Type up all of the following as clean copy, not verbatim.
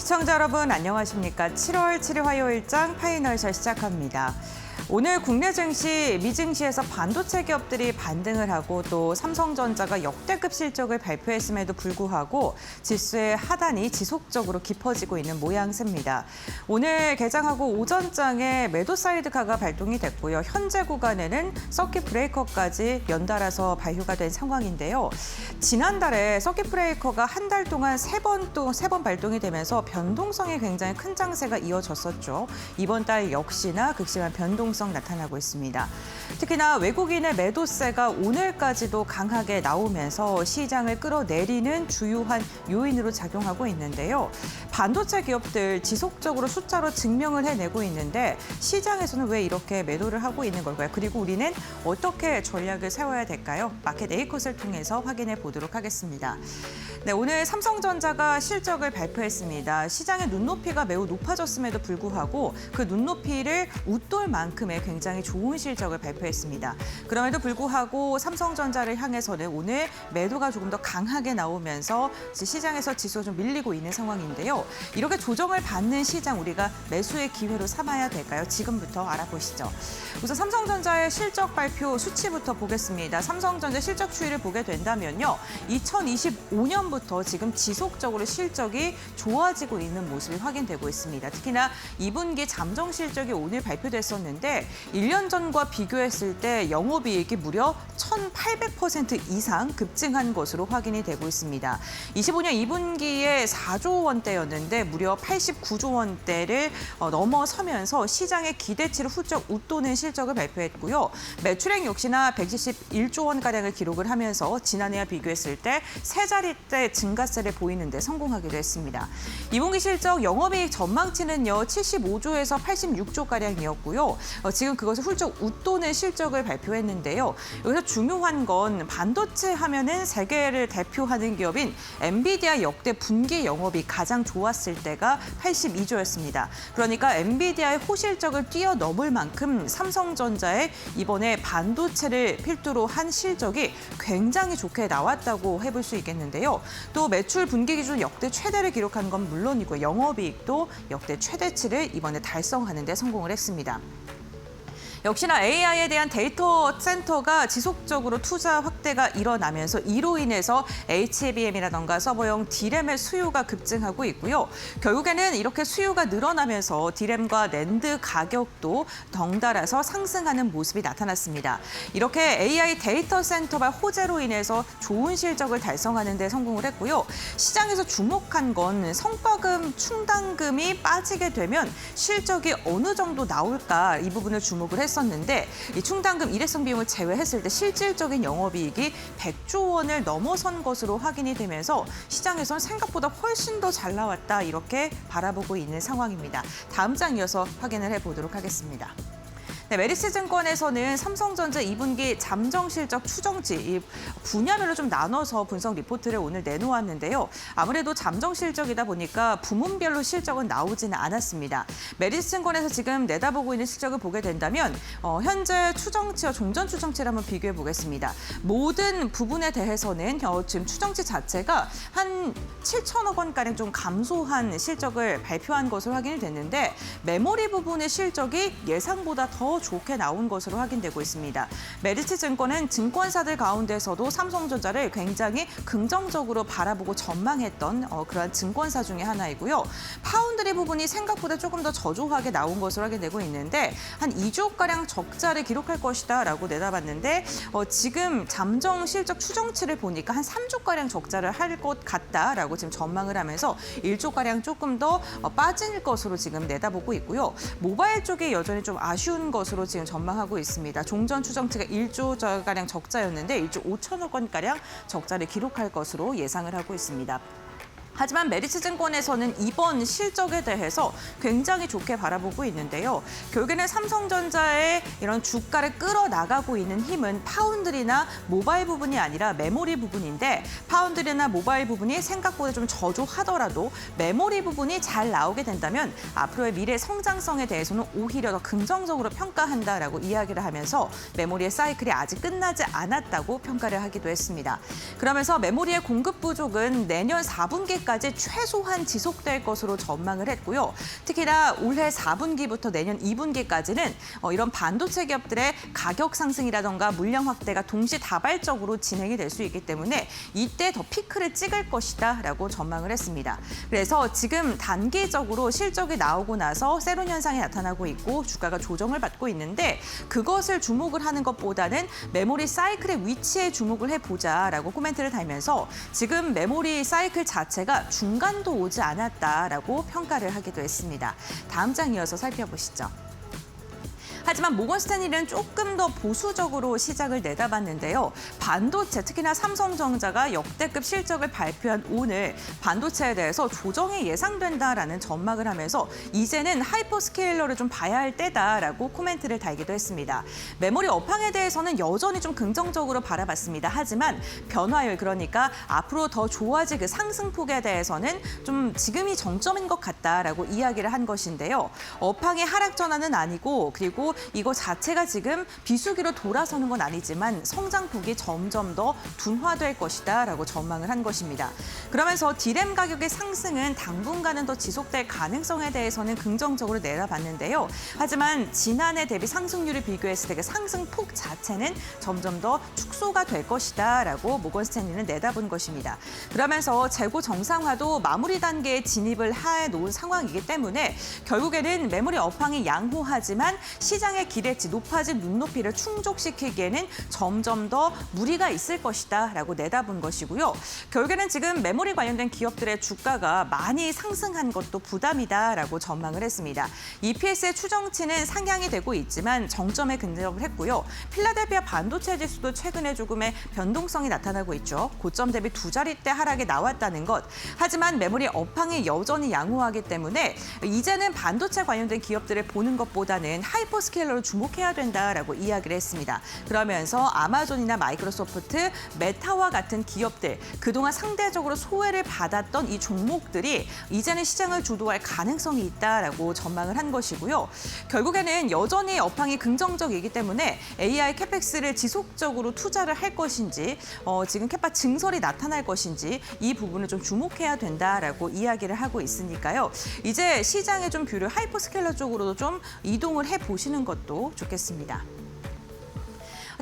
시청자 여러분 안녕하십니까? 7월 7일 화요일장 파이널샷 시작합니다. 오늘 국내 증시, 미증시에서 반도체 기업들이 반등을 하고 또 삼성전자가 역대급 실적을 발표했음에도 불구하고 지수의 하단이 지속적으로 깊어지고 있는 모양새입니다. 오늘 개장하고 오전장에 매도 사이드카가 발동이 됐고요. 현재 구간에는 서킷 브레이커까지 연달아서 발효가 된 상황인데요. 지난달에 서킷 브레이커가 한 달 동안 세 번 발동이 되면서 변동성이 굉장히 큰 장세가 이어졌었죠. 이번 달 역시나 극심한 변동성 나타나고 있습니다. 특히나 외국인의 매도세가 오늘까지도 강하게 나오면서 시장을 끌어내리는 주요한 요인으로 작용하고 있는데요. 반도체 기업들 지속적으로 숫자로 증명을 해내고 있는데 시장에서는 왜 이렇게 매도를 하고 있는 걸까요? 그리고 우리는 어떻게 전략을 세워야 될까요? 마켓 A컷을 통해서 확인해 보도록 하겠습니다. 네, 오늘 삼성전자가 실적을 발표했습니다. 시장의 눈높이가 매우 높아졌음에도 불구하고 그 눈높이를 웃돌 만큼의 굉장히 좋은 실적을 발표했습니다. 그럼에도 불구하고 삼성전자를 향해서는 오늘 매도가 조금 더 강하게 나오면서 시장에서 지수가 좀 밀리고 있는 상황인데요. 이렇게 조정을 받는 시장 우리가 매수의 기회로 삼아야 될까요? 지금부터 알아보시죠. 우선 삼성전자의 실적 발표 수치부터 보겠습니다. 삼성전자 실적 추이를 보게 된다면요. 2025년부터 지금 지속적으로 실적이 좋아지고 있는 모습이 확인되고 있습니다. 특히나 2분기 잠정 실적이 오늘 발표됐었는데 1년 전과 비교했을 때 영업이익이 무려 1,800% 이상 급증한 것으로 확인이 되고 있습니다. 25년 2분기에 4조 원대였는데 무려 89조 원대를 넘어서면서 시장의 기대치를 훌쩍 웃도는 실적을 발표했고요. 매출액 역시나 171조 원가량을 기록을 하면서 지난해와 비교했을 때 세 자릿대 증가세를 보이는 데 성공하기도 했습니다. 2분기 실적 영업이익 전망치는요. 75조에서 86조가량이었고요. 지금 그것을 훌쩍 웃도는 실적을 발표했는데요. 여기서 중요한 건 반도체 하면은 세계를 대표하는 기업인 엔비디아 역대 분기 영업이 가장 좋았을 때가 82조였습니다. 그러니까 엔비디아의 호실적을 뛰어넘을 만큼 삼성전자의 이번에 반도체를 필두로 한 실적이 굉장히 좋게 나왔다고 해볼 수 있겠는데요. 또 매출 분기 기준 역대 최대를 기록한 건 물론이고 영업이익도 역대 최대치를 이번에 달성하는 데 성공을 했습니다. 역시나 AI에 대한 데이터 센터가 지속적으로 투자 확대가 일어나면서 이로 인해서 HBM이라던가 서버용 D램의 수요가 급증하고 있고요. 결국에는 이렇게 수요가 늘어나면서 D램과 낸드 가격도 덩달아서 상승하는 모습이 나타났습니다. 이렇게 AI 데이터 센터발 호재로 인해서 좋은 실적을 달성하는 데 성공을 했고요. 시장에서 주목한 건 성과금 충당금이 빠지게 되면 실적이 어느 정도 나올까 이 부분을 주목을 했습니다. 었는데 이 충당금 일회성 비용을 제외했을 때 실질적인 영업이익이 100조 원을 넘어선 것으로 확인이 되면서 시장에서는 생각보다 훨씬 더 잘 나왔다 이렇게 바라보고 있는 상황입니다. 다음 장 이어서 확인을 해보도록 하겠습니다. 네, 메리츠증권에서는 삼성전자 2분기 잠정 실적 추정치 이 분야별로 좀 나눠서 분석 리포트를 오늘 내놓았는데요. 아무래도 잠정 실적이다 보니까 부문별로 실적은 나오지는 않았습니다. 메리츠증권에서 지금 내다보고 있는 실적을 보게 된다면 현재 추정치와 종전 추정치를 한번 비교해 보겠습니다. 모든 부분에 대해서는 지금 추정치 자체가 한 7천억 원가량 좀 감소한 실적을 발표한 것으로 확인이 됐는데 메모리 부분의 실적이 예상보다 더 좋게 나온 것으로 확인되고 있습니다. 메리츠증권은 증권사들 가운데서도 삼성전자를 굉장히 긍정적으로 바라보고 전망했던 그러한 증권사 중에 하나이고요. 파운드리 부분이 생각보다 조금 더 저조하게 나온 것으로 확인되고 있는데 한 2조가량 적자를 기록할 것이다라고 내다봤는데 지금 잠정 실적 추정치를 보니까 한 3조가량 적자를 할 것 같다라고 지금 전망을 하면서 1조가량 조금 더 빠질 것으로 지금 내다보고 있고요. 모바일 쪽이 여전히 좀 아쉬운 것으로 지금 전망하고 있습니다. 종전 추정치가 1조가량 적자였는데 1조 5천억 원가량 적자를 기록할 것으로 예상을 하고 있습니다. 하지만 메리츠증권에서는 이번 실적에 대해서 굉장히 좋게 바라보고 있는데요. 결국에는 삼성전자의 이런 주가를 끌어나가고 있는 힘은 파운드리나 모바일 부분이 아니라 메모리 부분인데 파운드리나 모바일 부분이 생각보다 좀 저조하더라도 메모리 부분이 잘 나오게 된다면 앞으로의 미래 성장성에 대해서는 오히려 더 긍정적으로 평가한다라고 이야기를 하면서 메모리의 사이클이 아직 끝나지 않았다고 평가를 하기도 했습니다. 그러면서 메모리의 공급 부족은 내년 4분기 2분기까지 최소한 지속될 것으로 전망을 했고요. 특히나 올해 4분기부터 내년 2분기까지는 이런 반도체 기업들의 가격 상승이라던가 물량 확대가 동시다발적으로 진행이 될 수 있기 때문에 이때 더 피크를 찍을 것이다라고 전망을 했습니다. 그래서 지금 단기적으로 실적이 나오고 나서 세론 현상이 나타나고 있고 주가가 조정을 받고 있는데 그것을 주목을 하는 것보다는 메모리 사이클의 위치에 주목을 해보자라고 코멘트를 달면서 지금 메모리 사이클 자체가 중간도 오지 않았다라고 평가를 하기도 했습니다. 다음 장 이어서 살펴보시죠. 하지만 모건 스탠리는 조금 더 보수적으로 시작을 내다봤는데요. 반도체, 특히나 삼성전자가 역대급 실적을 발표한 오늘 반도체에 대해서 조정이 예상된다라는 전망을 하면서 이제는 하이퍼스케일러를 좀 봐야 할 때다라고 코멘트를 달기도 했습니다. 메모리 업황에 대해서는 여전히 좀 긍정적으로 바라봤습니다. 하지만 변화율, 그러니까 앞으로 더 좋아질 그 상승폭에 대해서는 좀 지금이 정점인 것 같다라고 이야기를 한 것인데요. 업황의 하락 전환은 아니고 그리고 이거 자체가 지금 비수기로 돌아서는 건 아니지만 성장폭이 점점 더 둔화될 것이다라고 전망을 한 것입니다. 그러면서 D램 가격의 상승은 당분간은 더 지속될 가능성에 대해서는 긍정적으로 내다봤는데요. 하지만 지난해 대비 상승률을 비교했을 때 그 상승폭 자체는 점점 더 축소가 될 것이다라고 모건 스탠리는 내다본 것입니다. 그러면서 재고 정상화도 마무리 단계에 진입을 해 놓은 상황이기 때문에 결국에는 메모리 업황이 양호하지만 시장의 기대치, 높아진 눈높이를 충족시키기에는 점점 더 무리가 있을 것이다라고 내다본 것이고요. 결국에는 지금 메모리 관련된 기업들의 주가가 많이 상승한 것도 부담이다라고 전망을 했습니다. EPS의 추정치는 상향이 되고 있지만 정점에 근접을 했고요. 필라델피아 반도체 지수도 최근에 조금의 변동성이 나타나고 있죠. 고점 대비 두 자릿대 하락이 나왔다는 것. 하지만 메모리 업황이 여전히 양호하기 때문에 이제는 반도체 관련된 기업들을 보는 것보다는 하이퍼스케일러로 주목해야 된다라고 이야기를 했습니다. 그러면서 아마존이나 마이크로소프트, 메타와 같은 기업들, 그동안 상대적으로 소외를 받았던 이 종목들이 이제는 시장을 주도할 가능성이 있다라고 전망을 한 것이고요. 결국에는 여전히 업황이 긍정적이기 때문에 AI 캐펙스를 지속적으로 투자를 할 것인지 지금 캐파 증설이 나타날 것인지 이 부분을 좀 주목해야 된다라고 이야기를 하고 있으니까요. 이제 시장의 좀 뷰를 하이퍼스케일러 쪽으로도 좀 이동을 해보시는 것도 좋겠습니다.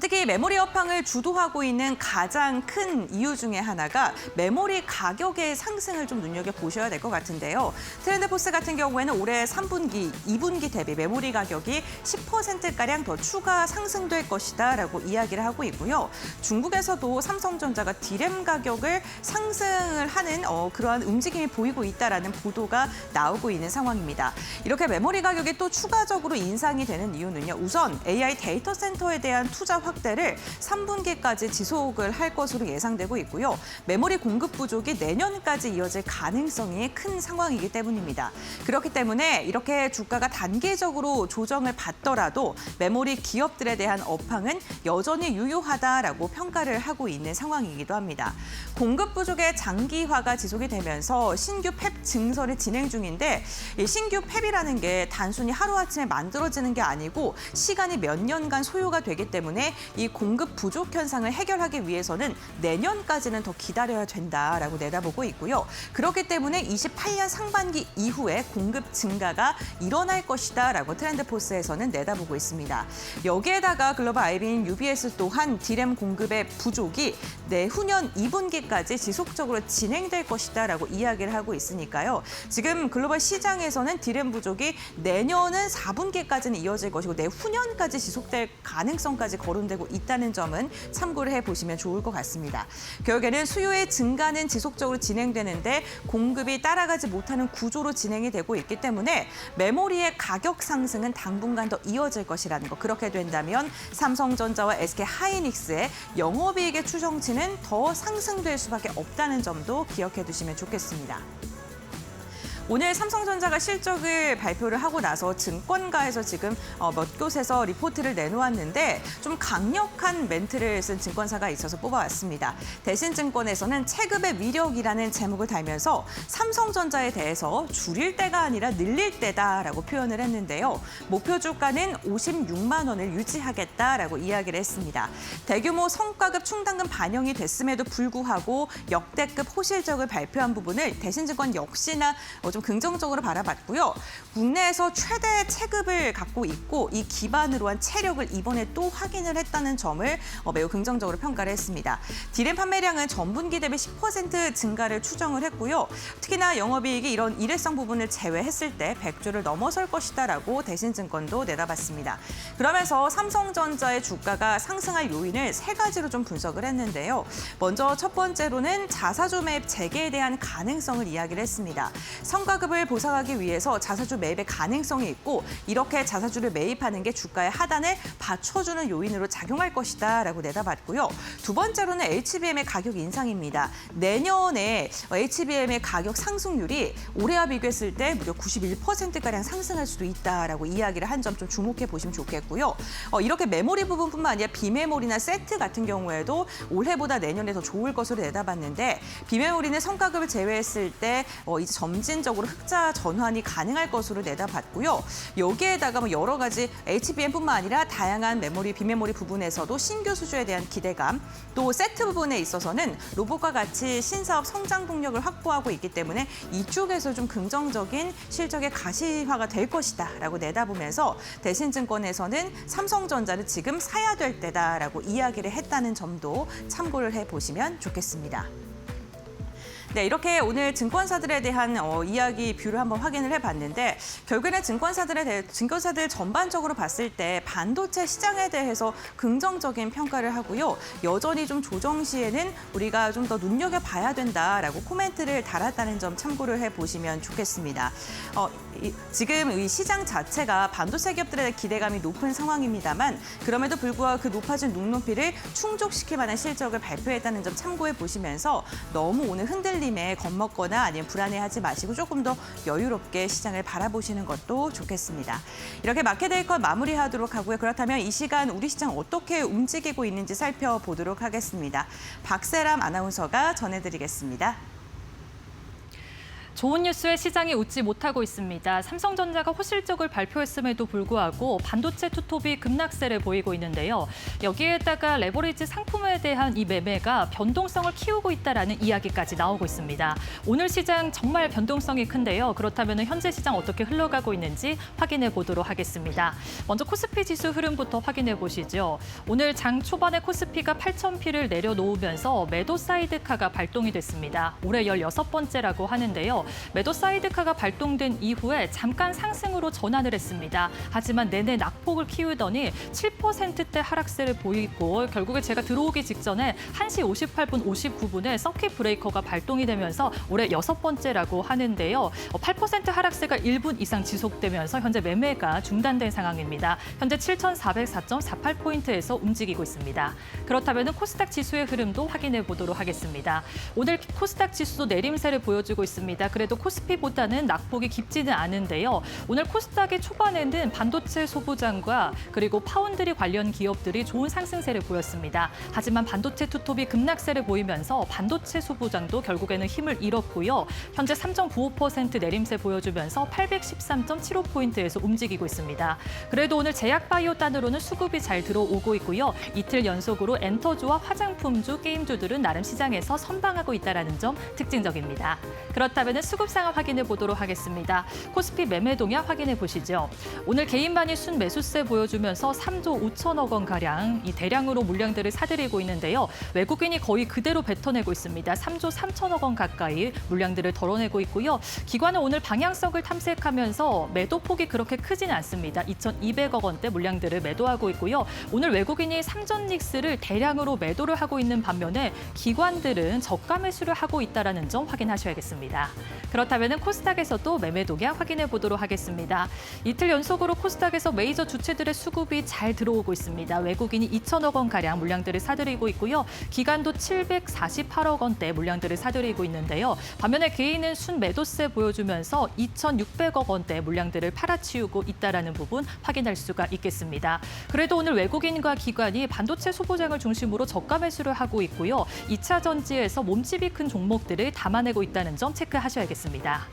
특히 메모리 업황을 주도하고 있는 가장 큰 이유 중에 하나가 메모리 가격의 상승을 좀 눈여겨보셔야 될 것 같은데요. 트렌드포스 같은 경우에는 올해 3분기, 2분기 대비 메모리 가격이 10%가량 더 추가 상승될 것이다라고 이야기를 하고 있고요. 중국에서도 삼성전자가 D램 가격을 상승을 하는 그러한 움직임이 보이고 있다라는 보도가 나오고 있는 상황입니다. 이렇게 메모리 가격이 또 추가적으로 인상이 되는 이유는요. 우선 AI 데이터 센터에 대한 투자 확대를 3분기까지 지속을 할 것으로 예상되고 있고요. 메모리 공급 부족이 내년까지 이어질 가능성이 큰 상황이기 때문입니다. 그렇기 때문에 이렇게 주가가 단기적으로 조정을 받더라도 메모리 기업들에 대한 업황은 여전히 유효하다라고 평가를 하고 있는 상황이기도 합니다. 공급 부족의 장기화가 지속이 되면서 신규 팹 증설이 진행 중인데 이 신규 팹이라는 게 단순히 하루아침에 만들어지는 게 아니고 시간이 몇 년간 소요가 되기 때문에 이 공급 부족 현상을 해결하기 위해서는 내년까지는 더 기다려야 된다라고 내다보고 있고요. 그렇기 때문에 28년 상반기 이후에 공급 증가가 일어날 것이다라고 트렌드포스에서는 내다보고 있습니다. 여기에다가 글로벌 IB인 UBS 또한 D램 공급의 부족이 내후년 2분기까지 지속적으로 진행될 것이다라고 이야기를 하고 있으니까요. 지금 글로벌 시장에서는 D램 부족이 내년은 4분기까지는 이어질 것이고 내후년까지 지속될 가능성까지 거론되고 있다는 점은 참고를 해보시면 좋을 것 같습니다. 결국에는 수요의 증가는 지속적으로 진행되는데 공급이 따라가지 못하는 구조로 진행이 되고 있기 때문에 메모리의 가격 상승은 당분간 더 이어질 것이라는 것. 그렇게 된다면 삼성전자와 SK하이닉스의 영업이익의 추정치는 더 상승될 수밖에 없다는 점도 기억해 두시면 좋겠습니다. 오늘 삼성전자가 실적을 발표를 하고 나서 증권가에서 지금 몇 곳에서 리포트를 내놓았는데 좀 강력한 멘트를 쓴 증권사가 있어서 뽑아왔습니다. 대신증권에서는 체급의 위력이라는 제목을 달면서 삼성전자에 대해서 줄일 때가 아니라 늘릴 때다라고 표현을 했는데요. 목표 주가는 56만 원을 유지하겠다라고 이야기를 했습니다. 대규모 성과급 충당금 반영이 됐음에도 불구하고 역대급 호실적을 발표한 부분을 대신증권 역시나 좀 긍정적으로 바라봤고요. 국내에서 최대 체급을 갖고 있고 이 기반으로 한 체력을 이번에 또 확인을 했다는 점을 매우 긍정적으로 평가를 했습니다. 디램 판매량은 전분기 대비 10% 증가를 추정을 했고요. 특히나 영업이익이 이런 일회성 부분을 제외했을 때 100조를 넘어설 것이다라고 대신증권도 내다봤습니다. 그러면서 삼성전자의 주가가 상승할 요인을 세 가지로 좀 분석을 했는데요. 먼저 첫 번째로는 자사주 매입 재개에 대한 가능성을 이야기를 했습니다. 성과급을 보상하기 위해서 자사주 매입의 가능성이 있고 이렇게 자사주를 매입하는 게 주가의 하단을 받쳐주는 요인으로 작용할 것이다라고 내다봤고요. 두 번째로는 HBM의 가격 인상입니다. 내년에 HBM의 가격 상승률이 올해와 비교했을 때 무려 91%가량 상승할 수도 있다라고 이야기를 한 점 좀 주목해 보시면 좋겠고요. 이렇게 메모리 부분뿐만 아니라 비메모리나 세트 같은 경우에도 올해보다 내년에 더 좋을 것으로 내다봤는데 비메모리는 성과급을 제외했을 때 이제 점진적으로 흑자 전환이 가능할 것으로 내다봤고요. 여기에다가 여러 가지 HBM뿐만 아니라 다양한 메모리, 비메모리 부분에서도 신규 수주에 대한 기대감, 또 세트 부분에 있어서는 로봇과 같이 신사업 성장 동력을 확보하고 있기 때문에 이쪽에서 좀 긍정적인 실적의 가시화가 될 것이다라고 내다보면서 대신증권에서는 삼성전자를 지금 사야 될 때다라고 이야기를 했다는 점도 참고를 해보시면 좋겠습니다. 네, 이렇게 오늘 증권사들에 대한 이야기 뷰를 한번 확인을 해봤는데 결국에는 증권사들 전반적으로 봤을 때 반도체 시장에 대해서 긍정적인 평가를 하고요. 여전히 좀 조정 시에는 우리가 좀 더 눈여겨봐야 된다라고 코멘트를 달았다는 점 참고를 해보시면 좋겠습니다. 지금 이 시장 자체가 반도체 기업들에 대한 기대감이 높은 상황입니다만 그럼에도 불구하고 그 높아진 눈높이를 충족시킬 만한 실적을 발표했다는 점 참고해 보시면서 너무 오늘 흔들림에 겁먹거나 아니면 불안해하지 마시고 조금 더 여유롭게 시장을 바라보시는 것도 좋겠습니다. 이렇게 마켓데이컷 마무리하도록 하고요. 그렇다면 이 시간 우리 시장 어떻게 움직이고 있는지 살펴보도록 하겠습니다. 박세람 아나운서가 전해드리겠습니다. 좋은 뉴스에 시장이 웃지 못하고 있습니다. 삼성전자가 호실적을 발표했음에도 불구하고 반도체 투톱이 급락세를 보이고 있는데요. 여기에다가 레버리지 상품에 대한 이 매매가 변동성을 키우고 있다라는 이야기까지 나오고 있습니다. 오늘 시장 정말 변동성이 큰데요. 그렇다면 현재 시장 어떻게 흘러가고 있는지 확인해 보도록 하겠습니다. 먼저 코스피 지수 흐름부터 확인해 보시죠. 오늘 장 초반에 코스피가 8,000피를 내려놓으면서 매도 사이드카가 발동이 됐습니다. 올해 16번째라고 하는데요. 매도 사이드카가 발동된 이후에 잠깐 상승으로 전환을 했습니다. 하지만 내내 낙폭을 키우더니 7%대 하락세를 보이고 결국에 제가 들어오기 직전에 1시 58분 59분에 서킷 브레이커가 발동이 되면서 올해 6번째라고 하는데요. 8% 하락세가 1분 이상 지속되면서 현재 매매가 중단된 상황입니다. 현재 7,404.48포인트에서 움직이고 있습니다. 그렇다면 코스닥 지수의 흐름도 확인해 보도록 하겠습니다. 오늘 코스닥 지수도 내림세를 보여주고 있습니다. 그래도 코스피보다는 낙폭이 깊지는 않은데요. 오늘 코스닥의 초반에는 반도체 소부장과 그리고 파운드리 관련 기업들이 좋은 상승세를 보였습니다. 하지만 반도체 투톱이 급락세를 보이면서 반도체 소부장도 결국에는 힘을 잃었고요. 현재 3.95% 내림세 보여주면서 813.75포인트에서 움직이고 있습니다. 그래도 오늘 제약바이오 단으로는 수급이 잘 들어오고 있고요. 이틀 연속으로 엔터주와 화장품주, 게임주들은 나름 시장에서 선방하고 있다는 점 특징적입니다. 그렇다면 수급 상황 확인해 보도록 하겠습니다. 코스피 매매 동향 확인해 보시죠. 오늘 개인만이 순 매수세 보여주면서 3조 5천억 원가량 이 대량으로 물량들을 사들이고 있는데요. 외국인이 거의 그대로 뱉어내고 있습니다. 3조 3천억 원 가까이 물량들을 덜어내고 있고요. 기관은 오늘 방향성을 탐색하면서 매도 폭이 그렇게 크지는 않습니다. 2,200억 원대 물량들을 매도하고 있고요. 오늘 외국인이 삼전닉스를 대량으로 매도를 하고 있는 반면에 기관들은 저가 매수를 하고 있다는 점 확인하셔야겠습니다. 그렇다면 코스닥에서도 매매 동향 확인해 보도록 하겠습니다. 이틀 연속으로 코스닥에서 메이저 주체들의 수급이 잘 들어오고 있습니다. 외국인이 2천억 원가량 물량들을 사들이고 있고요. 기관도 748억 원대 물량들을 사들이고 있는데요. 반면에 개인은 순매도세 보여주면서 2,600억 원대 물량들을 팔아치우고 있다는 부분 확인할 수가 있겠습니다. 그래도 오늘 외국인과 기관이 반도체 소보장을 중심으로 저가 매수를 하고 있고요. 2차 전지에서 몸집이 큰 종목들을 담아내고 있다는 점 체크하셔야겠습니다.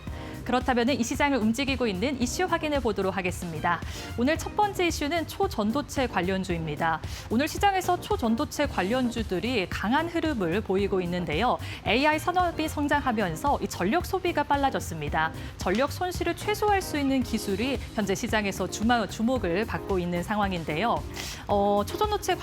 그렇다면 이 시장을 움직이고 있는 이슈 확인해 보도록 하겠습니다. 오늘 첫 번째 이슈는 초전도체 관련주입니다. 오늘 시장에서 초전도체 관련주들이 강한 흐름을 보이고 있는데요. AI 산업이 성장하면서 이 전력 소비가 빨라졌습니다. 전력 손실을 최소화할 수 있는 기술이 현재 시장에서 주목을 받고 있는 상황인데요. 초전도체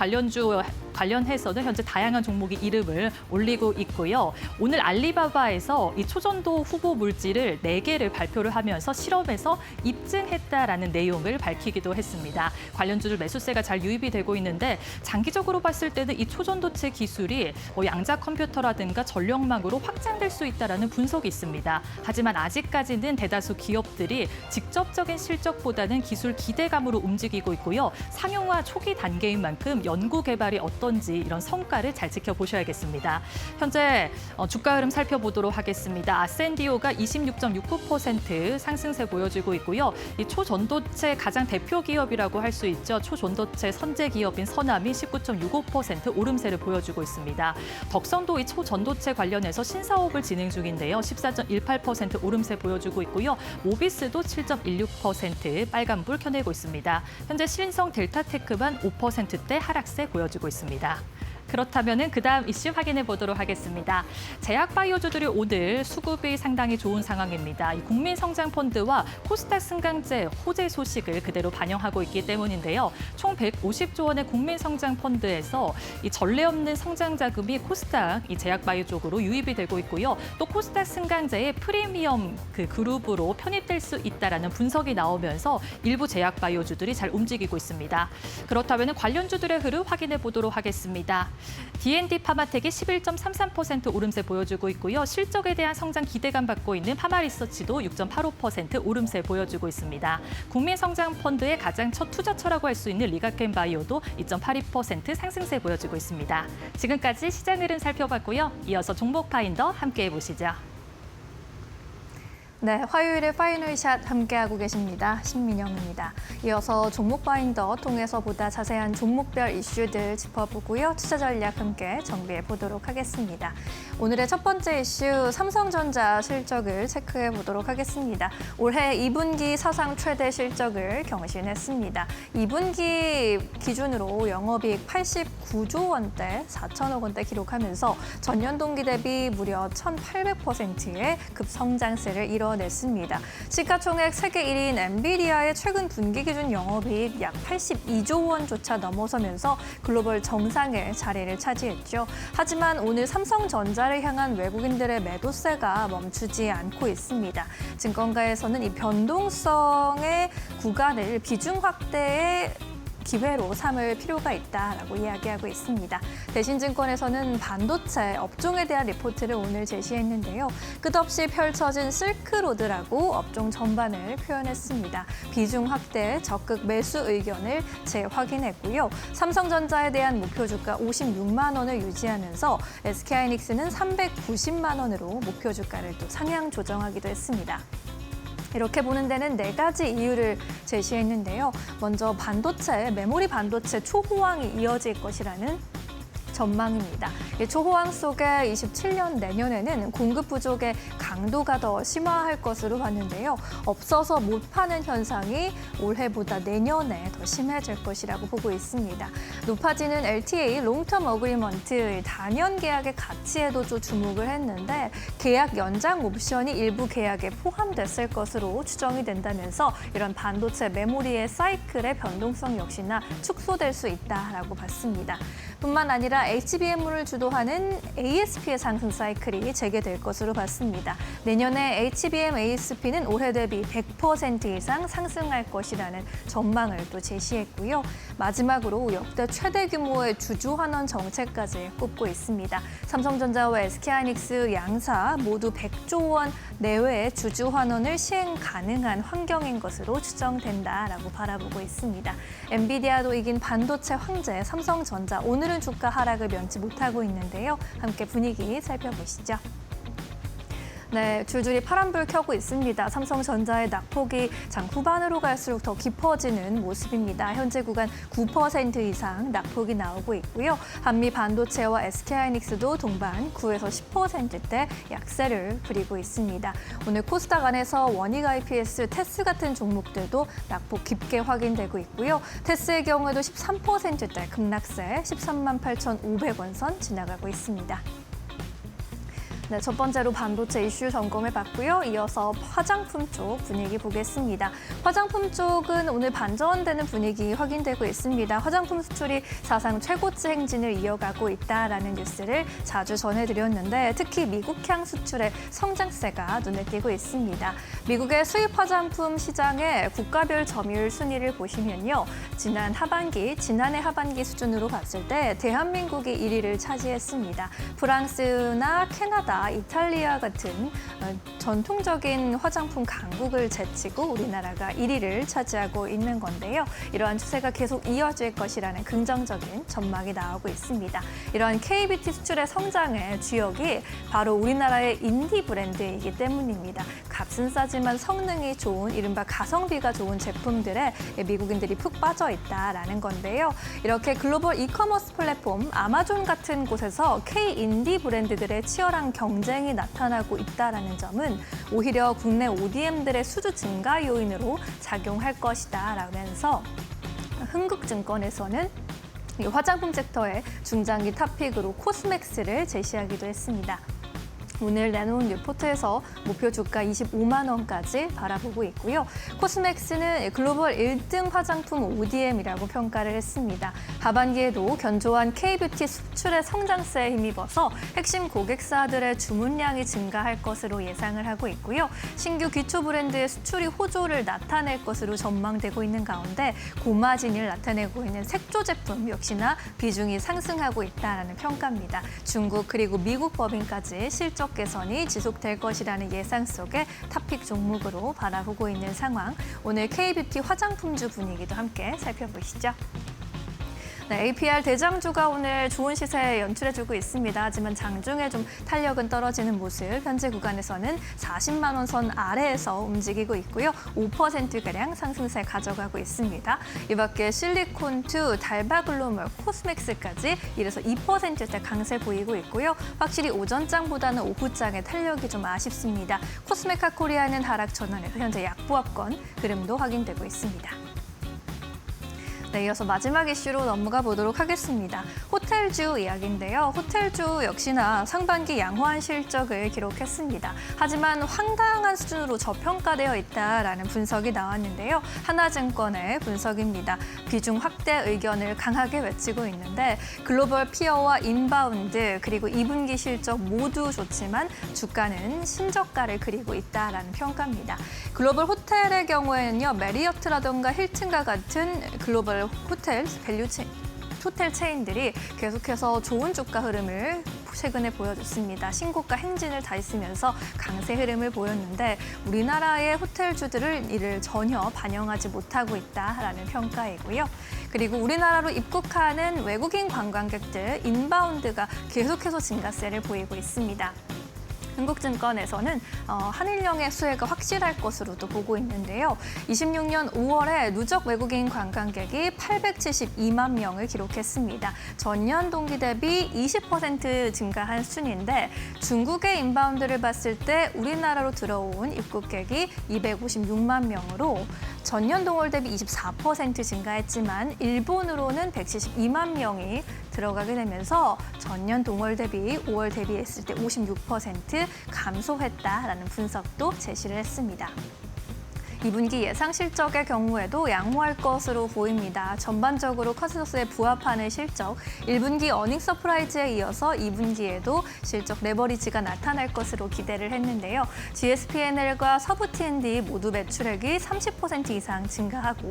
관련해서는 현재 다양한 종목이 이름을 올리고 있고요. 오늘 알리바바에서 이 초전도 후보 물질을 4개를 발표를 하면서 실험에서 입증했다라는 내용을 밝히기도 했습니다. 관련주들 매수세가 잘 유입이 되고 있는데 장기적으로 봤을 때는 이 초전도체 기술이 양자 컴퓨터라든가 전력망으로 확장될 수 있다라는 분석이 있습니다. 하지만 아직까지는 대다수 기업들이 직접적인 실적보다는 기술 기대감으로 움직이고 있고요. 상용화 초기 단계인 만큼 연구 개발이 어떤지 이런 성과를 잘 지켜보셔야겠습니다. 현재 주가 흐름 살펴보도록 하겠습니다. 아센디오가 26.69% 상승세 보여주고 있고요. 이 초전도체 가장 대표 기업이라고 할 수 있죠. 초전도체 선제 기업인 서남이 19.65% 오름세를 보여주고 있습니다. 덕성도 이 초전도체 관련해서 신사업을 진행 중인데요. 14.18% 오름세 보여주고 있고요. 모비스도 7.16% 빨간불 켜내고 있습니다. 현재 신성 델타테크만 5%대 하락세 보여주고 있습니다. 그렇다면 그다음 이슈 확인해 보도록 하겠습니다. 제약바이오주들이 오늘 수급이 상당히 좋은 상황입니다. 이 국민성장펀드와 코스닥 승강제 호재 소식을 그대로 반영하고 있기 때문인데요. 총 150조 원의 국민성장펀드에서 이 전례 없는 성장 자금이 코스닥 이 제약바이오 쪽으로 유입이 되고 있고요. 또 코스닥 승강제의 프리미엄 그룹으로 편입될 수 있다라는 분석이 나오면서 일부 제약바이오주들이 잘 움직이고 있습니다. 그렇다면 관련주들의 흐름 확인해 보도록 하겠습니다. D&D 파마텍이 11.33% 오름세 보여주고 있고요. 실적에 대한 성장 기대감 받고 있는 파마리서치도 6.85% 오름세 보여주고 있습니다. 국민성장펀드의 가장 첫 투자처라고 할 수 있는 리가켄바이오도 2.82% 상승세 보여주고 있습니다. 지금까지 시장 흐름 살펴봤고요. 이어서 종목 파인더 함께해 보시죠. 네, 화요일에 파이널샷 함께하고 계십니다. 신민영입니다. 이어서 종목 파인더 통해서 보다 자세한 종목별 이슈들 짚어보고요. 투자 전략 함께 정비해 보도록 하겠습니다. 오늘의 첫 번째 이슈 삼성전자 실적을 체크해 보도록 하겠습니다. 올해 2분기 사상 최대 실적을 경신했습니다. 2분기 기준으로 영업이익 89조 원대, 4천억 원대 기록하면서 전년 동기 대비 무려 1,800%의 급성장세를 이뤄냈습니다. 시가총액 세계 1위인 엔비디아의 최근 분기 기준 영업이익 약 82조 원조차 넘어서면서 글로벌 정상의 자리를 차지했죠. 하지만 오늘 삼성전자를 향한 외국인들의 매도세가 멈추지 않고 있습니다. 증권가에서는 이 변동성의 구간을 비중 확대에 기회로 삼을 필요가 있다라고 이야기하고 있습니다. 대신증권에서는 반도체 업종에 대한 리포트를 오늘 제시했는데요. 끝없이 펼쳐진 실크로드라고 업종 전반을 표현했습니다. 비중 확대에 적극 매수 의견을 재확인했고요. 삼성전자에 대한 목표 주가 56만 원을 유지하면서 SK하이닉스는 390만 원으로 목표 주가를 또 상향 조정하기도 했습니다. 이렇게 보는 데는 4가지 이유를 제시했는데요. 먼저 반도체, 메모리 반도체 초호황이 이어질 것이라는 전망입니다. 이 초호황 속에 27년 내년에는 공급 부족의 강도가 더 심화할 것으로 봤는데요. 없어서 못 파는 현상이 올해보다 내년에 더 심해질 것이라고 보고 있습니다. 높아지는 LTA, 롱텀 어그리먼트, 단연 계약의 가치에도 좀 주목을 했는데 계약 연장 옵션이 일부 계약에 포함됐을 것으로 추정이 된다면서 이런 반도체 메모리의 사이클의 변동성 역시나 축소될 수 있다라고 봤습니다. 뿐만 아니라 HBM을 주도하는 ASP의 상승 사이클이 재개될 것으로 봤습니다. 내년에 HBM ASP는 올해 대비 100% 이상 상승할 것이라는 전망을 또 제시했고요. 마지막으로 역대 최대 규모의 주주환원 정책까지 꼽고 있습니다. 삼성전자와 SK하이닉스 양사 모두 100조 원 내외의 주주환원을 시행 가능한 환경인 것으로 추정된다라고 바라보고 있습니다. 엔비디아도 이긴 반도체 황제 삼성전자, 오늘은 주가 하락을 면치 못하고 있는데요. 함께 분위기 살펴보시죠. 네, 줄줄이 파란불 켜고 있습니다. 삼성전자의 낙폭이 장 후반으로 갈수록 더 깊어지는 모습입니다. 현재 구간 9% 이상 낙폭이 나오고 있고요. 한미 반도체와 SK하이닉스도 동반 9에서 10%대 약세를 부리고 있습니다. 오늘 코스닥 안에서 원익 IPS, 테스 같은 종목들도 낙폭 깊게 확인되고 있고요. 테스의 경우에도 13%대 급락세 13만 8,500원 선 지나가고 있습니다. 네, 첫 번째로 반도체 이슈 점검해봤고요. 이어서 화장품 쪽 분위기 보겠습니다. 화장품 쪽은 오늘 반전되는 분위기 확인되고 있습니다. 화장품 수출이 사상 최고치 행진을 이어가고 있다라는 뉴스를 자주 전해드렸는데 특히 미국향 수출의 성장세가 눈에 띄고 있습니다. 미국의 수입 화장품 시장의 국가별 점유율 순위를 보시면요. 지난해 하반기 수준으로 봤을 때 대한민국이 1위를 차지했습니다. 프랑스나 캐나다, 이탈리아 같은 전통적인 화장품 강국을 제치고 우리나라가 1위를 차지하고 있는 건데요. 이러한 추세가 계속 이어질 것이라는 긍정적인 전망이 나오고 있습니다. 이러한 K뷰티 수출의 성장의 주역이 바로 우리나라의 인디 브랜드이기 때문입니다. 값은 싸지만 성능이 좋은 이른바 가성비가 좋은 제품들에 미국인들이 푹 빠져 있다라는 건데요. 이렇게 글로벌 이커머스 플랫폼 아마존 같은 곳에서 K-인디 브랜드들의 치열한 경쟁이 나타나고 있다는 점은 오히려 국내 ODM들의 수주 증가 요인으로 작용할 것이다 라면서 흥국증권에서는 이 화장품 섹터의 중장기 탑픽으로 코스맥스를 제시하기도 했습니다. 오늘 내놓은 리포트에서 목표 주가 25만 원까지 바라보고 있고요. 코스맥스는 글로벌 1등 화장품 ODM이라고 평가를 했습니다. 하반기에도 견조한 K뷰티 수출의 성장세에 힘입어서 핵심 고객사들의 주문량이 증가할 것으로 예상을 하고 있고요. 신규 기초 브랜드의 수출이 호조를 나타낼 것으로 전망되고 있는 가운데 고마진을 나타내고 있는 색조 제품 역시나 비중이 상승하고 있다는 평가입니다. 중국 그리고 미국 법인까지 실적 개선이 지속될 것이라는 예상 속에 탑픽 종목으로 바라보고 있는 상황. 오늘 K뷰티 화장품주 분위기도 함께 살펴보시죠. 네, APR 대장주가 오늘 좋은 시세 연출해주고 있습니다. 하지만 장중에 좀 탄력은 떨어지는 모습. 현재 구간에서는 40만 원 선 아래에서 움직이고 있고요. 5%가량 상승세 가져가고 있습니다. 이 밖에 실리콘2, 달바글로멀, 코스맥스까지 1에서 2%대 강세 보이고 있고요. 확실히 오전장보다는 오후장의 탄력이 좀 아쉽습니다. 코스메카 코리아는 하락 전환에서 현재 약보합권 흐름도 확인되고 있습니다. 네, 이어서 마지막 이슈로 넘어가 보도록 하겠습니다. 호텔주 이야기인데요. 호텔주 역시나 상반기 양호한 실적을 기록했습니다. 하지만 황당한 수준으로 저평가되어 있다라는 분석이 나왔는데요. 하나증권의 분석입니다. 비중 확대 의견을 강하게 외치고 있는데 글로벌 피어와 인바운드 그리고 2분기 실적 모두 좋지만 주가는 신저가를 그리고 있다라는 평가입니다. 글로벌 호텔의 경우에는요. 메리어트라던가 힐튼과 같은 글로벌 호텔 체인들이 계속해서 좋은 주가 흐름을 최근에 보여줬습니다. 신고가 행진을 다했으면서 강세 흐름을 보였는데 우리나라의 호텔주들은 이를 전혀 반영하지 못하고 있다라는 평가이고요. 그리고 우리나라로 입국하는 외국인 관광객들 인바운드가 계속해서 증가세를 보이고 있습니다. 흥국증권에서는 한일령의 수혜가 확실할 것으로도 보고 있는데요. 26년 5월에 누적 외국인 관광객이 872만 명을 기록했습니다. 전년 동기 대비 20% 증가한 수준인데 중국의 인바운드를 봤을 때 우리나라로 들어온 입국객이 256만 명으로 전년 동월 대비 24% 증가했지만 일본으로는 172만 명이 들어가게 되면서 전년 동월 대비 5월 대비했을 때 56% 감소했다라는 분석도 제시를 했습니다. 2분기 예상 실적의 경우에도 양호할 것으로 보입니다. 전반적으로 컨센서스에 부합하는 실적, 1분기 어닝 서프라이즈에 이어서 2분기에도 실적 레버리지가 나타날 것으로 기대를 했는데요. GSP&L과 서부 T&D 모두 매출액이 30% 이상 증가하고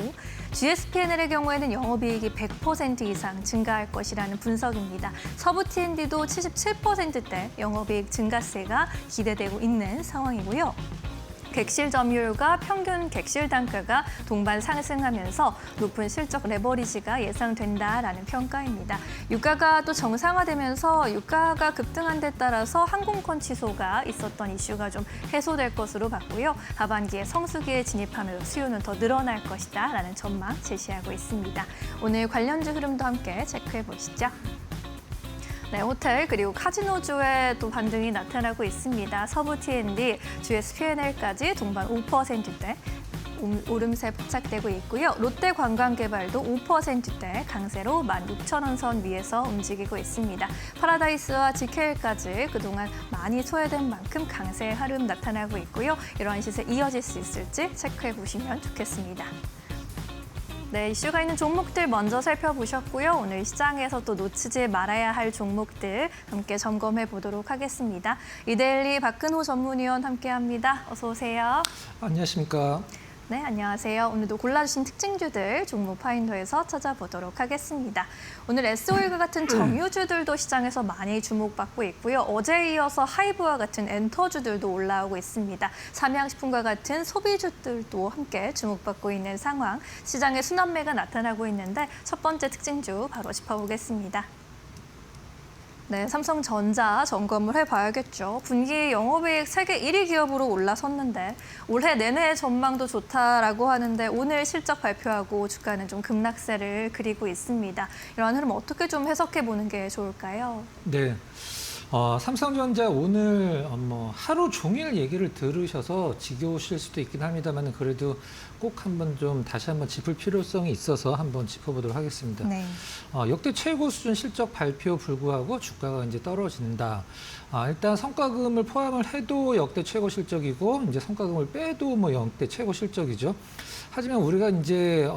GSP&L의 경우에는 영업이익이 100% 이상 증가할 것이라는 분석입니다. 서부 T&D도 77%대 영업이익 증가세가 기대되고 있는 상황이고요. 객실 점유율과 평균 객실 단가가 동반 상승하면서 높은 실적 레버리지가 예상된다라는 평가입니다. 유가가 또 정상화되면서 유가가 급등한 데 따라서 항공권 취소가 있었던 이슈가 좀 해소될 것으로 봤고요. 하반기에 성수기에 진입하면서 수요는 더 늘어날 것이다라는 전망 제시하고 있습니다. 오늘 관련주 흐름도 함께 체크해 보시죠. 네, 호텔 그리고 카지노주에 또 반등이 나타나고 있습니다. 서부 T&D, GSP&L까지 동반 5%대 오름세 포착되고 있고요. 롯데관광개발도 5%대 강세로 16,000원 선 위에서 움직이고 있습니다. 파라다이스와 GKL까지 그동안 많이 소외된 만큼 강세의 흐름 나타나고 있고요. 이러한 시세 이어질 수 있을지 체크해 보시면 좋겠습니다. 네, 이슈가 있는 종목들 먼저 살펴보셨고요. 오늘 시장에서 또 놓치지 말아야 할 종목들 함께 점검해 보도록 하겠습니다. 이데일리 박근호 전문위원 함께합니다. 어서 오세요. 안녕하십니까. 네, 안녕하세요. 오늘도 골라주신 특징주들 종목 파인더에서 찾아보도록 하겠습니다. 오늘 SO일과 같은 정유주들도 시장에서 많이 주목받고 있고요. 어제에 이어서 하이브와 같은 엔터주들도 올라오고 있습니다. 삼양식품과 같은 소비주들도 함께 주목받고 있는 상황. 시장의 순환매가 나타나고 있는데 첫 번째 특징주 바로 짚어보겠습니다. 네, 삼성전자 점검을 해봐야겠죠. 분기 영업이익 세계 1위 기업으로 올라섰는데 올해 내내 전망도 좋다라고 하는데 오늘 실적 발표하고 주가는 좀 급락세를 그리고 있습니다. 이러한 흐름 어떻게 좀 해석해 보는 게 좋을까요? 네. 삼성전자 오늘 하루 종일 얘기를 들으셔서 지겨우실 수도 있긴 합니다만 그래도 꼭 한번 좀 다시 한번 짚을 필요성이 있어서 한번 짚어보도록 하겠습니다. 네. 역대 최고 수준 실적 발표 불구하고 주가가 이제 떨어진다. 일단 성과금을 포함을 해도 역대 최고 실적이고 이제 성과금을 빼도 역대 최고 실적이죠. 하지만 우리가 이제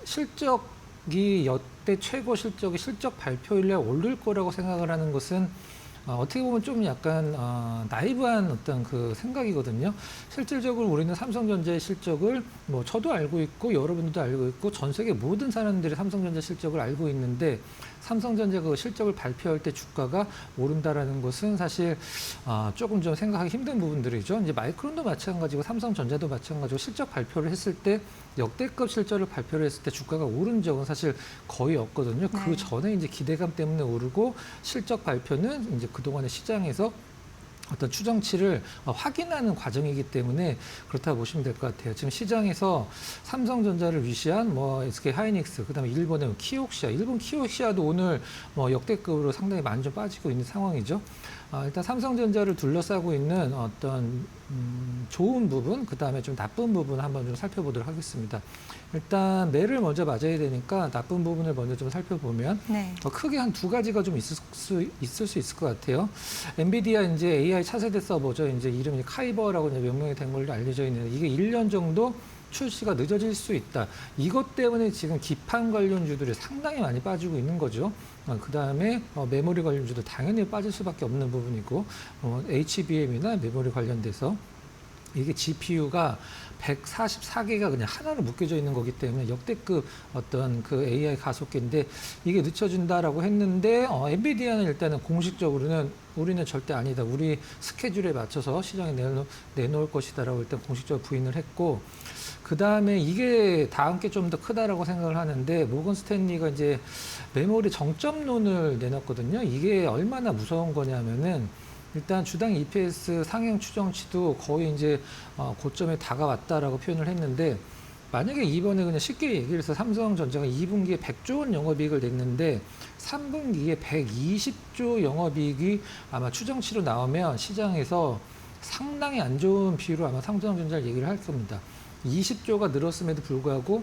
실적이 역대 최고 실적이 실적 발표일에 오를 거라고 생각을 하는 것은 어떻게 보면 좀 약간 나이브한 어떤 그 생각이거든요. 실질적으로 우리는 삼성전자의 실적을 저도 알고 있고 여러분들도 알고 있고 전 세계 모든 사람들이 삼성전자 실적을 알고 있는데 삼성전자 그 실적을 발표할 때 주가가 오른다라는 것은 사실 조금 좀 생각하기 힘든 부분들이죠. 이제 마이크론도 마찬가지고 삼성전자도 마찬가지고 실적 발표를 했을 때 역대급 실적을 발표를 했을 때 주가가 오른 적은 사실 거의 없거든요. 네. 그 전에 이제 기대감 때문에 오르고 실적 발표는 이제 그동안의 시장에서 어떤 추정치를 확인하는 과정이기 때문에 그렇다고 보시면 될 것 같아요. 지금 시장에서 삼성전자를 위시한 SK 하이닉스, 그다음에 일본의 키옥시아, 일본 키옥시아도 오늘 역대급으로 상당히 많이 좀 빠지고 있는 상황이죠. 일단 삼성전자를 둘러싸고 있는 어떤 좋은 부분, 그다음에 좀 나쁜 부분 한번 좀 살펴보도록 하겠습니다. 일단 매를 먼저 맞아야 되니까 나쁜 부분을 먼저 좀 살펴보면 네. 크게 한 두 가지가 좀 있을 수 있을 것 같아요. 엔비디아 이제 AI 차세대 서버죠. 이제 이름이 카이버라고 이제 명명이 된 걸로 알려져 있는데 이게 1년 정도 출시가 늦어질 수 있다. 이것 때문에 지금 기판 관련주들이 상당히 많이 빠지고 있는 거죠. 그다음에 메모리 관련주도 당연히 빠질 수밖에 없는 부분이고 HBM이나 메모리 관련돼서 이게 GPU가 144개가 그냥 하나로 묶여져 있는 거기 때문에 역대급 어떤 그 AI 가속기인데 이게 늦춰진다라고 했는데 엔비디아는 일단은 공식적으로는 우리는 절대 아니다. 우리 스케줄에 맞춰서 시장에 내놓을 것이다라고 일단 공식적으로 부인을 했고 그 다음에 이게 다음 게 좀 더 크다라고 생각을 하는데 모건 스탠리가 이제 메모리 정점론을 내놨거든요. 이게 얼마나 무서운 거냐면은 일단 주당 EPS 상향 추정치도 거의 이제 고점에 다가왔다라고 표현을 했는데 만약에 이번에 그냥 쉽게 얘기를 해서 삼성전자가 2분기에 100조 원 영업이익을 냈는데 3분기에 120조 영업이익이 아마 추정치로 나오면 시장에서 상당히 안 좋은 비율로 아마 삼성전자를 얘기를 할 겁니다. 20조가 늘었음에도 불구하고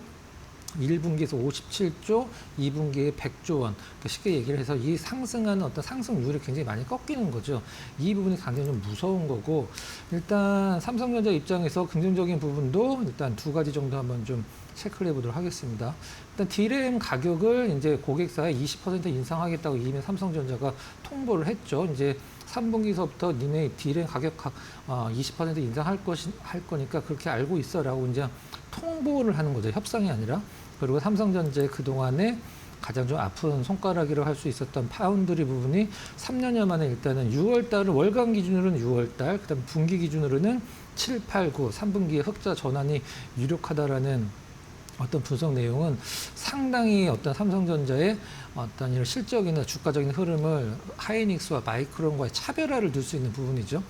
1분기에서 57조, 2분기에 100조 원. 쉽게 얘기를 해서 이 상승하는 어떤 상승률이 굉장히 많이 꺾이는 거죠. 이 부분이 굉장히 좀 무서운 거고, 일단 삼성전자 입장에서 긍정적인 부분도 일단 두 가지 정도 한번 좀 체크를 해보도록 하겠습니다. 일단 D램 가격을 이제 고객사에 20% 인상하겠다고 이미 삼성전자가 통보를 했죠. 이제 3분기서부터 니네 D램 가격 20% 인상할 할 거니까 그렇게 알고 있어라고 이제 통보를 하는 거죠. 협상이 아니라. 그리고 삼성전자의 그동안에 가장 좀 아픈 손가락이라고 할 수 있었던 파운드리 부분이 3년여 만에 일단은 6월 달을 월간 기준으로는 6월 달, 그다음에 분기 기준으로는 7, 8, 9, 3분기에 흑자 전환이 유력하다라는 어떤 분석 내용은 상당히 어떤 삼성전자의 어떤 이런 실적이나 주가적인 흐름을 하이닉스와 마이크론과의 차별화를 둘 수 있는 부분이죠.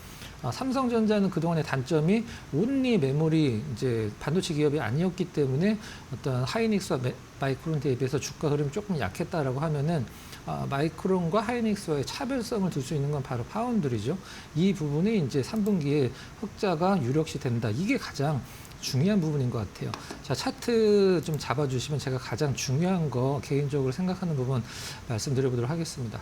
삼성전자는 그동안의 단점이 온리 메모리 이제 반도체 기업이 아니었기 때문에 어떤 하이닉스와 마이크론 대비해서 주가 흐름이 조금 약했다라고 하면은 마이크론과 하이닉스와의 차별성을 둘 수 있는 건 바로 파운드리죠. 이 부분이 이제 3분기에 흑자가 유력시 된다. 이게 가장 중요한 부분인 것 같아요. 자, 차트 좀 잡아주시면 제가 가장 중요한 거 개인적으로 생각하는 부분 말씀드려보도록 하겠습니다.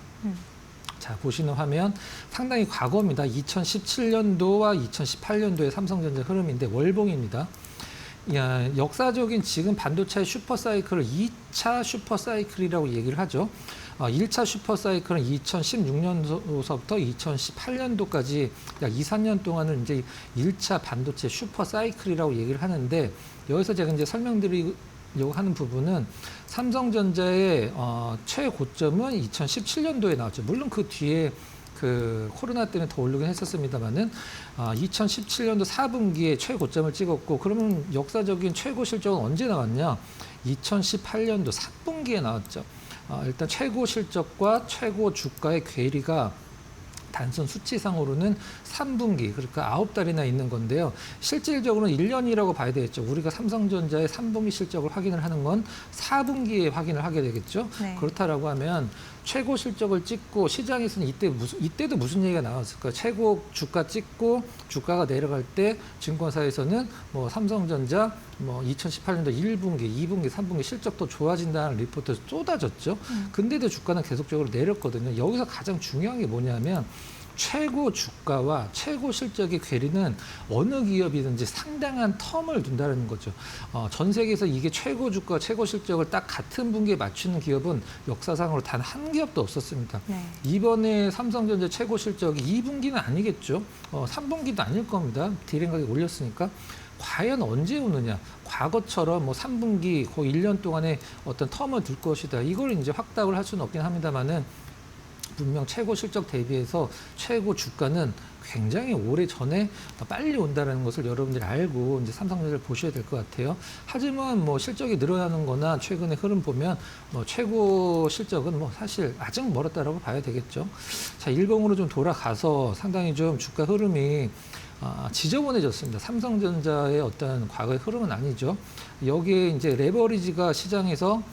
자, 보시는 화면 상당히 과거입니다. 2017년도와 2018년도의 삼성전자 흐름인데 월봉입니다. 역사적인 지금 반도체 슈퍼사이클을 2차 슈퍼사이클이라고 얘기를 하죠. 1차 슈퍼사이클은 2016년도서부터 2018년도까지 약 2, 3년 동안은 이제 1차 반도체 슈퍼사이클이라고 얘기를 하는데 여기서 제가 이제 설명드리려고 하는 부분은 삼성전자의 최고점은 2017년도에 나왔죠. 물론 그 뒤에 그 코로나 때문에 더 오르긴 했었습니다만은 2017년도 4분기에 최고점을 찍었고 그러면 역사적인 최고 실적은 언제 나왔냐? 2018년도 3분기에 나왔죠. 일단 최고 실적과 최고 주가의 괴리가 단순 수치상으로는 3분기, 그러니까 9달이나 있는 건데요. 실질적으로는 1년이라고 봐야 되겠죠. 우리가 삼성전자의 3분기 실적을 확인을 하는 건 4분기에 확인을 하게 되겠죠. 네. 그렇다라고 하면 최고 실적을 찍고 시장에서는 이때도 무슨 얘기가 나왔을까요? 최고 주가 찍고 주가가 내려갈 때 증권사에서는 뭐 삼성전자 뭐 2018년도 1분기, 2분기, 3분기 실적도 좋아진다는 리포트가 쏟아졌죠. 근데도 주가는 계속적으로 내렸거든요. 여기서 가장 중요한 게 뭐냐면 최고 주가와 최고 실적의 괴리는 어느 기업이든지 상당한 텀을 둔다는 거죠. 전 세계에서 이게 최고 주가, 최고 실적을 딱 같은 분기에 맞추는 기업은 역사상으로 단 한 기업도 없었습니다. 네. 이번에 삼성전자 최고 실적이 2분기는 아니겠죠. 3분기도 아닐 겁니다. 디램 가격 올렸으니까. 과연 언제 오느냐? 과거처럼 뭐 3분기, 거의 1년 동안의 어떤 텀을 둘 것이다. 이걸 이제 확답을 할 수는 없긴 합니다만은 분명 최고 실적 대비해서 최고 주가는 굉장히 오래 전에 빨리 온다는 것을 여러분들이 알고 이제 삼성전자를 보셔야 될 것 같아요. 하지만 뭐 실적이 늘어나는 거나 최근의 흐름 보면 뭐 최고 실적은 뭐 사실 아직 멀었다라고 봐야 되겠죠. 자, 일봉으로 좀 돌아가서 상당히 좀 주가 흐름이 지저분해졌습니다. 삼성전자의 어떤 과거의 흐름은 아니죠. 여기에 이제 레버리지가 시장에서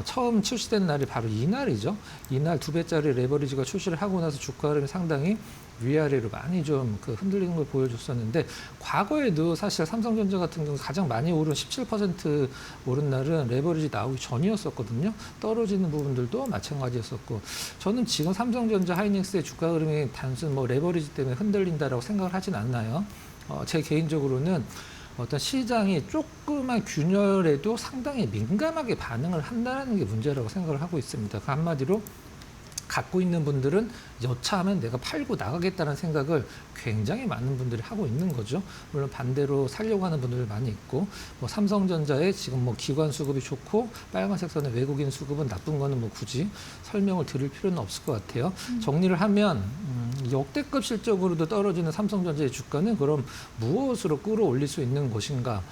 처음 출시된 날이 바로 이날이죠. 이날 2배짜리 레버리지가 출시를 하고 나서 주가 흐름이 상당히 위아래로 많이 좀 그 흔들리는 걸 보여줬었는데 과거에도 사실 삼성전자 같은 경우 가장 많이 오른 17% 오른 날은 레버리지 나오기 전이었었거든요. 떨어지는 부분들도 마찬가지였었고 저는 지금 삼성전자 하이닉스의 주가 흐름이 단순 뭐 레버리지 때문에 흔들린다라고 생각을 하진 않나요. 제 개인적으로는 어떤 시장이 조그만 균열에도 상당히 민감하게 반응을 한다는 게 문제라고 생각을 하고 있습니다. 그 한마디로 갖고 있는 분들은 여차하면 내가 팔고 나가겠다는 생각을 굉장히 많은 분들이 하고 있는 거죠. 물론 반대로 살려고 하는 분들 많이 있고 뭐 삼성전자의 지금 뭐 기관 수급이 좋고 빨간색 선의 외국인 수급은 나쁜 거는 뭐 굳이 설명을 드릴 필요는 없을 것 같아요. 정리를 하면 역대급 실적으로도 떨어지는 삼성전자의 주가는 그럼 무엇으로 끌어올릴 수 있는 것인가?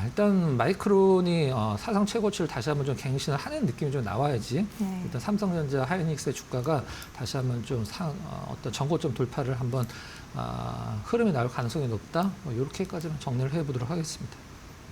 일단 마이크론이 사상 최고치를 다시 한번 좀 갱신을 하는 느낌이 좀 나와야지. 네. 일단 삼성전자 하이닉스의 주가가 다시 한번 좀 어떤 전고점 돌파를 한번 흐름이 나올 가능성이 높다. 이렇게까지만 정리를 해보도록 하겠습니다.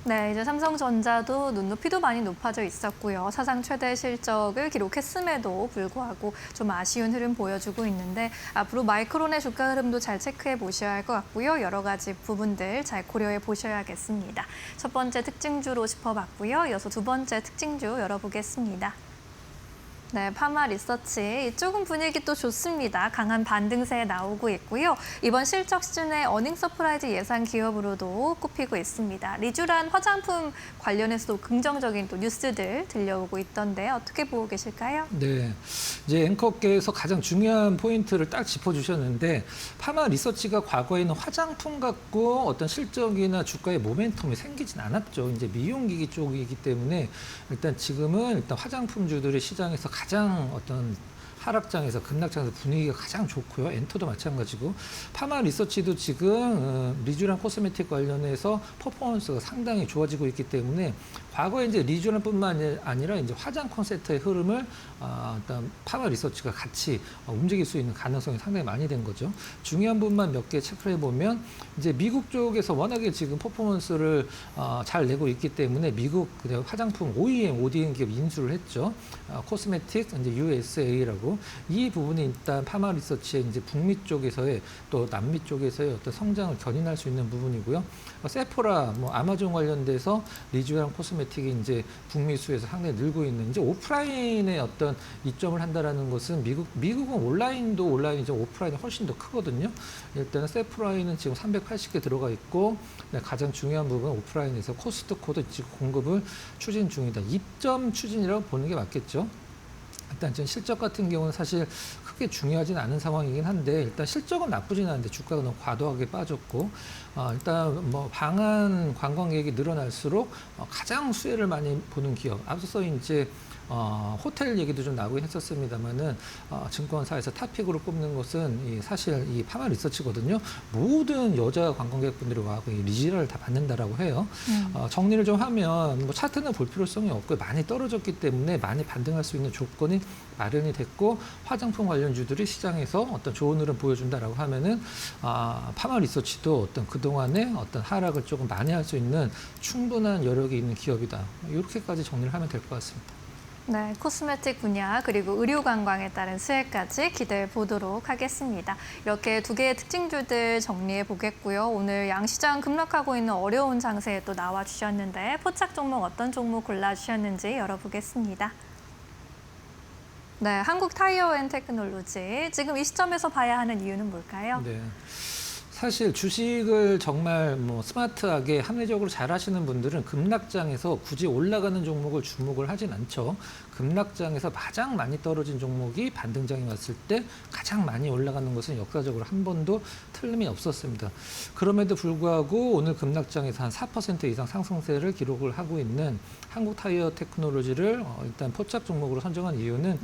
네, 이제 삼성전자도 눈높이도 많이 높아져 있었고요. 사상 최대 실적을 기록했음에도 불구하고 좀 아쉬운 흐름 보여주고 있는데 앞으로 마이크론의 주가 흐름도 잘 체크해 보셔야 할 것 같고요. 여러 가지 부분들 잘 고려해 보셔야겠습니다. 첫 번째 특징주로 짚어봤고요. 이어서 두 번째 특징주 열어보겠습니다. 네, 파마 리서치 이쪽은 분위기 또 좋습니다. 강한 반등세 나오고 있고요. 이번 실적 시즌에 어닝 서프라이즈 예상 기업으로도 꼽히고 있습니다. 리쥬란 화장품 관련해서도 긍정적인 또 뉴스들 들려오고 있던데 어떻게 보고 계실까요? 네, 이제 앵커께서 가장 중요한 포인트를 딱 짚어주셨는데 파마 리서치가 과거에는 화장품 갖고 어떤 실적이나 주가의 모멘텀이 생기진 않았죠. 이제 미용기기 쪽이기 때문에 일단 지금은 일단 화장품주들이 시장에서 가장 어떤 하락장에서 급락장에서 분위기가 가장 좋고요. 엔터도 마찬가지고 파마 리서치도 지금 리쥬란 코스메틱 관련해서 퍼포먼스가 상당히 좋아지고 있기 때문에 과거에 이제 리쥬란뿐만 아니라 이제 화장품 섹터의 흐름을 일단 파마 리서치가 같이 움직일 수 있는 가능성이 상당히 많이 된 거죠. 중요한 부분만 몇 개 체크를 해보면 이제 미국 쪽에서 워낙에 지금 퍼포먼스를 잘 내고 있기 때문에 미국 화장품 OEM, ODM 기업 인수를 했죠. 코스메틱 이제 USA라고 이 부분이 일단 파마 리서치의 이제 북미 쪽에서의 또 남미 쪽에서의 어떤 성장을 견인할 수 있는 부분이고요. 세포라, 뭐 아마존 관련돼서 리쥬란 코스메틱이 이제 북미 수에서 상당히 늘고 있는 이제 오프라인의 어떤 이점을 한다라는 것은 미국은 온라인이죠. 오프라인이 훨씬 더 크거든요. 일단 세포라인은 지금 380개 들어가 있고 가장 중요한 부분은 오프라인에서 코스트코도 지금 공급을 추진 중이다. 입점 추진이라고 보는 게 맞겠죠. 일단 지금 실적 같은 경우는 사실 크게 중요하진 않은 상황이긴 한데 일단 실적은 나쁘진 않은데 주가가 너무 과도하게 빠졌고 일단 뭐 방한 관광객이 늘어날수록 가장 수혜를 많이 보는 기업 앞서서 이제 호텔 얘기도 좀 나오긴 했었습니다만은 증권사에서 탑픽으로 꼽는 것은 사실 이 파마 리서치거든요. 모든 여자 관광객분들이 와서 이 리지라를 다 받는다라고 해요. 정리를 좀 하면 뭐 차트는 볼 필요성이 없고 많이 떨어졌기 때문에 많이 반등할 수 있는 조건이 마련이 됐고 화장품 관련주들이 시장에서 어떤 좋은 흐름 보여준다라고 하면은 파마 리서치도 어떤 그동안의 어떤 하락을 조금 만회할 수 있는 충분한 여력이 있는 기업이다. 이렇게까지 정리를 하면 될 것 같습니다. 네, 코스메틱 분야 그리고 의료 관광에 따른 수혜까지 기대해 보도록 하겠습니다. 이렇게 두 개의 특징주들 정리해 보겠고요. 오늘 양시장 급락하고 있는 어려운 장세에 또 나와 주셨는데 포착 종목 어떤 종목 골라주셨는지 열어보겠습니다. 네, 한국 타이어 앤 테크놀로지 지금 이 시점에서 봐야 하는 이유는 뭘까요? 네. 사실 주식을 정말 뭐 스마트하게 합리적으로 잘 하시는 분들은 급락장에서 굳이 올라가는 종목을 주목을 하진 않죠. 급락장에서 가장 많이 떨어진 종목이 반등장에 왔을 때 가장 많이 올라가는 것은 역사적으로 한 번도 틀림이 없었습니다. 그럼에도 불구하고 오늘 급락장에서 한 4% 이상 상승세를 기록을 하고 있는 한국 타이어 테크놀로지를 일단 포착 종목으로 선정한 이유는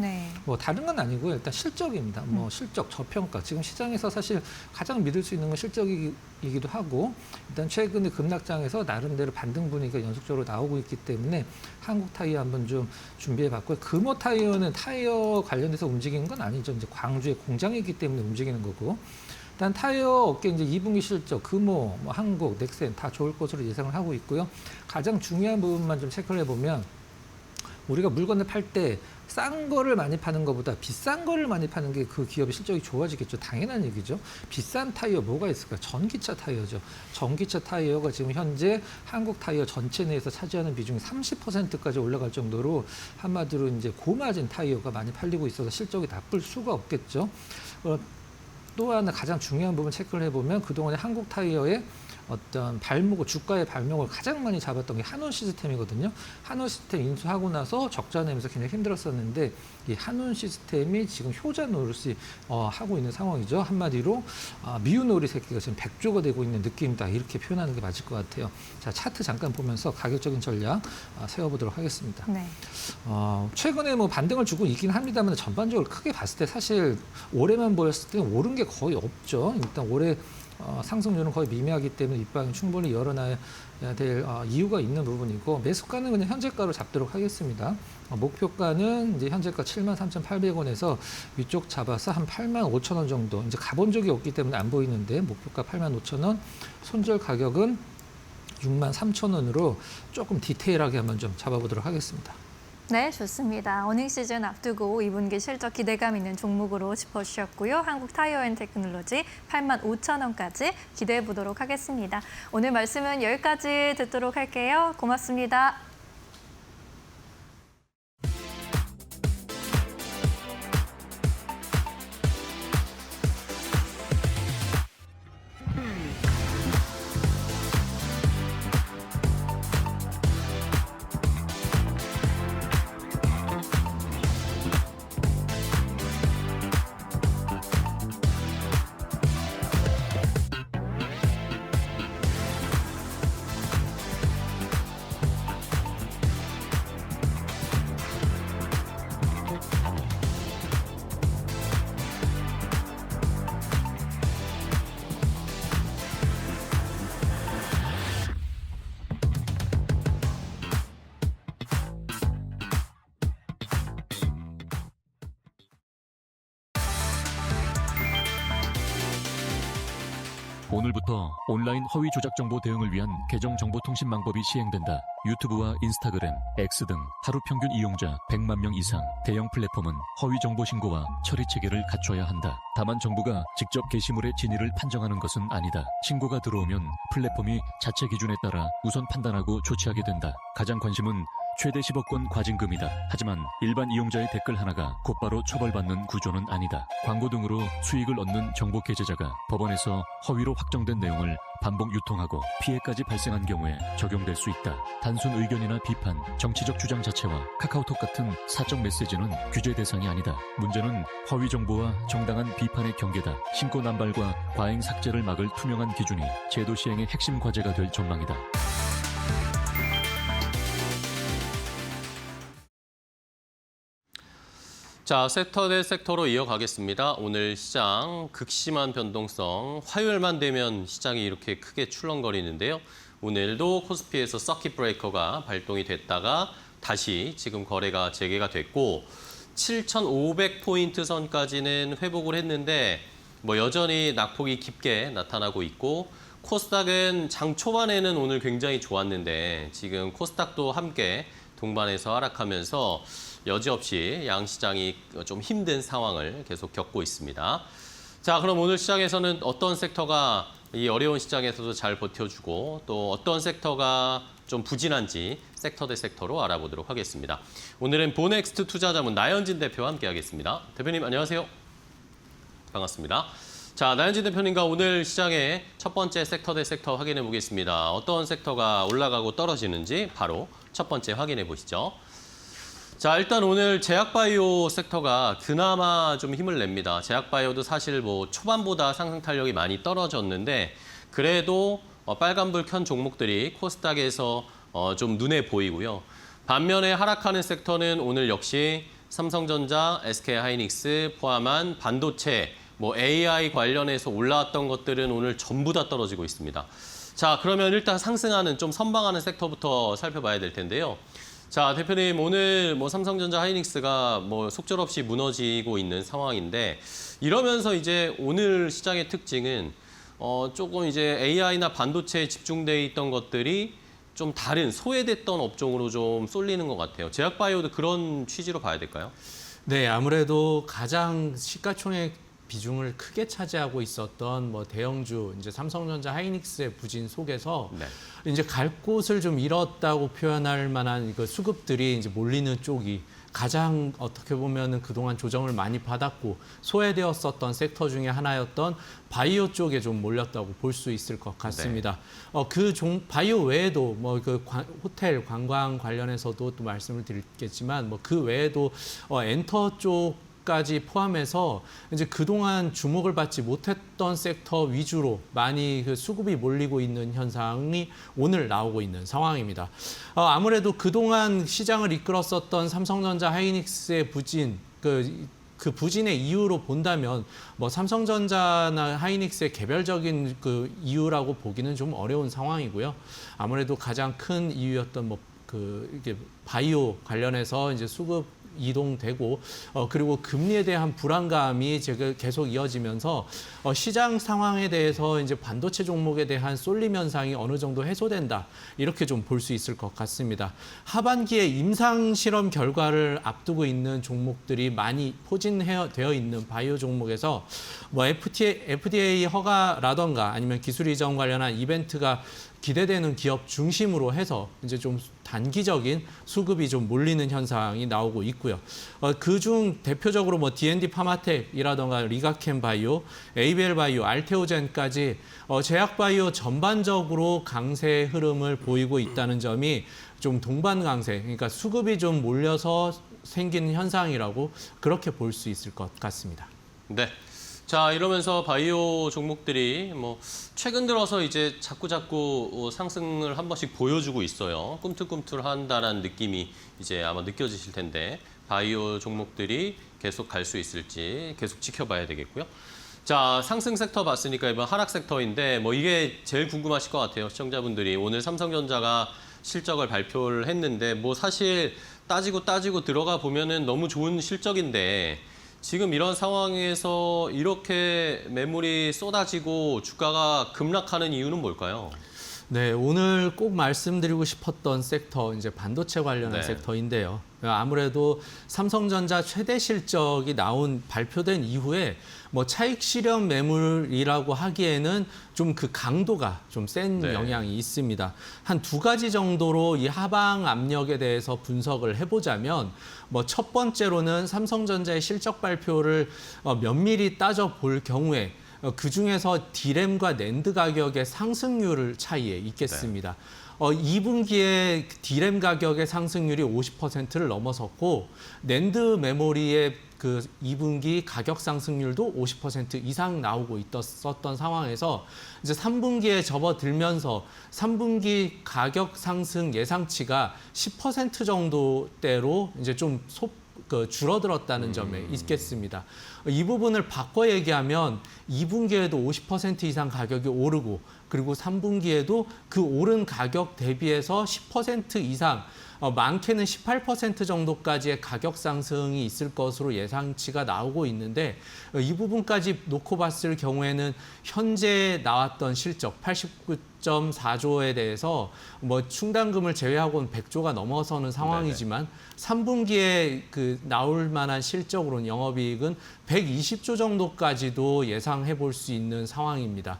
뭐 다른 건 아니고 일단 실적입니다. 뭐 실적, 저평가. 지금 시장에서 사실 가장 믿을 수 있는 건 실적이기도 하고 일단 최근에 급락장에서 나름대로 반등 분위기가 연속적으로 나오고 있기 때문에 한국 타이어 한번 좀 준비해 봤고요. 금호 타이어는 타이어 관련해서 움직이는 건 아니죠. 이제 광주의 공장이기 때문에 움직이는 거고. 일단 타이어 업계 이제 2분기 실적, 금호, 뭐 한국, 넥센 다 좋을 것으로 예상을 하고 있고요. 가장 중요한 부분만 좀 체크를 해보면 우리가 물건을 팔 때 싼 거를 많이 파는 것보다 비싼 거를 많이 파는 게 그 기업의 실적이 좋아지겠죠. 당연한 얘기죠. 비싼 타이어 뭐가 있을까? 전기차 타이어죠. 전기차 타이어가 지금 현재 한국 타이어 전체 내에서 차지하는 비중이 30%까지 올라갈 정도로 한마디로 이제 고마진 타이어가 많이 팔리고 있어서 실적이 나쁠 수가 없겠죠. 또 하나 가장 중요한 부분 체크를 해보면 그동안에 한국 타이어의 어떤 발목을 주가의 발목을 가장 많이 잡았던 게 한온 시스템이거든요. 한온 시스템 인수하고 나서 적자 내면서 굉장히 힘들었었는데 이 한온 시스템이 지금 효자 노릇이 하고 있는 상황이죠. 한마디로 미운 오리 새끼가 지금 100조가 되고 있는 느낌이다. 이렇게 표현하는 게 맞을 것 같아요. 자, 차트 잠깐 보면서 가격적인 전략 세워보도록 하겠습니다. 네. 최근에 뭐 반등을 주고 있긴 합니다만 전반적으로 크게 봤을 때 사실 올해만 보였을 때 오른 게 거의 없죠. 일단 올해 상승률은 거의 미미하기 때문에 입방이 충분히 열어놔야 될 이유가 있는 부분이고 매수가는 그냥 현재가로 잡도록 하겠습니다. 목표가는 이제 현재가 73,800원에서 위쪽 잡아서 한 85,000원 정도 이제 가본 적이 없기 때문에 안 보이는데 목표가 85,000원 손절 가격은 63,000원으로 조금 디테일하게 한번 좀 잡아보도록 하겠습니다. 네, 좋습니다. 어닝 시즌 앞두고 2분기 실적 기대감 있는 종목으로 짚어주셨고요. 한국 타이어앤테크놀로지 85,000원까지 기대해 보도록 하겠습니다. 오늘 말씀은 여기까지 듣도록 할게요. 고맙습니다. 오늘부터 온라인 허위 조작 정보 대응을 위한 계정 정보통신망법이 시행된다. 유튜브와 인스타그램, X 등 하루 평균 이용자 100만 명 이상 대형 플랫폼은 허위 정보 신고와 처리 체계를 갖춰야 한다. 다만 정부가 직접 게시물의 진위를 판정하는 것은 아니다. 신고가 들어오면 플랫폼이 자체 기준에 따라 우선 판단하고 조치하게 된다. 가장 관심은 최대 10억원 과징금이다. 하지만 일반 이용자의 댓글 하나가 곧바로 처벌받는 구조는 아니다. 광고 등으로 수익을 얻는 정보 게재자가 법원에서 허위로 확정된 내용을 반복 유통하고 피해까지 발생한 경우에 적용될 수 있다. 단순 의견이나 비판, 정치적 주장 자체와 카카오톡 같은 사적 메시지는 규제 대상이 아니다. 문제는 허위 정보와 정당한 비판의 경계다. 신고 남발과 과잉 삭제를 막을 투명한 기준이 제도 시행의 핵심 과제가 될 전망이다. 자, 섹터 대 섹터로 이어가겠습니다. 오늘 시장 극심한 변동성, 화요일만 되면 시장이 이렇게 크게 출렁거리는데요. 오늘도 코스피에서 서킷 브레이커가 발동이 됐다가 다시 지금 거래가 재개가 됐고 7,500포인트 선까지는 회복을 했는데 뭐 여전히 낙폭이 깊게 나타나고 있고 코스닥은 장 초반에는 오늘 굉장히 좋았는데 지금 코스닥도 함께 동반해서 하락하면서 여지없이 양시장이 좀 힘든 상황을 계속 겪고 있습니다. 자, 그럼 오늘 시장에서는 어떤 섹터가 이 어려운 시장에서도 잘 버텨주고 또 어떤 섹터가 좀 부진한지 섹터 대 섹터로 알아보도록 하겠습니다. 오늘은 보넥스트 투자자문 나연진 대표와 함께하겠습니다. 대표님 안녕하세요. 반갑습니다. 자, 나연진 대표님과 오늘 시장의 첫 번째 섹터 대 섹터 확인해 보겠습니다. 어떤 섹터가 올라가고 떨어지는지 바로 첫 번째 확인해 보시죠. 자, 일단 오늘 제약바이오 섹터가 그나마 좀 힘을 냅니다. 제약바이오도 사실 뭐 초반보다 상승 탄력이 많이 떨어졌는데 그래도 빨간불 켠 종목들이 코스닥에서 좀 눈에 보이고요. 반면에 하락하는 섹터는 오늘 역시 삼성전자, SK하이닉스 포함한 반도체, 뭐 AI 관련해서 올라왔던 것들은 오늘 전부 다 떨어지고 있습니다. 자, 그러면 일단 상승하는 좀 선방하는 섹터부터 살펴봐야 될 텐데요. 자, 대표님 오늘 뭐 삼성전자 하이닉스가 뭐 속절없이 무너지고 있는 상황인데 이러면서 이제 오늘 시장의 특징은 조금 이제 AI나 반도체에 집중돼 있던 것들이 좀 다른 소외됐던 업종으로 좀 쏠리는 것 같아요. 제약바이오도 그런 취지로 봐야 될까요? 네, 아무래도 가장 시가총액 비중을 크게 차지하고 있었던 뭐 대형주 이제 삼성전자 하이닉스의 부진 속에서 네. 이제 갈 곳을 좀 잃었다고 표현할 만한 그 수급들이 이제 몰리는 쪽이 가장 어떻게 보면은 그동안 조정을 많이 받았고 소외되었었던 sek터 중에 하나였던 바이오 쪽에 좀 몰렸다고 볼 수 있을 것 같습니다. 네. 바이오 외에도 뭐 그 호텔 관광 관련해서도 또 말씀을 드리겠지만 뭐 그 외에도 엔터 쪽 까지 포함해서 이제 그동안 주목을 받지 못했던 섹터 위주로 많이 그 수급이 몰리고 있는 현상이 오늘 나오고 있는 상황입니다. 아무래도 그동안 시장을 이끌었었던 삼성전자 하이닉스의 부진, 그 부진의 이유로 본다면 뭐 삼성전자나 하이닉스의 개별적인 그 이유라고 보기는 좀 어려운 상황이고요. 아무래도 가장 큰 이유였던 이게 바이오 관련해서 이제 수급 이동되고 그리고 금리에 대한 불안감이 지금 계속 이어지면서 시장 상황에 대해서 이제 반도체 종목에 대한 쏠림 현상이 어느 정도 해소된다. 이렇게 좀 볼 수 있을 것 같습니다. 하반기에 임상 실험 결과를 앞두고 있는 종목들이 많이 포진되어 있는 바이오 종목에서 뭐 FDA 허가라던가 아니면 기술 이전 관련한 이벤트가 기대되는 기업 중심으로 해서 이제 좀 단기적인 수급이 좀 몰리는 현상이 나오고 있고요. 그중 대표적으로 뭐 D&D 파마텍이라던가 리가켄 바이오, ABL 바이오, 알테오젠까지 제약 바이오 전반적으로 강세 흐름을 보이고 있다는 점이 좀 동반 강세, 그러니까 수급이 좀 몰려서 생기는 현상이라고 그렇게 볼 수 있을 것 같습니다. 네. 자, 이러면서 바이오 종목들이 뭐 최근 들어서 이제 자꾸 상승을 한 번씩 보여주고 있어요. 꿈틀꿈틀한다는 느낌이 이제 아마 느껴지실 텐데 바이오 종목들이 계속 갈 수 있을지 계속 지켜봐야 되겠고요. 자, 상승 섹터 봤으니까 이번 하락 섹터인데 뭐 이게 제일 궁금하실 것 같아요. 시청자분들이 오늘 삼성전자가 실적을 발표를 했는데 뭐 사실 따지고 들어가 보면은 너무 좋은 실적인데 지금 이런 상황에서 이렇게 매물이 쏟아지고 주가가 급락하는 이유는 뭘까요? 네, 오늘 꼭 말씀드리고 싶었던 섹터, 이제 반도체 관련한 섹터인데요. 아무래도 삼성전자 최대 실적이 발표된 이후에 뭐 차익 실현 매물이라고 하기에는 좀 그 강도가 좀 센 영향이 있습니다. 한 두 가지 정도로 이 하방 압력에 대해서 분석을 해보자면 뭐 첫 번째로는 삼성전자의 실적 발표를 면밀히 따져볼 경우에 그중에서 디램과 낸드 가격의 상승률을 차이에 있겠습니다. 2분기에 디램 가격의 상승률이 50%를 넘어섰고 낸드 메모리의 그 2분기 가격 상승률도 50% 이상 나오고 있었던 상황에서 이제 3분기에 접어들면서 3분기 가격 상승 예상치가 10% 정도대로 이제 좀 줄어들었다는 점에 있겠습니다. 이 부분을 바꿔 얘기하면 2분기에도 50% 이상 가격이 오르고 그리고 3분기에도 그 오른 가격 대비해서 10% 이상 많게는 18% 정도까지의 가격 상승이 있을 것으로 예상치가 나오고 있는데 이 부분까지 놓고 봤을 경우에는 현재 나왔던 실적 89.4조에 대해서 뭐 충당금을 제외하고는 100조가 넘어서는 상황이지만 3분기에 그 나올 만한 실적으로는 영업이익은 120조 정도까지도 예상해 볼 수 있는 상황입니다.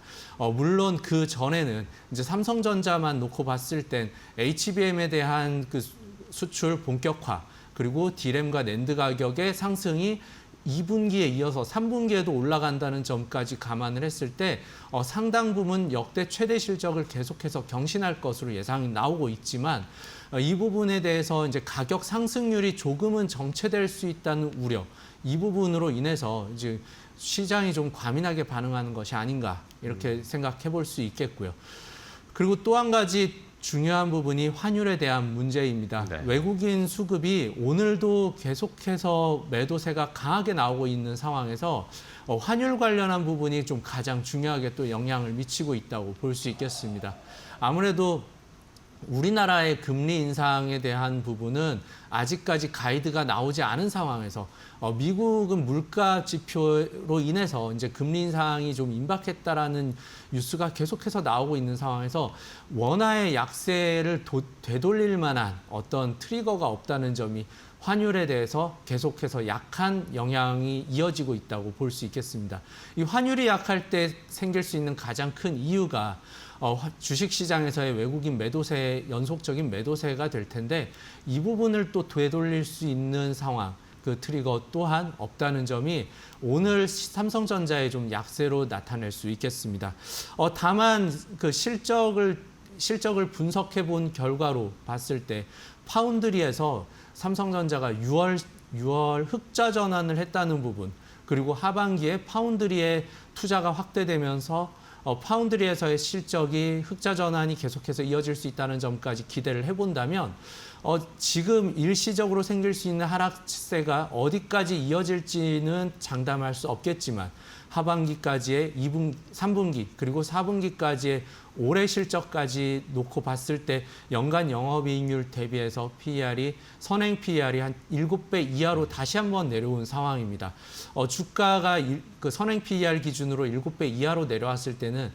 물론 그 전에는 이제 삼성전자만 놓고 봤을 땐 HBM에 대한 그 수출 본격화 그리고 디램과 낸드 가격의 상승이 2분기에 이어서 3분기에도 올라간다는 점까지 감안을 했을 때 상당 부분 역대 최대 실적을 계속해서 경신할 것으로 예상이 나오고 있지만 이 부분에 대해서 이제 가격 상승률이 조금은 정체될 수 있다는 우려, 이 부분으로 인해서 이제 시장이 좀 과민하게 반응하는 것이 아닌가 이렇게 생각해 볼 수 있겠고요. 그리고 또 한 가지 중요한 부분이 환율에 대한 문제입니다. 외국인 수급이 오늘도 계속해서 매도세가 강하게 나오고 있는 상황에서 환율 관련한 부분이 좀 가장 중요하게 또 영향을 미치고 있다고 볼 수 있겠습니다. 아무래도 우리나라의 금리 인상에 대한 부분은 아직까지 가이드가 나오지 않은 상황에서 미국은 물가 지표로 인해서 이제 금리 인상이 좀 임박했다라는 뉴스가 계속해서 나오고 있는 상황에서 원화의 약세를 되돌릴 만한 어떤 트리거가 없다는 점이 환율에 대해서 계속해서 약한 영향이 이어지고 있다고 볼 수 있겠습니다. 이 환율이 약할 때 생길 수 있는 가장 큰 이유가 주식시장에서의 외국인 매도세, 연속적인 매도세가 될 텐데 이 부분을 또 되돌릴 수 있는 상황, 그 트리거 또한 없다는 점이 오늘 삼성전자의 좀 약세로 나타낼 수 있겠습니다. 다만 그 실적을 분석해 본 결과로 봤을 때 파운드리에서 삼성전자가 6월 흑자 전환을 했다는 부분, 그리고 하반기에 파운드리의 투자가 확대되면서 파운드리에서의 실적이 흑자 전환이 계속해서 이어질 수 있다는 점까지 기대를 해본다면 지금 일시적으로 생길 수 있는 하락세가 어디까지 이어질지는 장담할 수 없겠지만 하반기까지의 3분기 그리고 4분기까지의 올해 실적까지 놓고 봤을 때 연간 영업이익률 대비해서 PER이 선행 PER이 한 7배 이하로 다시 한번 내려온 상황입니다. 주가가 그 선행 PER 기준으로 7배 이하로 내려왔을 때는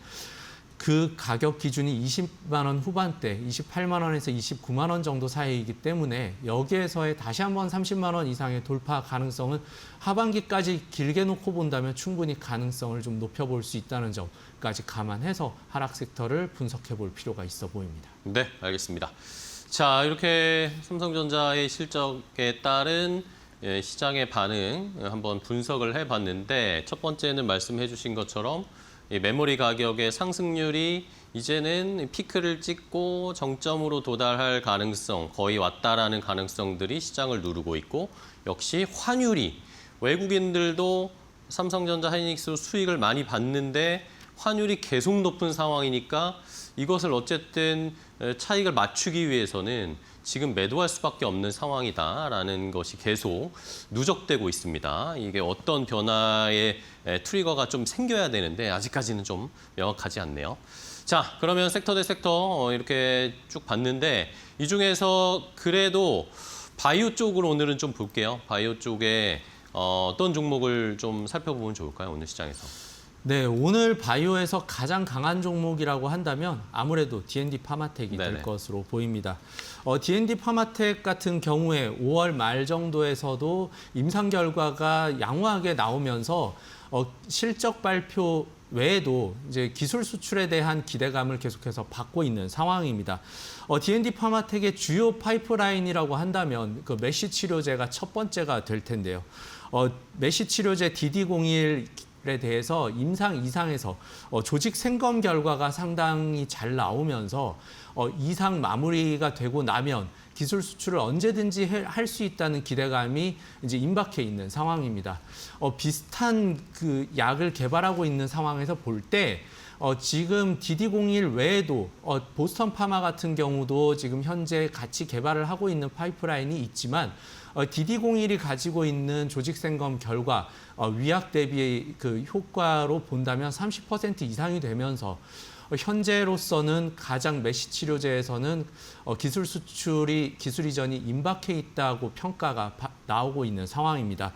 그 가격 기준이 20만 원 후반대, 28만 원에서 29만 원 정도 사이이기 때문에 여기에서의 다시 한번 30만 원 이상의 돌파 가능성은 하반기까지 길게 놓고 본다면 충분히 가능성을 좀 높여볼 수 있다는 점까지 감안해서 하락 섹터를 분석해 볼 필요가 있어 보입니다. 네, 알겠습니다. 자, 이렇게 삼성전자의 실적에 따른 시장의 반응 한번 분석을 해봤는데 첫 번째는 말씀해 주신 것처럼 이 메모리 가격의 상승률이 이제는 피크를 찍고 정점으로 도달할 가능성, 거의 왔다라는 가능성들이 시장을 누르고 있고 역시 환율이 외국인들도 삼성전자 하이닉스 수익을 많이 받는데 환율이 계속 높은 상황이니까 이것을 어쨌든 차익을 맞추기 위해서는 지금 매도할 수밖에 없는 상황이다라는 것이 계속 누적되고 있습니다. 이게 어떤 변화의 트리거가 좀 생겨야 되는데 아직까지는 좀 명확하지 않네요. 자, 그러면 섹터 대 섹터 이렇게 쭉 봤는데 이 중에서 그래도 바이오 쪽으로 오늘은 좀 볼게요. 바이오 쪽에 어떤 종목을 좀 살펴보면 좋을까요? 오늘 시장에서. 네, 오늘 바이오에서 가장 강한 종목이라고 한다면 아무래도 D&D 파마텍이 네네. 될 것으로 보입니다. D&D 파마텍 같은 경우에 5월 말 정도에서도 임상 결과가 양호하게 나오면서 실적 발표 외에도 이제 기술 수출에 대한 기대감을 계속해서 받고 있는 상황입니다. D&D 파마텍의 주요 파이프라인이라고 한다면 그 메쉬 치료제가 첫 번째가 될 텐데요. 메쉬 치료제 DD01에 대해서 임상 이상에서 조직 생검 결과가 상당히 잘 나오면서 이상 마무리가 되고 나면 기술 수출을 언제든지 할 수 있다는 기대감이 이제 임박해 있는 상황입니다. 비슷한 그 약을 개발하고 있는 상황에서 볼 때 지금 DD01 외에도 보스턴 파마 같은 경우도 지금 현재 같이 개발을 하고 있는 파이프라인이 있지만 DD01이 가지고 있는 조직 생검 결과 위약 대비 그 효과로 본다면 30% 이상이 되면서 현재로서는 가장 메쉬 치료제에서는 기술 수출이 기술 이전이 임박해 있다고 평가가 나오고 있는 상황입니다.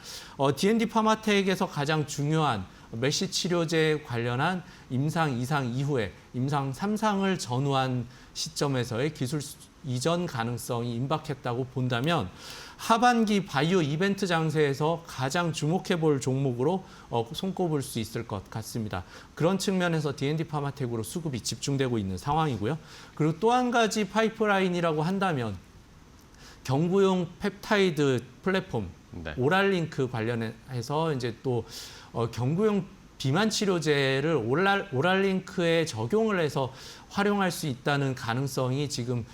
D&D 파마텍에서 가장 중요한 메쉬 치료제 관련한 임상 2상 이후에 임상 3상을 전후한 시점에서의 기술 이전 가능성이 임박했다고 본다면 하반기 바이오 이벤트 장세에서 가장 주목해 볼 종목으로 손꼽을 수 있을 것 같습니다. 그런 측면에서 D&D 파마텍으로 수급이 집중되고 있는 상황이고요. 그리고 또 한 가지 파이프라인이라고 한다면 경구용 펩타이드 플랫폼 네. 오랄링크 관련해서 이제 또 경구용 비만 치료제를 오랄링크에 적용을 해서 활용할 수 있다는 가능성이 지금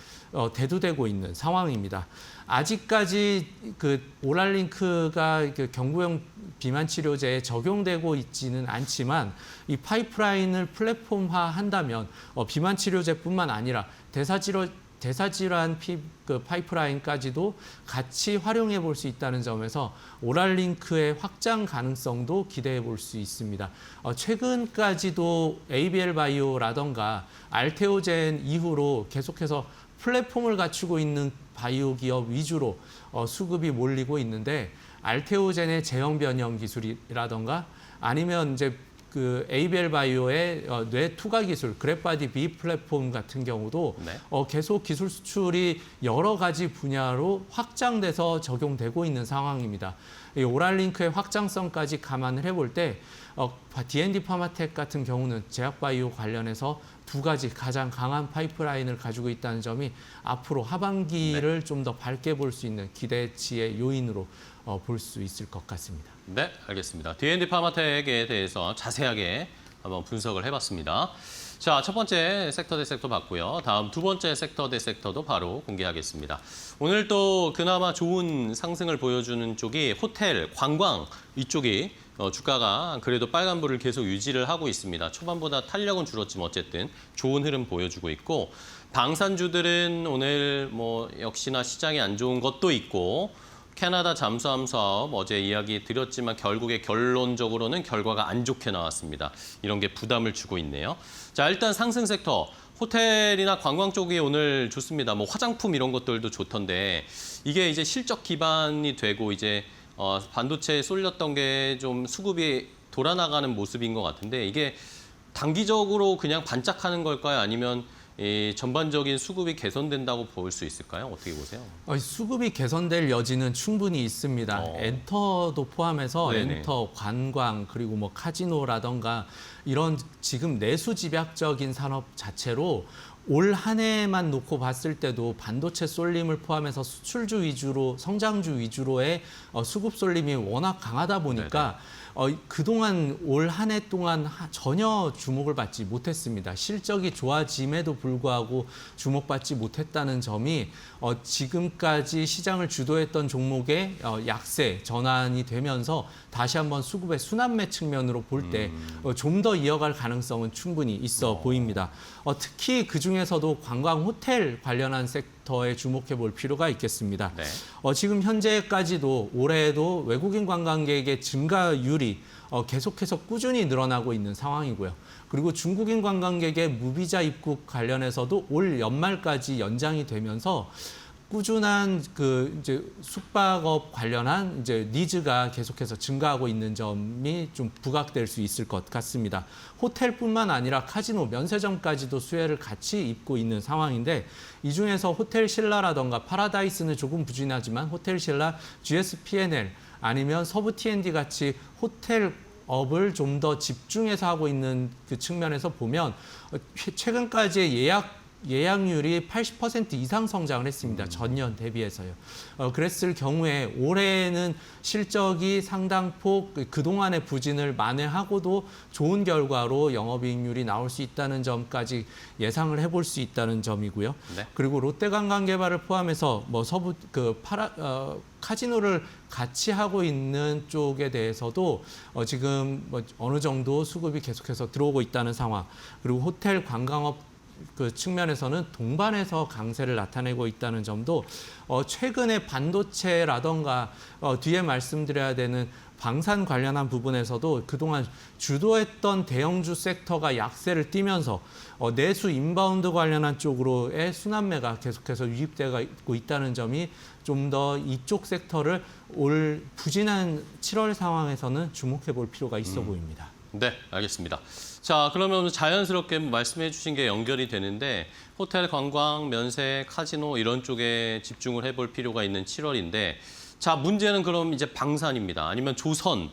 대두되고 있는 상황입니다. 아직까지 그 오랄링크가 그 경구용 비만 치료제에 적용되고 있지는 않지만 이 파이프라인을 플랫폼화 한다면 비만 치료제뿐만 아니라 대사질환 그 파이프라인까지도 같이 활용해 볼 수 있다는 점에서 오랄링크의 확장 가능성도 기대해 볼 수 있습니다. 최근까지도 ABL 바이오라던가 알테오젠 이후로 계속해서 플랫폼을 갖추고 있는 바이오 기업 위주로 수급이 몰리고 있는데 알테오젠의 제형 변형 기술이라던가 아니면 이제 그 ABL 바이오의 뇌 투과 기술, 그래파디 B 플랫폼 같은 경우도 네. 계속 기술 수출이 여러 가지 분야로 확장돼서 적용되고 있는 상황입니다. 이 오랄링크의 확장성까지 감안을 해볼 때 D&D 파마텍 같은 경우는 제약바이오 관련해서 두 가지 가장 강한 파이프라인을 가지고 있다는 점이 앞으로 하반기를 좀 더 밝게 볼 수 있는 기대치의 요인으로 볼 수 있을 것 같습니다. 네, 알겠습니다. D&D 파마텍에 대해서 자세하게 한번 분석을 해봤습니다. 자, 첫 번째 섹터 대 섹터 봤고요. 다음 두 번째 섹터 대 섹터도 바로 공개하겠습니다. 오늘 또 그나마 좋은 상승을 보여주는 쪽이 호텔, 관광 이쪽이 주가가 그래도 빨간불을 계속 유지를 하고 있습니다. 초반보다 탄력은 줄었지만 어쨌든 좋은 흐름 보여주고 있고 방산주들은 오늘 뭐 역시나 시장이 안 좋은 것도 있고 캐나다 잠수함 사업 어제 이야기 드렸지만 결국에 결론적으로는 결과가 안 좋게 나왔습니다. 이런 게 부담을 주고 있네요. 자, 일단 상승 섹터. 호텔이나 관광 쪽이 오늘 좋습니다. 뭐 화장품 이런 것들도 좋던데 이게 이제 실적 기반이 되고 이제 반도체에 쏠렸던 게 좀 수급이 돌아나가는 모습인 것 같은데 이게 단기적으로 그냥 반짝하는 걸까요? 아니면 이 전반적인 수급이 개선된다고 볼 수 있을까요? 어떻게 보세요? 수급이 개선될 여지는 충분히 있습니다. 엔터도 포함해서 네네. 엔터, 관광, 그리고 뭐 카지노라던가 이런 지금 내수 집약적인 산업 자체로 올 한 해만 놓고 봤을 때도 반도체 쏠림을 포함해서 수출주 위주로, 성장주 위주로의 수급 쏠림이 워낙 강하다 보니까 그동안 올 한 해 동안 전혀 주목을 받지 못했습니다. 실적이 좋아짐에도 불구하고 주목받지 못했다는 점이 지금까지 시장을 주도했던 종목의 약세 전환이 되면서 다시 한번 수급의 순환매 측면으로 볼 때 좀 더 이어갈 가능성은 충분히 있어 보입니다. 특히 그중에서도 관광 호텔 관련한 섹터에 주목해 볼 필요가 있겠습니다. 네. 지금 현재까지도 올해에도 외국인 관광객의 증가율이 계속해서 꾸준히 늘어나고 있는 상황이고요. 그리고 중국인 관광객의 무비자 입국 관련해서도 올 연말까지 연장이 되면서 꾸준한 이제 숙박업 관련한 이제 니즈가 계속해서 증가하고 있는 점이 좀 부각될 수 있을 것 같습니다. 호텔뿐만 아니라 카지노, 면세점까지도 수혜를 같이 입고 있는 상황인데 이 중에서 호텔 신라라던가 파라다이스는 조금 부진하지만 호텔 신라, GS P&L 아니면 서부 T&D 같이 호텔 업을 좀 더 집중해서 하고 있는 그 측면에서 보면 최근까지의 예약률이 80% 이상 성장을 했습니다. 전년 대비해서요. 그랬을 경우에 올해는 실적이 상당폭 그동안의 부진을 만회하고도 좋은 결과로 영업이익률이 나올 수 있다는 점까지 예상을 해볼 수 있다는 점이고요. 네. 그리고 롯데관광개발을 포함해서 뭐 서부 카지노를 같이 하고 있는 쪽에 대해서도 지금 뭐 어느 정도 수급이 계속해서 들어오고 있다는 상황. 그리고 호텔 관광업 그 측면에서는 동반해서 강세를 나타내고 있다는 점도 최근에 반도체라던가 뒤에 말씀드려야 되는 방산 관련한 부분에서도 그동안 주도했던 대형주 섹터가 약세를 띠면서 내수 인바운드 관련한 쪽으로의 순환매가 계속해서 유입되고 있다는 점이 좀 더 이쪽 섹터를 올 부진한 7월 상황에서는 주목해 볼 필요가 있어 보입니다. 네, 알겠습니다. 자, 그러면 자연스럽게 말씀해 주신 게 연결이 되는데 호텔, 관광, 면세, 카지노 이런 쪽에 집중을 해볼 필요가 있는 7월인데 자, 문제는 그럼 이제 방산입니다. 아니면 조선.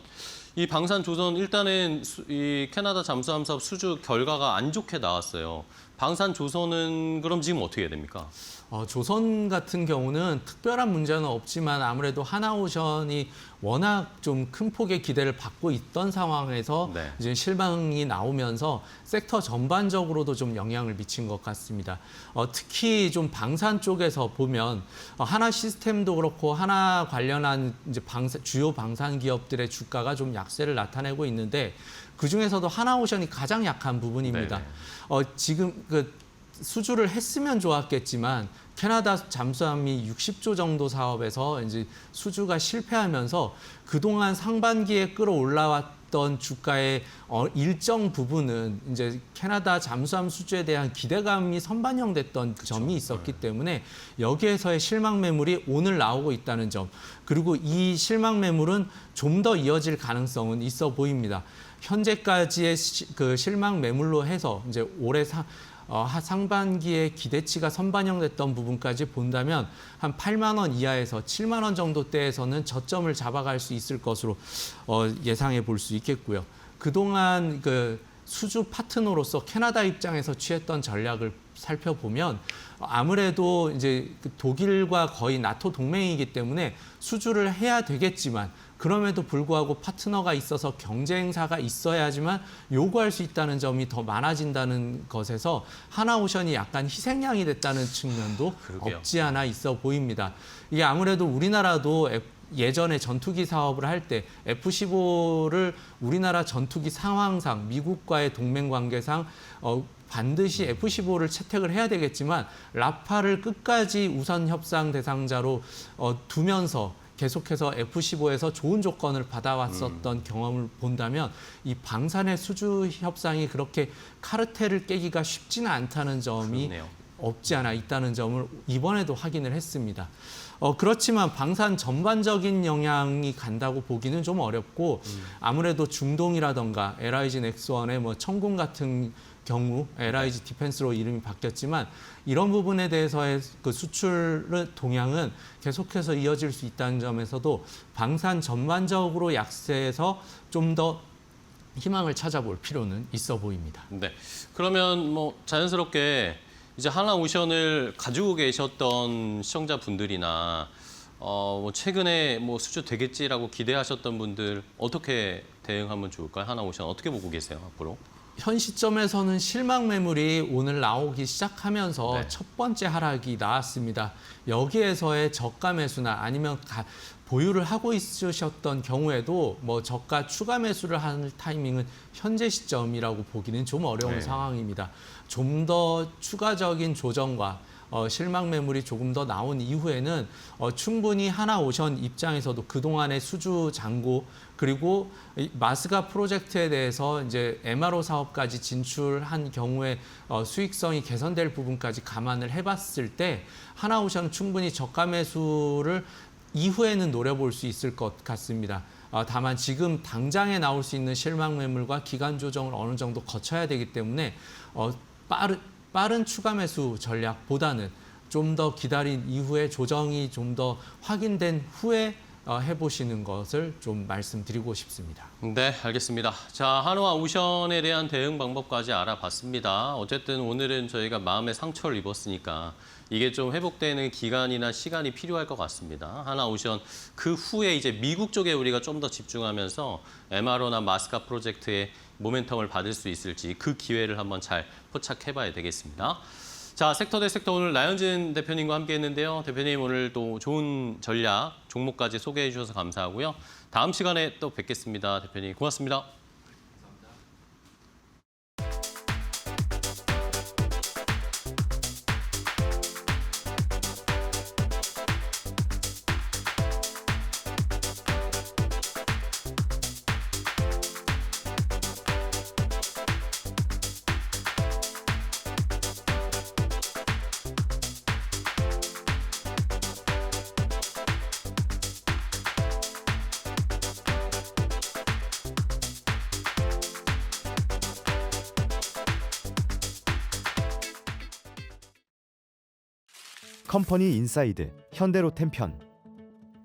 이 방산 조선 일단은 이 캐나다 잠수함 사업 수주 결과가 안 좋게 나왔어요. 방산 조선은 그럼 지금 어떻게 해야 됩니까? 조선 같은 경우는 특별한 문제는 없지만 아무래도 하나오션이 워낙 좀 큰 폭의 기대를 받고 있던 상황에서 네. 이제 실망이 나오면서 sek터 전반적으로도 좀 영향을 미친 것 같습니다. 특히 좀 방산 쪽에서 보면 하나 시스템도 그렇고 하나 관련한 이제 주요 방산 기업들의 주가가 좀 약세를 나타내고 있는데 그 중에서도 하나오션이 가장 약한 부분입니다. 지금 수주를 했으면 좋았겠지만 캐나다 잠수함이 60조 정도 사업에서 이제 수주가 실패하면서 그동안 상반기에 끌어올라왔던 주가의 일정 부분은 이제 캐나다 잠수함 수주에 대한 기대감이 선반영됐던 점이 있었기 때문에 여기에서의 실망 매물이 오늘 나오고 있다는 점, 그리고 이 실망 매물은 좀 더 이어질 가능성은 있어 보입니다. 현재까지의 그 실망 매물로 해서 이제 올해 상반기에 기대치가 선반영됐던 부분까지 본다면 한 8만 원 이하에서 7만 원 정도대에서는 저점을 잡아갈 수 있을 것으로 예상해 볼 수 있겠고요. 그동안 그 수주 파트너로서 캐나다 입장에서 취했던 전략을 살펴보면 아무래도 이제 독일과 거의 나토 동맹이기 때문에 수주를 해야 되겠지만 그럼에도 불구하고 파트너가 있어서 경쟁사가 있어야지만 요구할 수 있다는 점이 더 많아진다는 것에서 하나오션이 약간 희생양이 됐다는 측면도 그러게요. 없지 않아 있어 보입니다. 이게 아무래도 우리나라도 예전에 전투기 사업을 할 때 F-15를 우리나라 전투기 상황상 미국과의 동맹 관계상 반드시 F-15를 채택을 해야 되겠지만 라파를 끝까지 우선 협상 대상자로 두면서 계속해서 F-15에서 좋은 조건을 받아왔었던 경험을 본다면 이 방산의 수주 협상이 그렇게 카르텔을 깨기가 쉽지는 않다는 점이 그렇네요. 없지 않아 있다는 점을 이번에도 확인을 했습니다. 그렇지만 방산 전반적인 영향이 간다고 보기는 좀 어렵고 아무래도 중동이라던가 LIG 넥스원의 뭐 청군 같은 경우 LIG 디펜스로 이름이 바뀌었지만 이런 부분에 대해서의 그 수출 동향은 계속해서 이어질 수 있다는 점에서도 방산 전반적으로 약세에서 좀 더 희망을 찾아볼 필요는 있어 보입니다. 네. 그러면 뭐 자연스럽게 이제 하나오션을 가지고 계셨던 시청자분들이나 뭐 최근에 뭐 수주 되겠지라고 기대하셨던 분들 어떻게 대응하면 좋을까요? 하나오션 어떻게 보고 계세요, 앞으로? 현 시점에서는 실망 매물이 오늘 나오기 시작하면서 네. 첫 번째 하락이 나왔습니다. 여기에서의 저가 매수나 아니면 보유를 하고 있으셨던 경우에도 뭐 저가 추가 매수를 할 타이밍은 현재 시점이라고 보기는 좀 어려운 네. 상황입니다. 좀 더 추가적인 조정과 실망 매물이 조금 더 나온 이후에는 충분히 하나오션 입장에서도 그동안의 수주 잔고 그리고 이 마스가 프로젝트에 대해서 이제 MRO 사업까지 진출한 경우에 수익성이 개선될 부분까지 감안을 해봤을 때 하나오션은 충분히 저가 매수를 이후에는 노려볼 수 있을 것 같습니다. 다만 지금 당장에 나올 수 있는 실망 매물과 기간 조정을 어느 정도 거쳐야 되기 때문에 빠른 추가 매수 전략보다는 좀 더 기다린 이후에 조정이 좀 더 확인된 후에 해보시는 것을 좀 말씀드리고 싶습니다. 네, 알겠습니다. 자, 한화오션에 대한 대응 방법까지 알아봤습니다. 어쨌든 오늘은 저희가 마음의 상처를 입었으니까 이게 좀 회복되는 기간이나 시간이 필요할 것 같습니다. 하나오션 그 후에 이제 미국 쪽에 우리가 좀 더 집중하면서 MRO나 마스카 프로젝트의 모멘텀을 받을 수 있을지 그 기회를 한번 잘 포착해봐야 되겠습니다. 자, 섹터 대 섹터 오늘 나연진 대표님과 함께했는데요. 대표님 오늘 또 좋은 전략, 종목까지 소개해 주셔서 감사하고요. 다음 시간에 또 뵙겠습니다. 대표님 고맙습니다. 컴퍼니 인사이드 현대로템 편.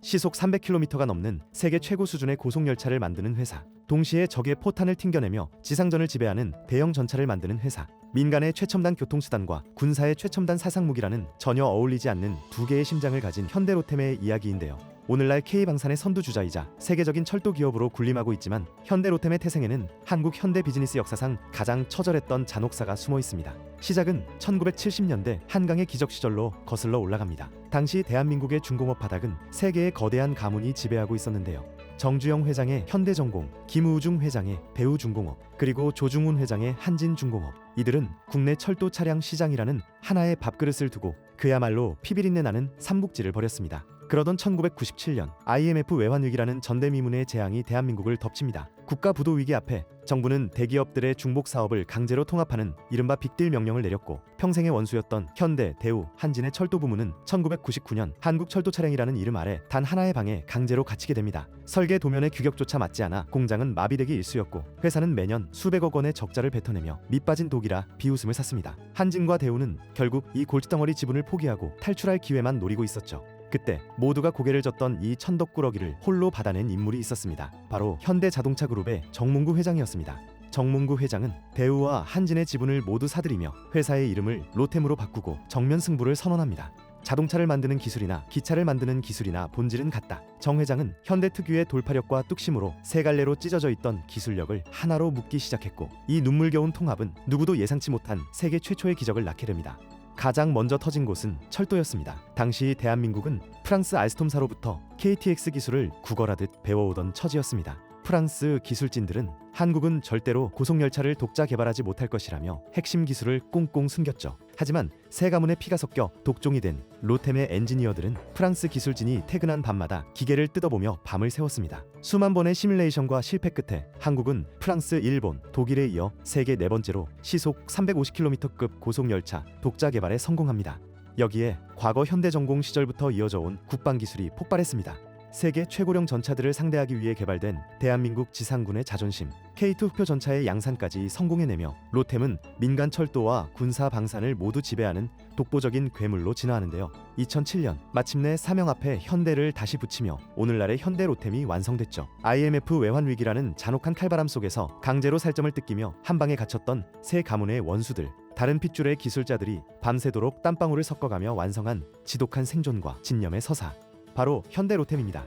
시속 300km가 넘는 세계 최고 수준의 고속열차를 만드는 회사. 동시에 적의 포탄을 튕겨내며 지상전을 지배하는 대형 전차를 만드는 회사. 민간의 최첨단 교통수단과 군사의 최첨단 사상무기라는 전혀 어울리지 않는 두 개의 심장을 가진 현대로템의 이야기인데요. 오늘날 K방산의 선두주자이자 세계적인 철도 기업으로 군림하고 있지만 현대로템의 태생에는 한국 현대 비즈니스 역사상 가장 처절했던 잔혹사가 숨어 있습니다. 시작은 1970년대 한강의 기적 시절로 거슬러 올라갑니다. 당시 대한민국의 중공업 바닥은 세 개의 거대한 가문이 지배하고 있었는데요. 정주영 회장의 현대전공, 김우중 회장의 배우중공업, 그리고 조중훈 회장의 한진중공업. 이들은 국내 철도 차량 시장이라는 하나의 밥그릇을 두고 그야말로 피비린내 나는 삼국지를 벌였습니다. 그러던 1997년 IMF 외환위기라는 전대미문의 재앙이 대한민국을 덮칩니다. 국가 부도 위기 앞에 정부는 대기업들의 중복 사업을 강제로 통합하는 이른바 빅딜 명령을 내렸고 평생의 원수였던 현대, 대우, 한진의 철도 부문은 1999년 한국철도차량이라는 이름 아래 단 하나의 방에 강제로 갇히게 됩니다. 설계 도면의 규격조차 맞지 않아 공장은 마비되기 일쑤였고 회사는 매년 수백억 원의 적자를 뱉어내며 밑빠진 독이라 비웃음을 샀습니다. 한진과 대우는 결국 이 골칫덩어리 지분을 포기하고 탈출할 기회만 노리고 있었죠. 그때 모두가 고개를 젓던 이 천덕꾸러기를 홀로 받아낸 인물이 있었습니다. 바로 현대자동차그룹의 정문구 회장이었습니다. 정문구 회장은 대우와 한진의 지분을 모두 사들이며 회사의 이름을 로템으로 바꾸고 정면 승부를 선언합니다. 자동차를 만드는 기술이나 기차를 만드는 기술이나 본질은 같다. 정 회장은 현대 특유의 돌파력과 뚝심으로 세 갈래로 찢어져 있던 기술력을 하나로 묶기 시작했고 이 눈물겨운 통합은 누구도 예상치 못한 세계 최초의 기적을 낳게 됩니다. 가장 먼저 터진 곳은 철도였습니다. 당시 대한민국은 프랑스 알스톰사로부터 KTX 기술을 구걸하듯 배워오던 처지였습니다. 프랑스 기술진들은 한국은 절대로 고속열차를 독자 개발하지 못할 것이라며 핵심 기술을 꽁꽁 숨겼죠. 하지만 세 가문의 피가 섞여 독종이 된 로템의 엔지니어들은 프랑스 기술진이 퇴근한 밤마다 기계를 뜯어보며 밤을 새웠습니다. 수만 번의 시뮬레이션과 실패 끝에 한국은 프랑스, 일본, 독일에 이어 세계 네 번째로 시속 350km급 고속열차 독자 개발에 성공합니다. 여기에 과거 현대전공 시절부터 이어져 온 국방기술이 폭발했습니다. 세계 최고령 전차들을 상대하기 위해 개발된 대한민국 지상군의 자존심 K2 흑표 전차의 양산까지 성공해내며 로템은 민간 철도와 군사 방산을 모두 지배하는 독보적인 괴물로 진화하는데요. 2007년 마침내 사명 앞에 현대를 다시 붙이며 오늘날의 현대 로템이 완성됐죠. IMF 외환 위기라는 잔혹한 칼바람 속에서 강제로 살점을 뜯기며 한방에 갇혔던 새 가문의 원수들, 다른 핏줄의 기술자들이 밤새도록 땀방울을 섞어가며 완성한 지독한 생존과 진념의 서사, 바로 현대 로템입니다.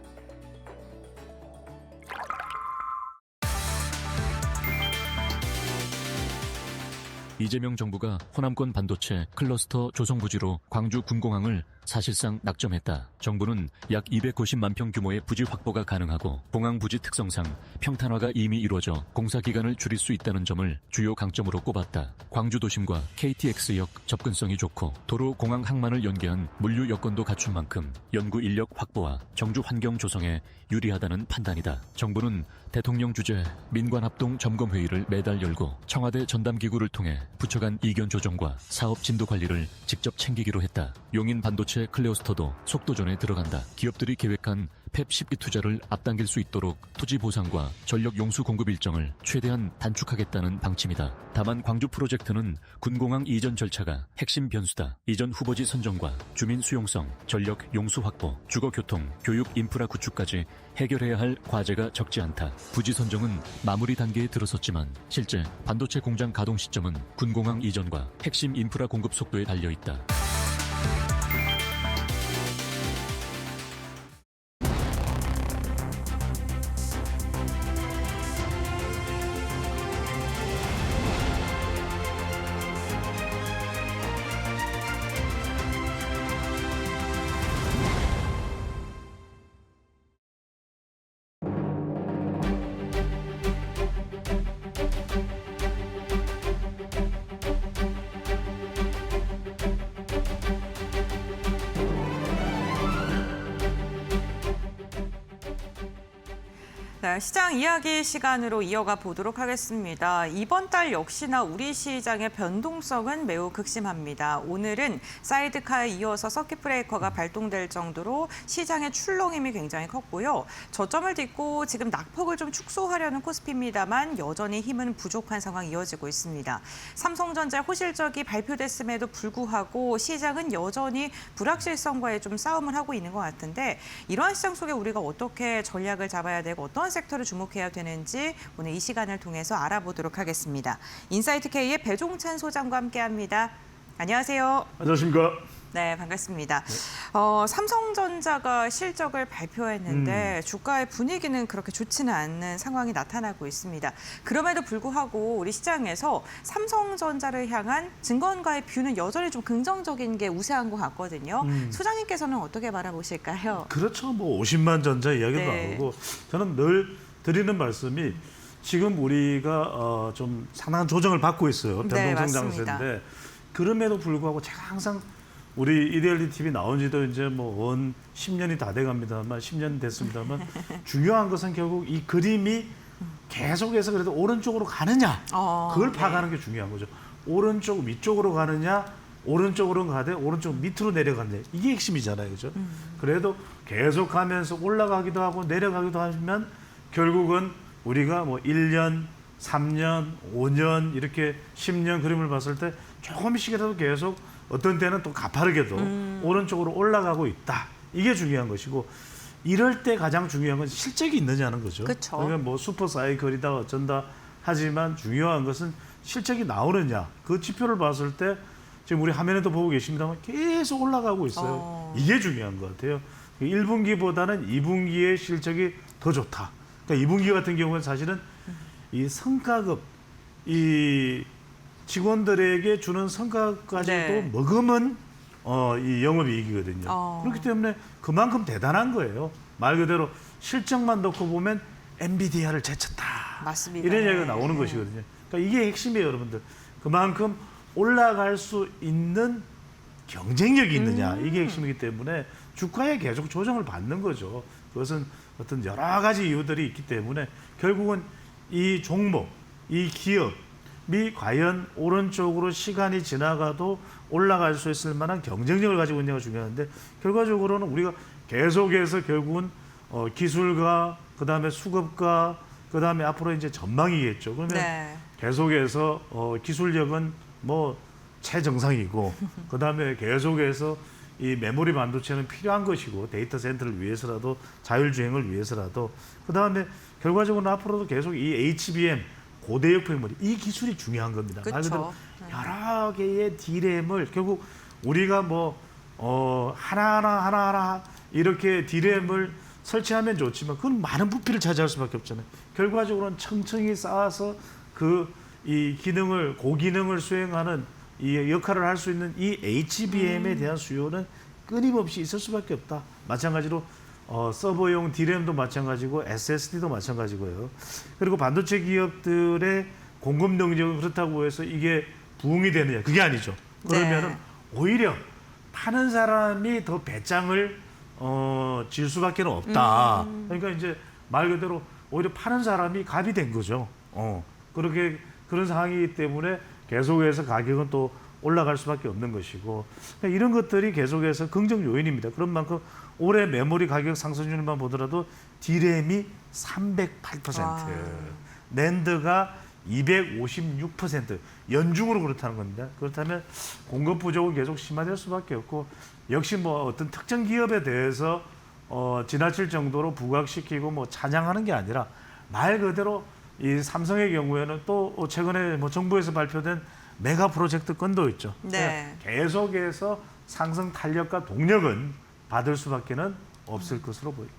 이재명 정부가 호남권 반도체 클러스터 조성 부지로 광주 군공항을 사실상 낙점했다. 정부는 약 290만 평 규모의 부지 확보가 가능하고 공항 부지 특성상 평탄화가 이미 이루어져 공사 기간을 줄일 수 있다는 점을 주요 강점으로 꼽았다. 광주 도심과 KTX역 접근성이 좋고 도로 공항 항만을 연계한 물류 여건도 갖춘 만큼 연구 인력 확보와 정주 환경 조성에 유리하다는 판단이다. 정부는 대통령 주재 민관합동 점검회의를 매달 열고 청와대 전담기구를 통해 부처 간 이견 조정과 사업 진도 관리를 직접 챙기기로 했다. 용인 반도체 클레어스터도 속도전에 들어간다. 기업들이 계획한 펩 10기 투자를 앞당길 수 있도록 토지 보상과 전력 용수 공급 일정을 최대한 단축하겠다는 방침이다. 다만 광주 프로젝트는 군공항 이전 절차가 핵심 변수다. 이전 후보지 선정과 주민 수용성, 전력 용수 확보, 주거 교통, 교육 인프라 구축까지 해결해야 할 과제가 적지 않다. 부지 선정은 마무리 단계에 들어섰지만 실제 반도체 공장 가동 시점은 군공항 이전과 핵심 인프라 공급 속도에 달려 있다. 네, 시장 이야기 시간으로 이어가 보도록 하겠습니다. 이번 달 역시나 우리 시장의 변동성은 매우 극심합니다. 오늘은 사이드카에 이어서 서킷 브레이커가 발동될 정도로 시장의 출렁임이 굉장히 컸고요. 저점을 딛고 지금 낙폭을 좀 축소하려는 코스피입니다만 여전히 힘은 부족한 상황이 이어지고 있습니다. 삼성전자 호실적이 발표됐음에도 불구하고 시장은 여전히 불확실성과의 좀 싸움을 하고 있는 것 같은데 이러한 시장 속에 우리가 어떻게 전략을 잡아야 되고 어떤 섹터를 주목해야 되는지 오늘 이 시간을 통해서 알아보도록 하겠습니다. 인사이트K의 배종찬 소장과 함께합니다. 안녕하세요. 안녕하십니까. 네, 반갑습니다. 삼성전자가 실적을 발표했는데 주가의 분위기는 그렇게 좋지는 않는 상황이 나타나고 있습니다. 그럼에도 불구하고 우리 시장에서 삼성전자를 향한 증권가의 뷰는 여전히 좀 긍정적인 게 우세한 것 같거든요. 소장님께서는 어떻게 바라보실까요? 그렇죠. 뭐 50만 전자 이야기도 네. 나오고 저는 늘 드리는 말씀이 지금 우리가 좀 상당한 조정을 받고 있어요. 네, 변동성 맞습니다. 장세인데 그럼에도 불구하고 제가 항상 우리 이데얼리 TV 나온 지도 이제 뭐 10년이 다 돼갑니다만 10년 됐습니다만 중요한 것은 결국 이 그림이 계속해서 그래도 오른쪽으로 가느냐 그걸 파악하는 게 중요한 거죠. 오른쪽 위쪽으로 가느냐 오른쪽으로 가되 오른쪽 밑으로 내려가느냐 이게 핵심이잖아요. 그죠? 그래도 계속 가면서 올라가기도 하고 내려가기도 하면 결국은 우리가 뭐 1년, 3년, 5년 이렇게 10년 그림을 봤을 때 조금씩이라도 계속 어떤 때는 또 가파르게도 오른쪽으로 올라가고 있다. 이게 중요한 것이고 이럴 때 가장 중요한 건 실적이 있느냐는 거죠. 그쵸. 그러니까 뭐 슈퍼 사이클이다 어쩐다 하지만 중요한 것은 실적이 나오느냐. 그 지표를 봤을 때 지금 우리 화면에도 보고 계십니다만 계속 올라가고 있어요. 이게 중요한 것 같아요. 1분기보다는 2분기의 실적이 더 좋다. 그러니까 2분기 같은 경우는 사실은 이 성과급, 이 직원들에게 주는 성과까지도 네. 머금은 이 영업이익이거든요. 그렇기 때문에 그만큼 대단한 거예요. 말 그대로 실적만 놓고 보면 엔비디아를 제쳤다. 맞습니다. 이런 이야기가 네. 나오는 것이거든요. 그러니까 이게 핵심이에요, 여러분들. 그만큼 올라갈 수 있는 경쟁력이 있느냐 이게 핵심이기 때문에 주가에 계속 조정을 받는 거죠. 그것은 어떤 여러 가지 이유들이 있기 때문에 결국은 이 종목, 이 기업이 과연 오른쪽으로 시간이 지나가도 올라갈 수 있을 만한 경쟁력을 가지고 있느냐가 중요한데 결과적으로는 우리가 계속해서 결국은 기술과 그다음에 수급과 그다음에 앞으로 이제 전망이겠죠. 그러면 네. 계속해서 기술력은 뭐 최정상이고 그다음에 계속해서 이 메모리 반도체는 필요한 것이고 데이터 센터를 위해서라도 자율주행을 위해서라도 그다음에 결과적으로는 앞으로도 계속 이 HBM 고대역 메모리 이 기술이 중요한 겁니다. 말 그대로 여러 개의 D램을 결국 우리가 뭐 하나하나 이렇게 D램을 설치하면 좋지만 그건 많은 부피를 차지할 수밖에 없잖아요. 결과적으로는 층층이 쌓아서 이 기능을 고기능을 수행하는 이 역할을 할 수 있는 이 HBM에 대한 수요는 끊임없이 있을 수밖에 없다. 마찬가지로 서버용 D램도 마찬가지고 SSD도 마찬가지고요. 그리고 반도체 기업들의 공급 능력은 그렇다고 해서 이게 부응이 되느냐 그게 아니죠. 그러면은 오히려 파는 사람이 더 배짱을 질 수밖에 없다. 그러니까 이제 말 그대로 오히려 파는 사람이 갑이 된 거죠. 그런 상황이기 때문에 계속해서 가격은 또 올라갈 수밖에 없는 것이고 그러니까 이런 것들이 계속해서 긍정 요인입니다. 그런 만큼 올해 메모리 가격 상승률만 보더라도 D램이 308%, 낸드가 256% 연중으로 그렇다는 겁니다. 그렇다면 공급 부족은 계속 심화될 수밖에 없고 역시 뭐 어떤 특정 기업에 대해서 지나칠 정도로 부각시키고 뭐 찬양하는 게 아니라 말 그대로 이 삼성의 경우에는 또 최근에 뭐 정부에서 발표된 메가 프로젝트 건도 있죠. 네. 계속해서 상승 탄력과 동력은 받을 수밖에는 없을 것으로 보입니다.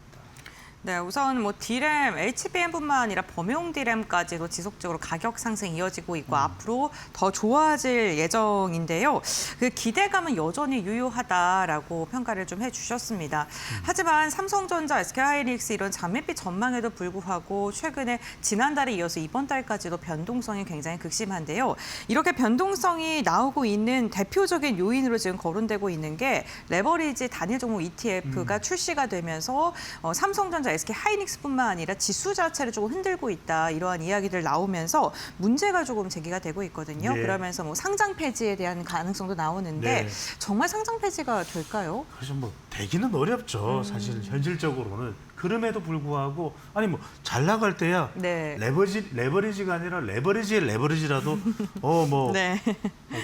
네, 우선 뭐 D램, HBM뿐만 아니라 범용 D램까지도 지속적으로 가격 상승이 이어지고 있고 앞으로 더 좋아질 예정인데요. 그 기대감은 여전히 유효하다라고 평가를 좀 해주셨습니다. 하지만 삼성전자, SK하이닉스 이런 장밋빛 전망에도 불구하고 최근에 지난달에 이어서 이번 달까지도 변동성이 굉장히 극심한데요. 이렇게 변동성이 나오고 있는 대표적인 요인으로 지금 거론되고 있는 게 레버리지 단일 종목 ETF가 출시가 되면서 삼성전자, SK하이닉스뿐만 아니라 지수 자체를 조금 흔들고 있다 이러한 이야기들 나오면서 문제가 조금 제기가 되고 있거든요. 네. 그러면서 뭐 상장 폐지에 대한 가능성도 나오는데 네. 정말 상장 폐지가 될까요? 그래서 뭐 되기는 어렵죠. 사실 현실적으로는 그럼에도 불구하고 아니 뭐 잘 나갈 때야 네. 레버리지가 아니라 레버리지의 레버리지라도 뭐 네.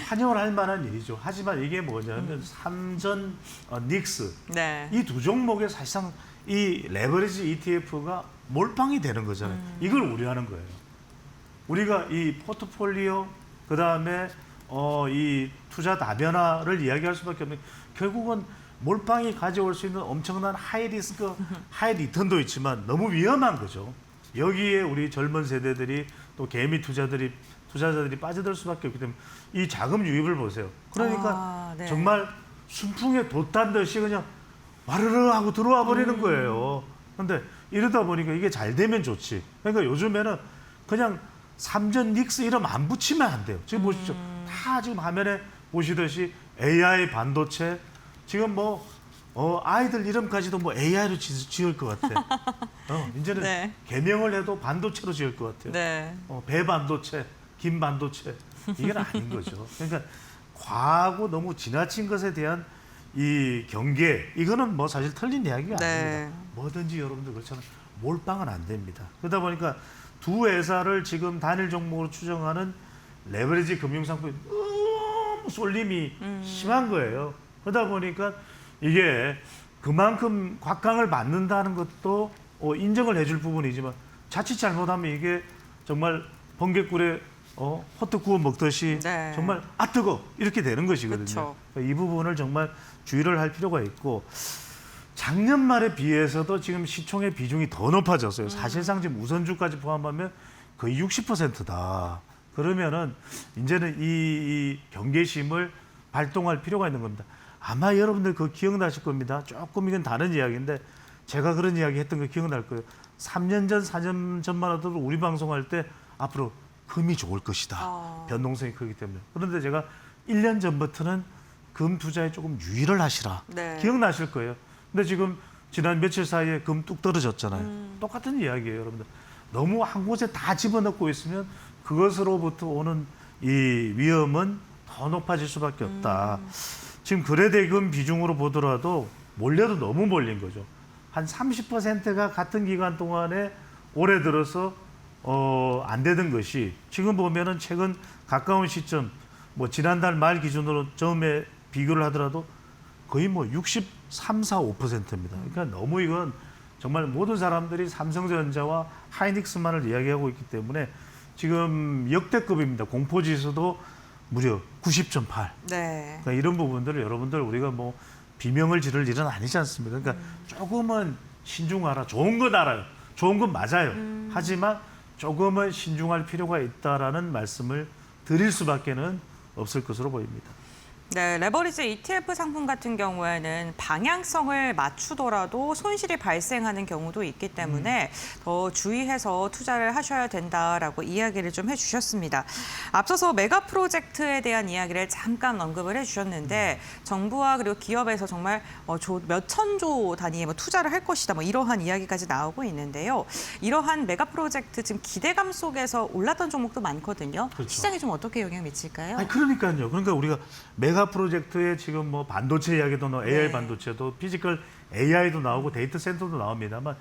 환영을 할 만한 일이죠. 하지만 이게 뭐냐면 삼전, 닉스 네. 이 두 종목에 사실상 이 레버리지 ETF가 몰빵이 되는 거잖아요. 이걸 우려하는 거예요. 우리가 이 포트폴리오 그다음에 이 투자 다변화를 이야기할 수밖에 없는 결국은 몰빵이 가져올 수 있는 엄청난 하이 리스크, 하이 리턴도 있지만 너무 위험한 거죠. 여기에 우리 젊은 세대들이 또 개미 투자자들이 빠져들 수밖에 없기 때문에 이 자금 유입을 보세요. 그러니까 네. 정말 순풍에 돛단 듯이 그냥 와르르 하고 들어와 버리는 거예요. 근데 이러다 보니까 이게 잘 되면 좋지. 그러니까 요즘에는 그냥 삼전 닉스 이름 안 붙이면 안 돼요. 지금 보십시오. 다 지금 화면에 보시듯이 AI 반도체 지금 뭐 아이들 이름까지도 뭐 AI로 지을 것 같아. 이제는 네. 개명을 해도 반도체로 지을 것 같아요. 네. 배 반도체, 김 반도체 이건 아닌 거죠. 그러니까 과하고 너무 지나친 것에 대한 이 경계 이거는 뭐 사실 틀린 이야기가 네. 아닙니다. 뭐든지 여러분들 그렇잖아요. 몰빵은 안 됩니다. 그러다 보니까 두 회사를 지금 단일 종목으로 추정하는 레버리지 금융상품이 너무 쏠림이 심한 거예요. 그러다 보니까 이게 그만큼 곽강을 맞는다는 것도 인정을 해줄 부분이지만 자칫 잘못하면 이게 정말 번개꿀에 호떡 구워 먹듯이 네. 정말 아 뜨거 이렇게 되는 것이거든요. 그쵸. 이 부분을 정말 주의를 할 필요가 있고 작년 말에 비해서도 지금 시총의 비중이 더 높아졌어요. 사실상 지금 우선주까지 포함하면 거의 60%다. 그러면은 이제는 이 경계심을 발동할 필요가 있는 겁니다. 아마 여러분들 그거 기억나실 겁니다. 조금 이건 다른 이야기인데 제가 그런 이야기 했던 거 기억날 거예요. 3년 전, 4년 전만 하더라도 우리 방송할 때 앞으로 금이 좋을 것이다. 변동성이 크기 때문에. 그런데 제가 1년 전부터는 금 투자에 조금 유의를 하시라. 네. 기억나실 거예요. 근데 지금 지난 며칠 사이에 금 뚝 떨어졌잖아요. 똑같은 이야기예요, 여러분들. 너무 한 곳에 다 집어넣고 있으면 그것으로부터 오는 이 위험은 더 높아질 수밖에 없다. 지금 거래대금 비중으로 보더라도 몰려도 너무 몰린 거죠. 한 30%가 같은 기간 동안에 올해 들어서 안 되던 것이 지금 보면은 최근 가까운 시점 뭐 지난달 말 기준으로 처음에 비교를 하더라도 거의 뭐 63, 4, 5%입니다. 그러니까 너무 이건 정말 모든 사람들이 삼성전자와 하이닉스만을 이야기하고 있기 때문에 지금 역대급입니다. 공포지수도 무려 90.8. 네. 그러니까 이런 부분들을 여러분들 우리가 뭐 비명을 지를 일은 아니지 않습니까? 그러니까 조금은 신중하라. 좋은 건 알아요. 좋은 건 맞아요. 하지만 조금은 신중할 필요가 있다라는 말씀을 드릴 수밖에는 없을 것으로 보입니다. 네, 레버리지 ETF 상품 같은 경우에는 방향성을 맞추더라도 손실이 발생하는 경우도 있기 때문에 더 주의해서 투자를 하셔야 된다라고 이야기를 좀 해주셨습니다. 앞서서 메가 프로젝트에 대한 이야기를 잠깐 언급을 해주셨는데 정부와 그리고 기업에서 정말 몇 천조 단위의 투자를 할 것이다, 이러한 이야기까지 나오고 있는데요. 이러한 메가 프로젝트 지금 기대감 속에서 올랐던 종목도 많거든요. 그렇죠. 시장에 좀 어떻게 영향 미칠까요? 아니, 그러니까요. 그러니까 우리가 메가 프로젝트에 지금 뭐 반도체 이야기도 나오고 AI 반도체도 피지컬 AI도 나오고 데이터 센터도 나옵니다만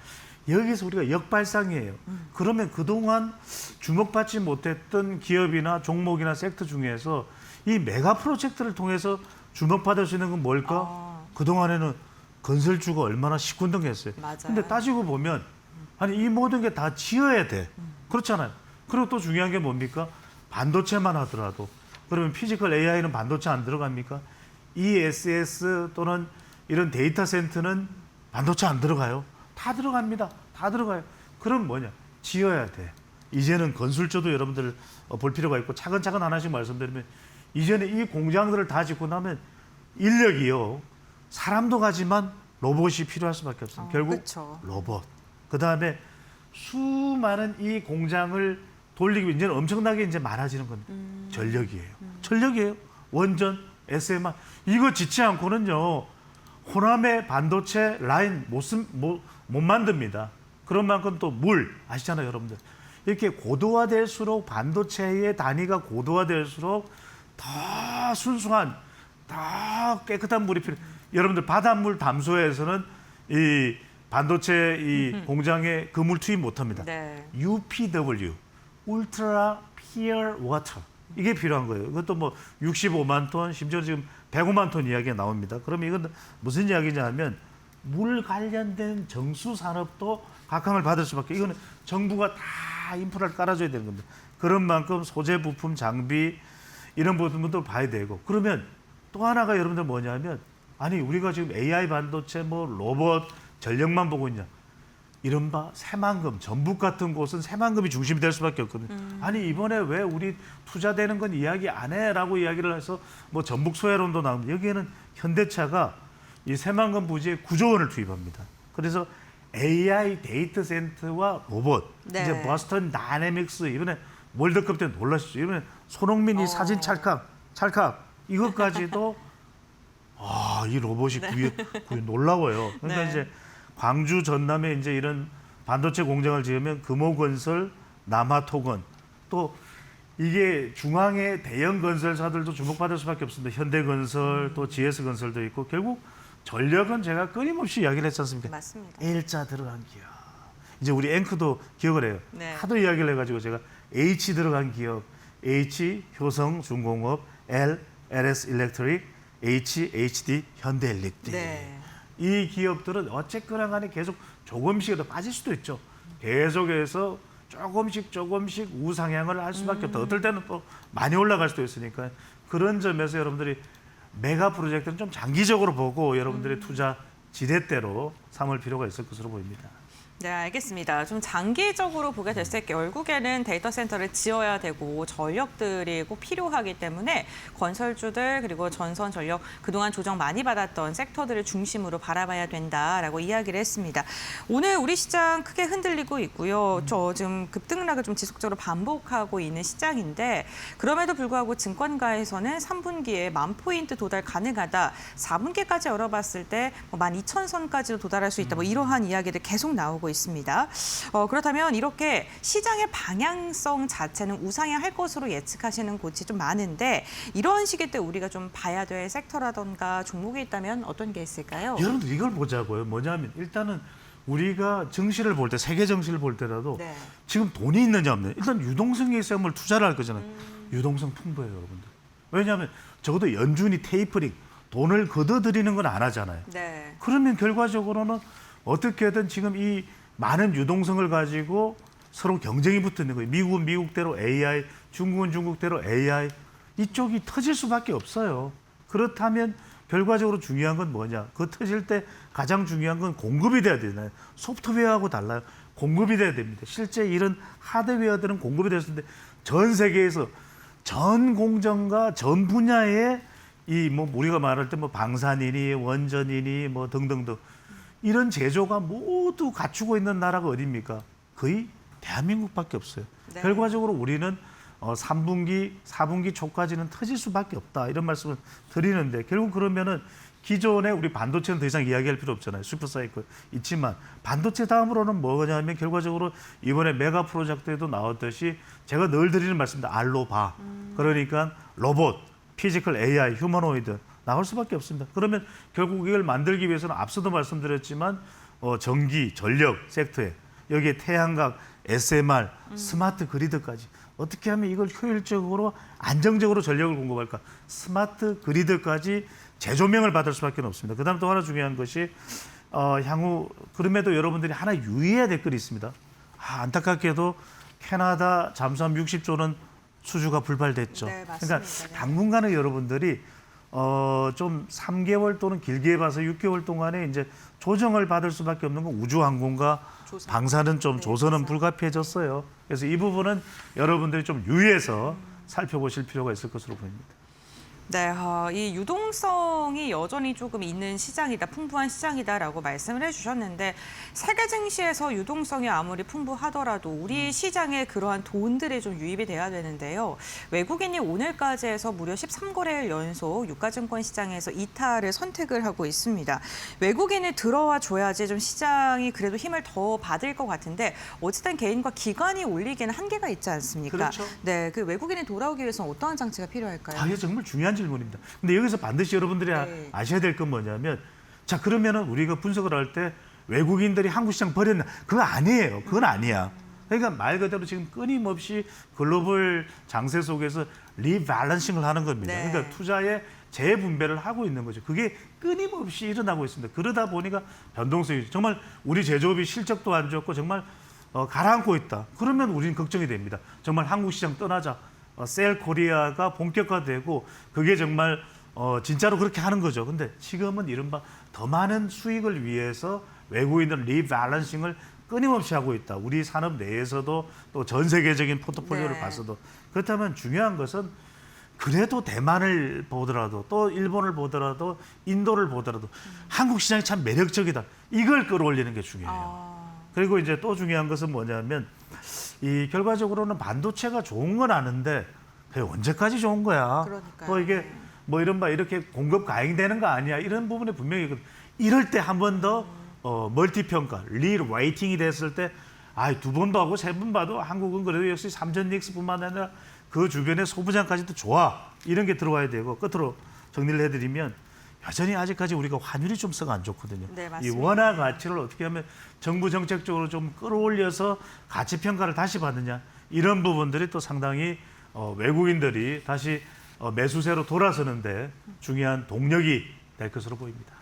여기서 우리가 역발상이에요. 그러면 그동안 주목받지 못했던 기업이나 종목이나 섹터 중에서 이 메가 프로젝트를 통해서 주목받을 수 있는 건 뭘까? 그동안에는 건설주가 얼마나 시큰둥했어요. 맞아요. 근데 따지고 보면 아니 이 모든 게 다 지어야 돼. 그렇잖아요. 그리고 또 중요한 게 뭡니까? 반도체만 하더라도 그러면 피지컬 AI는 반도체 안 들어갑니까? ESS 또는 이런 데이터 센터는 반도체 안 들어가요? 다 들어갑니다. 다 들어가요. 그럼 뭐냐? 지어야 돼. 이제는 건설주도 여러분들 볼 필요가 있고 차근차근 하나씩 말씀드리면 이제는 이 공장들을 다 짓고 나면 인력이요. 사람도 가지만 로봇이 필요할 수밖에 없습니다. 결국 그쵸. 로봇. 그다음에 수많은 이 공장을 돌리기 위해 이제는 엄청나게 이제 많아지는 겁니다. 전력이에요. 전력이에요. 원전, SMR. 이거 짓지 않고는요. 호남의 반도체 라인 못 만듭니다. 그런 만큼 또 물 아시잖아요, 여러분들. 이렇게 고도화될수록 반도체의 단위가 고도화될수록 더 순수한, 더 깨끗한 물이 필요. 여러분들 바닷물 담수에서는 이 반도체 이 공장에 그물 투입 못합니다. 네. UPW, 울트라 피어 워터. 이게 필요한 거예요. 이것도 뭐 65만 톤, 심지어 지금 105만 톤 이야기가 나옵니다. 그러면 이건 무슨 이야기냐면 물 관련된 정수 산업도 각광을 받을 수밖에. 이거는 정부가 다 인프라를 깔아줘야 되는 겁니다. 그런 만큼 소재 부품, 장비 이런 부분도 봐야 되고. 그러면 또 하나가 여러분들 뭐냐면 아니 우리가 지금 AI 반도체 뭐 로봇 전력만 보고 있냐. 이른바 새만금, 전북 같은 곳은 새만금이 중심이 될 수밖에 없거든요. 아니 이번에 왜 우리 투자되는 건 이야기 안 해라고 이야기를 해서 뭐 전북 소해론도 나옵니다. 여기에는 현대차가 이 새만금 부지에 9조 원을 투입합니다. 그래서 AI 데이터 센터와 로봇, 네. 이제 보스턴 다이내믹스 이번에 월드컵 때 놀라시죠. 이번에 손흥민이 사진 찰칵 이것까지도 이 로봇이 구해 놀라워요. 그러니까 네. 이제 광주 전남에 이제 이런 반도체 공장을 지으면 금호건설, 남하토건 또 이게 중앙의 대형 건설사들도 주목받을 수밖에 없습니다. 현대건설 또 GS건설도 있고 결국 전력은 제가 끊임없이 이야기를 했지 않습니까? 맞습니다. L자 들어간 기업. 이제 우리 앵커도 기억을 해요. 네. 하도 이야기를 해가지고 제가 H 들어간 기업, H 효성중공업, L LS 일렉트릭, H HD 현대엘렉트릭. 네. 이 기업들은 어쨌거나 간에 계속 조금씩이라도 빠질 수도 있죠. 계속해서 조금씩 우상향을 할 수밖에 없다. 어떨 때는 또 많이 올라갈 수도 있으니까 그런 점에서 여러분들이 메가 프로젝트는 좀 장기적으로 보고 여러분들의 투자 지렛대로 삼을 필요가 있을 것으로 보입니다. 네, 알겠습니다. 좀 장기적으로 보게 됐을 때 결국에는 데이터 센터를 지어야 되고 전력들이 꼭 필요하기 때문에 건설주들 그리고 전선 전력 그동안 조정 많이 받았던 섹터들을 중심으로 바라봐야 된다라고 이야기를 했습니다. 오늘 우리 시장 크게 흔들리고 있고요. 저 지금 급등락을 좀 지속적으로 반복하고 있는 시장인데 그럼에도 불구하고 증권가에서는 3분기에 10,000포인트 도달 가능하다. 4분기까지 열어봤을 때 12,000선까지도 도달할 수 있다. 뭐 이러한 이야기들 계속 나오고 있습니다. 그렇다면 이렇게 시장의 방향성 자체는 우상향할 것으로 예측하시는 곳이 좀 많은데 이런 시기 때 우리가 좀 봐야 될 섹터라던가 종목이 있다면 어떤 게 있을까요? 여러분들 이걸 보자고요. 뭐냐면 일단은 우리가 증시를 볼 때, 세계 증시를 볼 때라도 네. 지금 돈이 있느냐 없느냐. 일단 유동성이 있어야 뭘 투자를 할 거잖아요. 유동성 풍부해요, 여러분들. 왜냐하면 적어도 연준이 테이퍼링, 돈을 걷어들이는 건 안 하잖아요. 네. 그러면 결과적으로는 어떻게든 지금 이 많은 유동성을 가지고 서로 경쟁이 붙어 있는 거예요. 미국은 미국대로 AI, 중국은 중국대로 AI. 이쪽이 터질 수밖에 없어요. 그렇다면 결과적으로 중요한 건 뭐냐? 그 터질 때 가장 중요한 건 공급이 돼야 되잖아요. 소프트웨어하고 달라요. 공급이 돼야 됩니다. 실제 이런 하드웨어들은 공급이 됐을 때 전 세계에서 전 공정과 전 분야의 이 뭐 우리가 말할 때 뭐 방산이니 원전이니 뭐 등등등 이런 제조가 모두 갖추고 있는 나라가 어디입니까? 거의 대한민국밖에 없어요. 네. 결과적으로 우리는 3분기, 4분기 초까지는 터질 수밖에 없다. 이런 말씀을 드리는데 결국 그러면은 기존에 우리 반도체는 더 이상 이야기할 필요 없잖아요. 슈퍼사이클 있지만 반도체 다음으로는 뭐냐면 결과적으로 이번에 메가 프로젝트에도 나왔듯이 제가 늘 드리는 말씀입니다. 알로바. 그러니까 로봇, 피지컬 AI, 휴머노이드 나올 수밖에 없습니다. 그러면 결국 이걸 만들기 위해서는 앞서도 말씀드렸지만 전기, 전력 섹터에 여기에 태양광, SMR, 스마트 그리드까지 어떻게 하면 이걸 효율적으로 안정적으로 전력을 공급할까? 스마트 그리드까지 재조명을 받을 수밖에 없습니다. 그다음 또 하나 중요한 것이 향후 그럼에도 여러분들이 하나 유의해야 될 것이 있습니다. 안타깝게도 캐나다 잠수함 60조는 수주가 불발됐죠. 네, 맞습니다. 그러니까 당분간은 여러분들이 좀 3개월 또는 길게 봐서 6개월 동안에 이제 조정을 받을 수밖에 없는 건 우주항공과 방사는 좀 조선은 불가피해졌어요. 그래서 이 부분은 여러분들이 좀 유의해서 살펴보실 필요가 있을 것으로 보입니다. 네, 이 유동성이 여전히 조금 있는 시장이다, 풍부한 시장이다라고 말씀을 해주셨는데 세계 증시에서 유동성이 아무리 풍부하더라도 우리 시장에 그러한 돈들이 좀 유입이 돼야 되는데요. 외국인이 오늘까지 해서 무려 13거래일 연속 유가증권 시장에서 이탈을 선택을 하고 있습니다. 외국인이 들어와 줘야지 좀 시장이 그래도 힘을 더 받을 것 같은데 어쨌든 개인과 기관이 올리기는 한계가 있지 않습니까? 그렇죠. 네, 그 외국인이 돌아오기 위해서는 어떠한 장치가 필요할까요? 이게 정말 중요한 질문입니다. 근데 여기서 반드시 여러분들이 네. 아셔야 될 건 뭐냐면 자 그러면은 우리가 분석을 할 때 외국인들이 한국 시장 버렸나? 그거 아니에요. 그건 아니야. 그러니까 말 그대로 지금 끊임없이 글로벌 장세 속에서 리밸런싱을 하는 겁니다. 네. 그러니까 투자의 재분배를 하고 있는 거죠. 그게 끊임없이 일어나고 있습니다. 그러다 보니까 변동성이 정말 우리 제조업이 실적도 안 좋고 정말 가라앉고 있다. 그러면 우리는 걱정이 됩니다. 정말 한국 시장 떠나자. 셀 코리아가 본격화되고 그게 정말 진짜로 그렇게 하는 거죠. 근데 지금은 이른바 더 많은 수익을 위해서 외국인들 리밸런싱을 끊임없이 하고 있다. 우리 산업 내에서도 또 전 세계적인 포트폴리오를 네. 봐서도. 그렇다면 중요한 것은 그래도 대만을 보더라도 또 일본을 보더라도 인도를 보더라도 한국 시장이 참 매력적이다. 이걸 끌어올리는 게 중요해요. 그리고 이제 또 중요한 것은 뭐냐면 이 결과적으로는 반도체가 좋은 건 아는데 그게 언제까지 좋은 거야. 그러니까요. 또 이게 뭐 이른바 이렇게 공급 과잉되는 거 아니야. 이런 부분에 분명히 있거든. 이럴 때 한 번 더 멀티평가, 리레이팅이 됐을 때 두 번도 하고 세 번 봐도 한국은 그래도 역시 삼전 EX뿐만 아니라 그 주변의 소부장까지도 좋아. 이런 게 들어와야 되고 끝으로 정리를 해드리면 여전히 아직까지 우리가 환율이 좀 썩 안 좋거든요. 네, 이 맞습니다. 원화 가치를 어떻게 하면 정부 정책적으로 좀 끌어올려서 가치 평가를 다시 받느냐 이런 부분들이 또 상당히 외국인들이 다시 매수세로 돌아서는데 중요한 동력이 될 것으로 보입니다.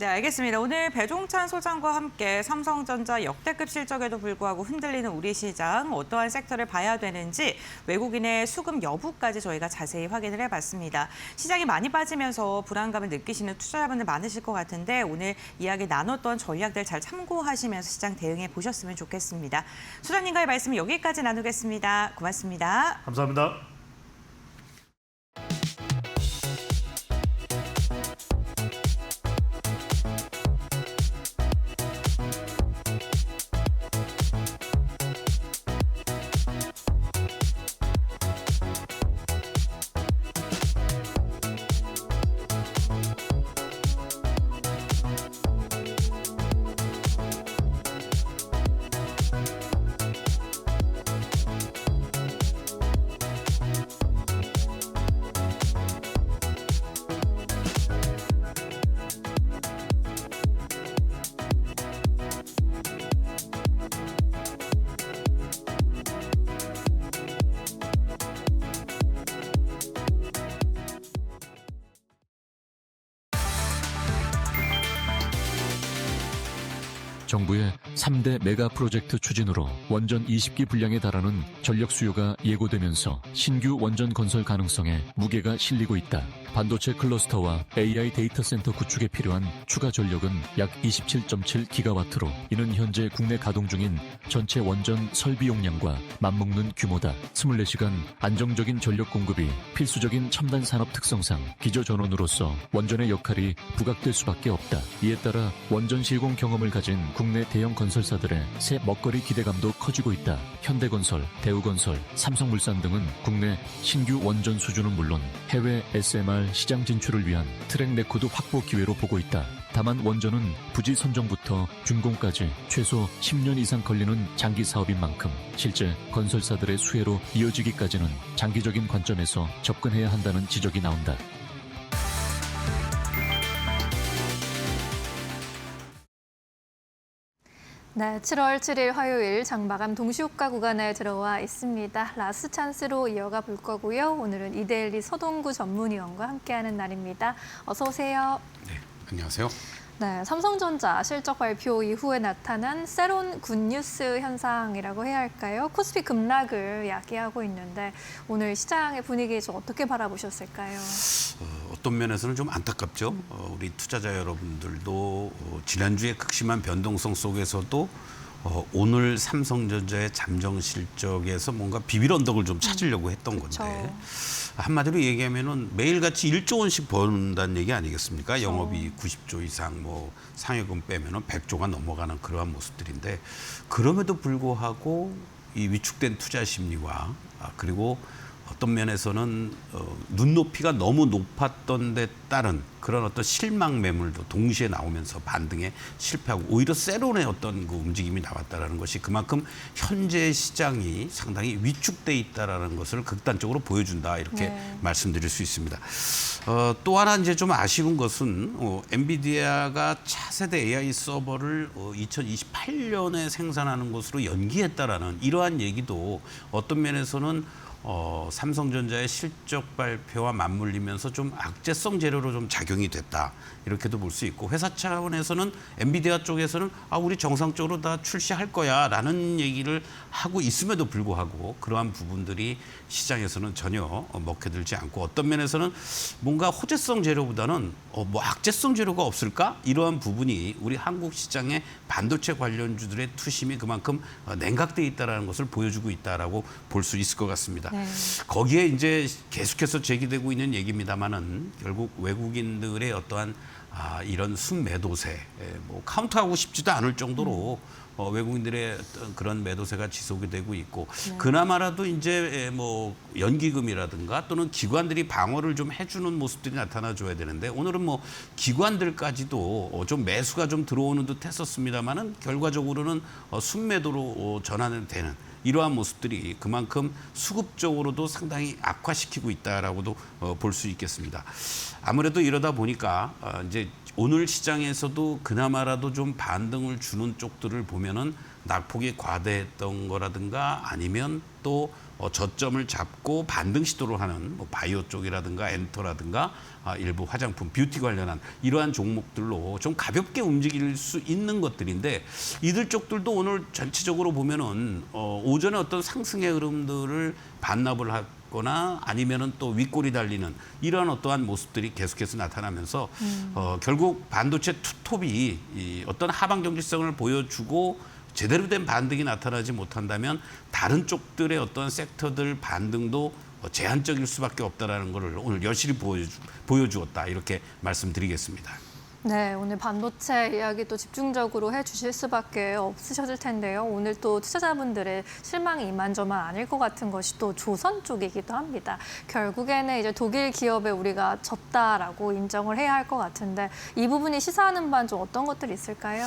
네, 알겠습니다. 오늘 배종찬 소장과 함께 삼성전자 역대급 실적에도 불구하고 흔들리는 우리 시장, 어떠한 섹터를 봐야 되는지 외국인의 수급 여부까지 저희가 자세히 확인을 해봤습니다. 시장이 많이 빠지면서 불안감을 느끼시는 투자자분들 많으실 것 같은데 오늘 이야기 나눴던 전략들 잘 참고하시면서 시장 대응해 보셨으면 좋겠습니다. 소장님과의 말씀 여기까지 나누겠습니다. 고맙습니다. 감사합니다. 정부의 3대 메가 프로젝트 추진으로 원전 20기 분량에 달하는 전력 수요가 예고되면서 신규 원전 건설 가능성에 무게가 실리고 있다. 반도체 클러스터와 AI 데이터 센터 구축에 필요한 추가 전력은 약 27.7기가와트로 이는 현재 국내 가동 중인 전체 원전 설비 용량과 맞먹는 규모다. 24시간 안정적인 전력 공급이 필수적인 첨단 산업 특성상 기저 전원으로서 원전의 역할이 부각될 수밖에 없다. 이에 따라 원전 시공 경험을 가진 국내 대형 건설사들의 새 먹거리 기대감도 커지고 있다. 현대건설, 대우건설, 삼성물산 등은 국내 신규 원전 수주는 물론 해외 SMR 시장 진출을 위한 트랙 레코드 확보 기회로 보고 있다. 다만 원전은 부지 선정부터 준공까지 최소 10년 이상 걸리는 장기 사업인 만큼 실제 건설사들의 수혜로 이어지기까지는 장기적인 관점에서 접근해야 한다는 지적이 나온다. 네, 7월 7일 화요일 장마감 동시효과 구간에 들어와 있습니다. 라스 찬스로 이어가 볼 거고요. 오늘은 이데일리 서동구 전문위원과 함께하는 날입니다. 어서 오세요. 네, 안녕하세요. 네, 삼성전자 실적 발표 이후에 나타난 새로운 굿뉴스 현상이라고 해야 할까요? 코스피 급락을 야기하고 있는데 오늘 시장의 분위기 좀 어떻게 바라보셨을까요? 어떤 면에서는 좀 안타깝죠. 우리 투자자 여러분들도 지난주에 극심한 변동성 속에서도 오늘 삼성전자의 잠정 실적에서 뭔가 비빌 언덕을 좀 찾으려고 했던 건데 한마디로 얘기하면은 매일같이 1조 원씩 번다는 얘기 아니겠습니까? 그렇죠. 영업이 90조 이상 뭐 상여금 빼면은 100조가 넘어가는 그러한 모습들인데 그럼에도 불구하고 이 위축된 투자 심리와 그리고 어떤 면에서는 눈높이가 너무 높았던 데 따른 그런 어떤 실망 매물도 동시에 나오면서 반등에 실패하고 오히려 세론의 어떤 그 움직임이 나왔다라는 것이 그만큼 현재 시장이 상당히 위축돼 있다라는 것을 극단적으로 보여준다 이렇게 말씀드릴 수 있습니다. 또 하나 이제 좀 아쉬운 것은 엔비디아가 차세대 AI 서버를 2028년에 생산하는 것으로 연기했다라는 이러한 얘기도 어떤 면에서는 삼성전자의 실적 발표와 맞물리면서 좀 악재성 재료로 좀 작용이 됐다. 이렇게도 볼 수 있고 회사 차원에서는 엔비디아 쪽에서는 우리 정상적으로 다 출시할 거야 라는 얘기를 하고 있음에도 불구하고 그러한 부분들이 시장에서는 전혀 먹혀들지 않고 어떤 면에서는 뭔가 호재성 재료보다는 뭐 악재성 재료가 없을까? 이러한 부분이 우리 한국 시장의 반도체 관련주들의 투심이 그만큼 냉각돼 있다는 것을 보여주고 있다라고 볼 수 있을 것 같습니다. 네. 거기에 이제 계속해서 제기되고 있는 얘기입니다만은 결국 외국인들의 어떠한 이런 순매도세, 뭐 카운트하고 싶지도 않을 정도로 외국인들의 어떤 그런 매도세가 지속이 되고 있고 그나마라도 이제 뭐 연기금이라든가 또는 기관들이 방어를 좀 해주는 모습들이 나타나줘야 되는데 오늘은 뭐 기관들까지도 좀 매수가 좀 들어오는 듯 했었습니다만은 결과적으로는 순매도로 전환이 되는 이러한 모습들이 그만큼 수급적으로도 상당히 악화시키고 있다라고도 볼 수 있겠습니다. 아무래도 이러다 보니까 이제 오늘 시장에서도 그나마라도 좀 반등을 주는 쪽들을 보면은 낙폭이 과대했던 거라든가 아니면 또 저점을 잡고 반등 시도를 하는 뭐 바이오 쪽이라든가 엔터라든가 일부 화장품, 뷰티 관련한 이러한 종목들로 좀 가볍게 움직일 수 있는 것들인데 이들 쪽들도 오늘 전체적으로 보면은 오전에 어떤 상승의 흐름들을 반납을 하거나 아니면은 또 윗골이 달리는 이러한 어떠한 모습들이 계속해서 나타나면서 결국 반도체 투톱이 이 어떤 하방 정지성을 보여주고 제대로 된 반등이 나타나지 못한다면 다른 쪽들의 어떤 섹터들 반등도 제한적일 수밖에 없다라는 것을 오늘 여실히 보여주었다 이렇게 말씀드리겠습니다. 네, 오늘 반도체 이야기도 집중적으로 해주실 수밖에 없으셨을 텐데요. 오늘 또 투자자분들의 실망이 이만저만 아닐 것 같은 것이 또 조선 쪽이기도 합니다. 결국에는 이제 독일 기업에 우리가 졌다라고 인정을 해야 할 것 같은데 이 부분이 시사하는 바는 좀 어떤 것들이 있을까요?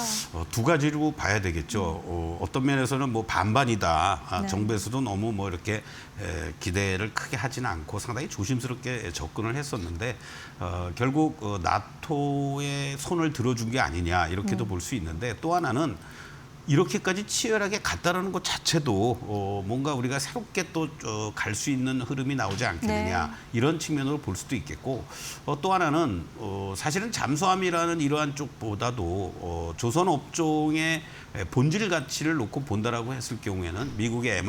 두 가지로 봐야 되겠죠. 어떤 면에서는 뭐 반반이다. 네. 정부에서도 너무 뭐 이렇게 기대를 크게 하지는 않고 상당히 조심스럽게 접근을 했었는데 결국 나토의 손을 들어준 게 아니냐 이렇게도 볼 수 있는데 또 하나는 이렇게까지 치열하게 갔다라는 것 자체도 뭔가 우리가 새롭게 또 갈 수 있는 흐름이 나오지 않겠느냐 네. 이런 측면으로 볼 수도 있겠고 또 하나는 사실은 잠수함이라는 이러한 쪽보다도 조선 업종의 본질 가치를 놓고 본다라고 했을 경우에는 미국의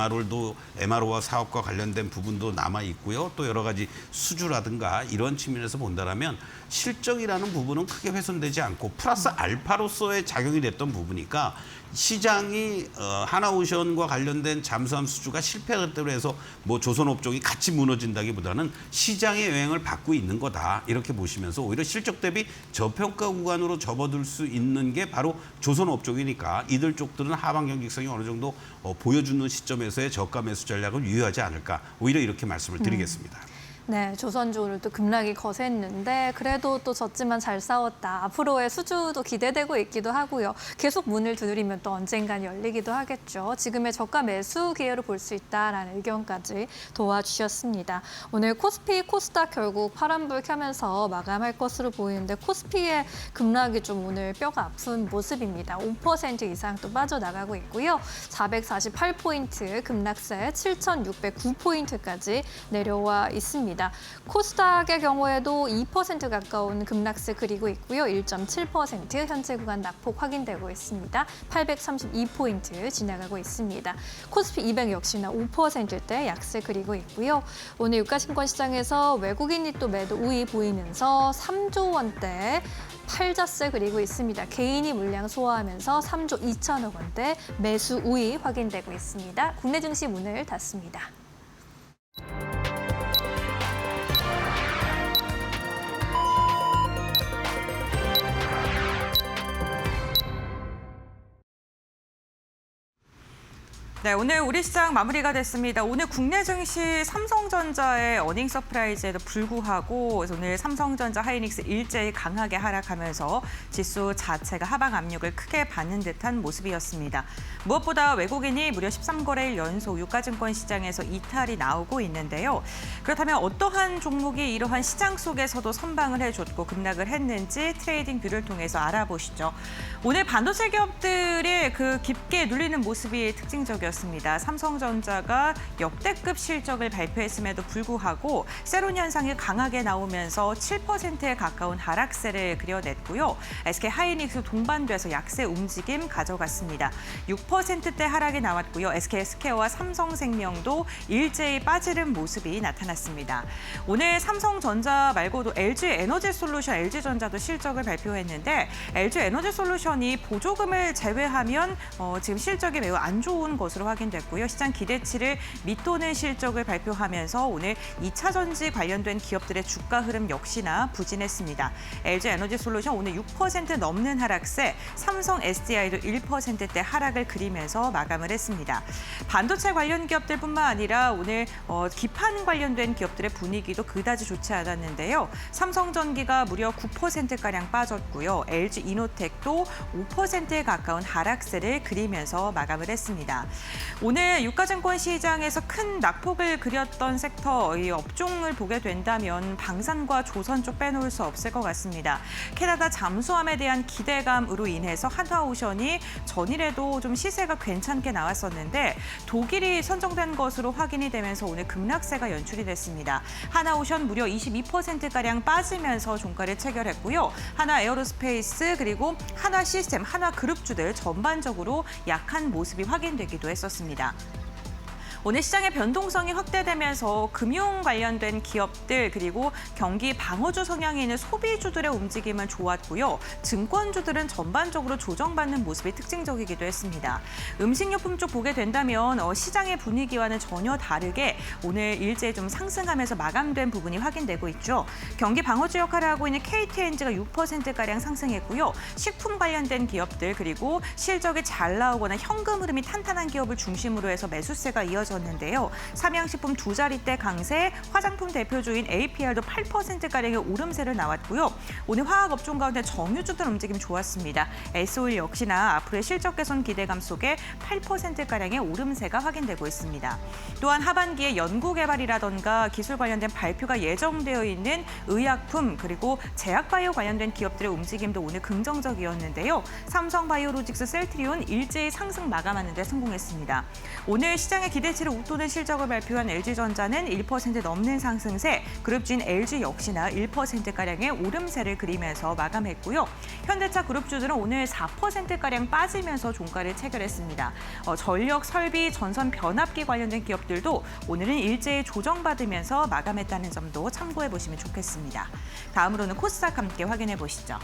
MRO와 사업과 관련된 부분도 남아 있고요. 또 여러 가지 수주라든가 이런 측면에서 본다라면 실적이라는 부분은 크게 훼손되지 않고 플러스 알파로서의 작용이 됐던 부분이니까 시장이 하나오션과 관련된 잠수함 수주가 실패했다고 해서 뭐 조선업종이 같이 무너진다기보다는 시장의 영향을 받고 있는 거다 이렇게 보시면서 오히려 실적 대비 저평가 구간으로 접어들 수 있는 게 바로 조선업종이니까 이들 쪽들은 하방 경직성이 어느 정도 보여주는 시점에서의 저가 매수 전략을 유효하지 않을까 오히려 이렇게 말씀을 드리겠습니다. 네, 조선주 오늘 또 급락이 거셌는데 그래도 또 졌지만 잘 싸웠다. 앞으로의 수주도 기대되고 있기도 하고요. 계속 문을 두드리면 또 언젠간 열리기도 하겠죠. 지금의 저가 매수 기회로 볼 수 있다라는 의견까지 도와주셨습니다. 오늘 코스피, 코스닥 결국 파란불 켜면서 마감할 것으로 보이는데 코스피의 급락이 좀 오늘 뼈가 아픈 모습입니다. 5% 이상 또 빠져나가고 있고요. 448포인트 급락세 7,609포인트까지 내려와 있습니다. 코스닥의 경우에도 2% 가까운 급락세 그리고 있고요. 1.7% 현재 구간 낙폭 확인되고 있습니다. 832포인트 지나가고 있습니다. 코스피 200 역시나 5%대 약세 그리고 있고요. 오늘 유가증권 시장에서 외국인이 또 매도 우위 보이면서 3조 원대 팔자세 그리고 있습니다. 개인이 물량 소화하면서 3조 2천억 원대 매수 우위 확인되고 있습니다. 국내 증시 문을 닫습니다. 네, 오늘 우리 시장 마무리가 됐습니다. 오늘 국내 증시 삼성전자의 어닝 서프라이즈에도 불구하고 오늘 삼성전자, 하이닉스 일제히 강하게 하락하면서 지수 자체가 하방 압력을 크게 받는 듯한 모습이었습니다. 무엇보다 외국인이 무려 13거래일 연속 유가증권 시장에서 이탈이 나오고 있는데요. 그렇다면 어떠한 종목이 이러한 시장 속에서도 선방을 해줬고 급락을 했는지 트레이딩 뷰를 통해서 알아보시죠. 오늘 반도체 기업들의 그 깊게 눌리는 모습이 특징적이었습니다. 삼성전자가 역대급 실적을 발표했음에도 불구하고 세론 현상이 강하게 나오면서 7%에 가까운 하락세를 그려냈고요. SK 하이닉스 동반돼서 약세 움직임 가져갔습니다. 6%대 하락이 나왔고요. SK스퀘어와 삼성생명도 일제히 빠지는 모습이 나타났습니다. 오늘 삼성전자 말고도 LG에너지솔루션, LG전자도 실적을 발표했는데 LG에너지솔루션이 보조금을 제외하면 지금 실적이 매우 안 좋은 것으로 확인됐고요. 시장 기대치를 밑도는 실적을 발표하면서 오늘 2차 전지 관련된 기업들의 주가 흐름 역시나 부진했습니다. LG에너지솔루션 오늘 6% 넘는 하락세, 삼성 SDI도 1%대 하락을 그리면서 마감을 했습니다. 반도체 관련 기업들뿐만 아니라 오늘 기판 관련된 기업들의 분위기도 그다지 좋지 않았는데요. 삼성전기가 무려 9%가량 빠졌고요. LG이노텍도 5%에 가까운 하락세를 그리면서 마감을 했습니다. 오늘 유가증권 시장에서 큰 낙폭을 그렸던 섹터, 이 업종을 보게 된다면 방산과 조선 쪽 빼놓을 수 없을 것 같습니다. 캐나다 잠수함에 대한 기대감으로 인해서 한화오션이 전일에도 좀 시세가 괜찮게 나왔었는데 독일이 선정된 것으로 확인이 되면서 오늘 급락세가 연출이 됐습니다. 한화오션 무려 22%가량 빠지면서 종가를 체결했고요. 한화에어로스페이스 그리고 한화시스템, 한화그룹주들 전반적으로 약한 모습이 확인되기도 했었습니다. 오늘 시장의 변동성이 확대되면서 금융 관련된 기업들 그리고 경기 방어주 성향이 있는 소비주들의 움직임은 좋았고요. 증권주들은 전반적으로 조정받는 모습이 특징적이기도 했습니다. 음식료품 쪽 보게 된다면 시장의 분위기와는 전혀 다르게 오늘 일제히 좀 상승하면서 마감된 부분이 확인되고 있죠. 경기 방어주 역할을 하고 있는 KTNG가 6%가량 상승했고요. 식품 관련된 기업들 그리고 실적이 잘 나오거나 현금 흐름이 탄탄한 기업을 중심으로 해서 매수세가 이어졌는데요. 삼양식품 두 자릿대 강세, 화장품 대표주인 APR도 8%가량의 오름세를 나왔고요. 오늘 화학업종 가운데 정유주들 움직임 좋았습니다. S-오일 역시나 앞으로의 실적 개선 기대감 속에 8%가량의 오름세가 확인되고 있습니다. 또한 하반기에 연구개발이라던가 기술 관련된 발표가 예정되어 있는 의약품 그리고 제약바이오 관련된 기업들의 움직임도 오늘 긍정적이었는데요. 삼성바이오로직스, 셀트리온 일제히 상승 마감하는 데 성공했습니다. 오늘 시장의 기대치를 웃도는 실적을 발표한 LG전자는 1% 넘는 상승세, 그룹주인 LG 역시나 1%가량의 오름세를 그리면서 마감했고요. 현대차 그룹주들은 오늘 4%가량 빠지면서 종가를 체결했습니다. 전력, 설비, 전선 변압기 관련된 기업들도 오늘은 일제히 조정받으면서 마감했다는 점도 참고해 보시면 좋겠습니다. 다음으로는 코스닥 함께 확인해 보시죠.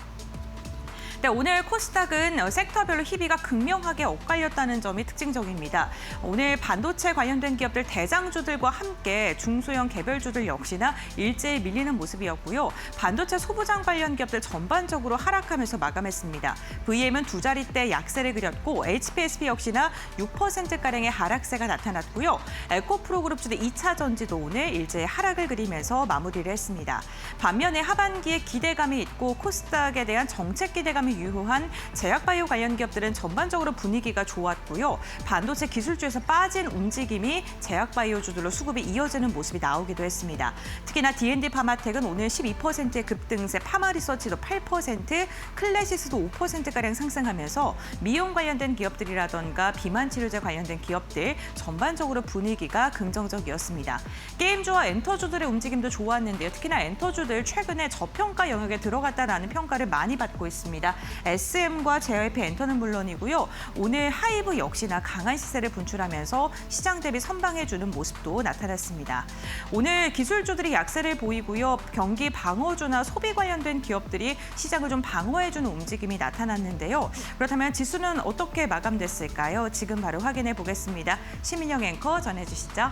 네, 오늘 코스닥은 섹터별로 희비가 극명하게 엇갈렸다는 점이 특징적입니다. 오늘 반도체 관련된 기업들 대장주들과 함께 중소형 개별주들 역시나 일제히 밀리는 모습이었고요. 반도체 소부장 관련 기업들 전반적으로 하락하면서 마감했습니다. VM은 두 자릿대 약세를 그렸고 HPSP 역시나 6%가량의 하락세가 나타났고요. 에코프로그룹주들 2차 전지도 오늘 일제히 하락을 그리면서 마무리를 했습니다. 반면에 하반기에 기대감이 있고 코스닥에 대한 정책 기대감이 유효한 제약바이오 관련 기업들은 전반적으로 분위기가 좋았고요. 반도체 기술주에서 빠진 움직임이 제약바이오주들로 수급이 이어지는 모습이 나오기도 했습니다. 특히나 D&D 파마텍은 오늘 12%의 급등세, 파마리서치도 8%, 클래시스도 5%가량 상승하면서 미용 관련된 기업들이라던가 비만 치료제 관련된 기업들 전반적으로 분위기가 긍정적이었습니다. 게임주와 엔터주들의 움직임도 좋았는데요. 특히나 엔터주들 최근에 저평가 영역에 들어갔다라는 평가를 많이 받고 있습니다. SM과 JYP 엔터는 물론이고요. 오늘 하이브 역시나 강한 시세를 분출하면서 시장 대비 선방해주는 모습도 나타났습니다. 오늘 기술주들이 약세를 보이고요. 경기 방어주나 소비 관련된 기업들이 시장을 좀 방어해주는 움직임이 나타났는데요. 그렇다면 지수는 어떻게 마감됐을까요? 지금 바로 확인해 보겠습니다. 심인영 앵커 전해주시죠.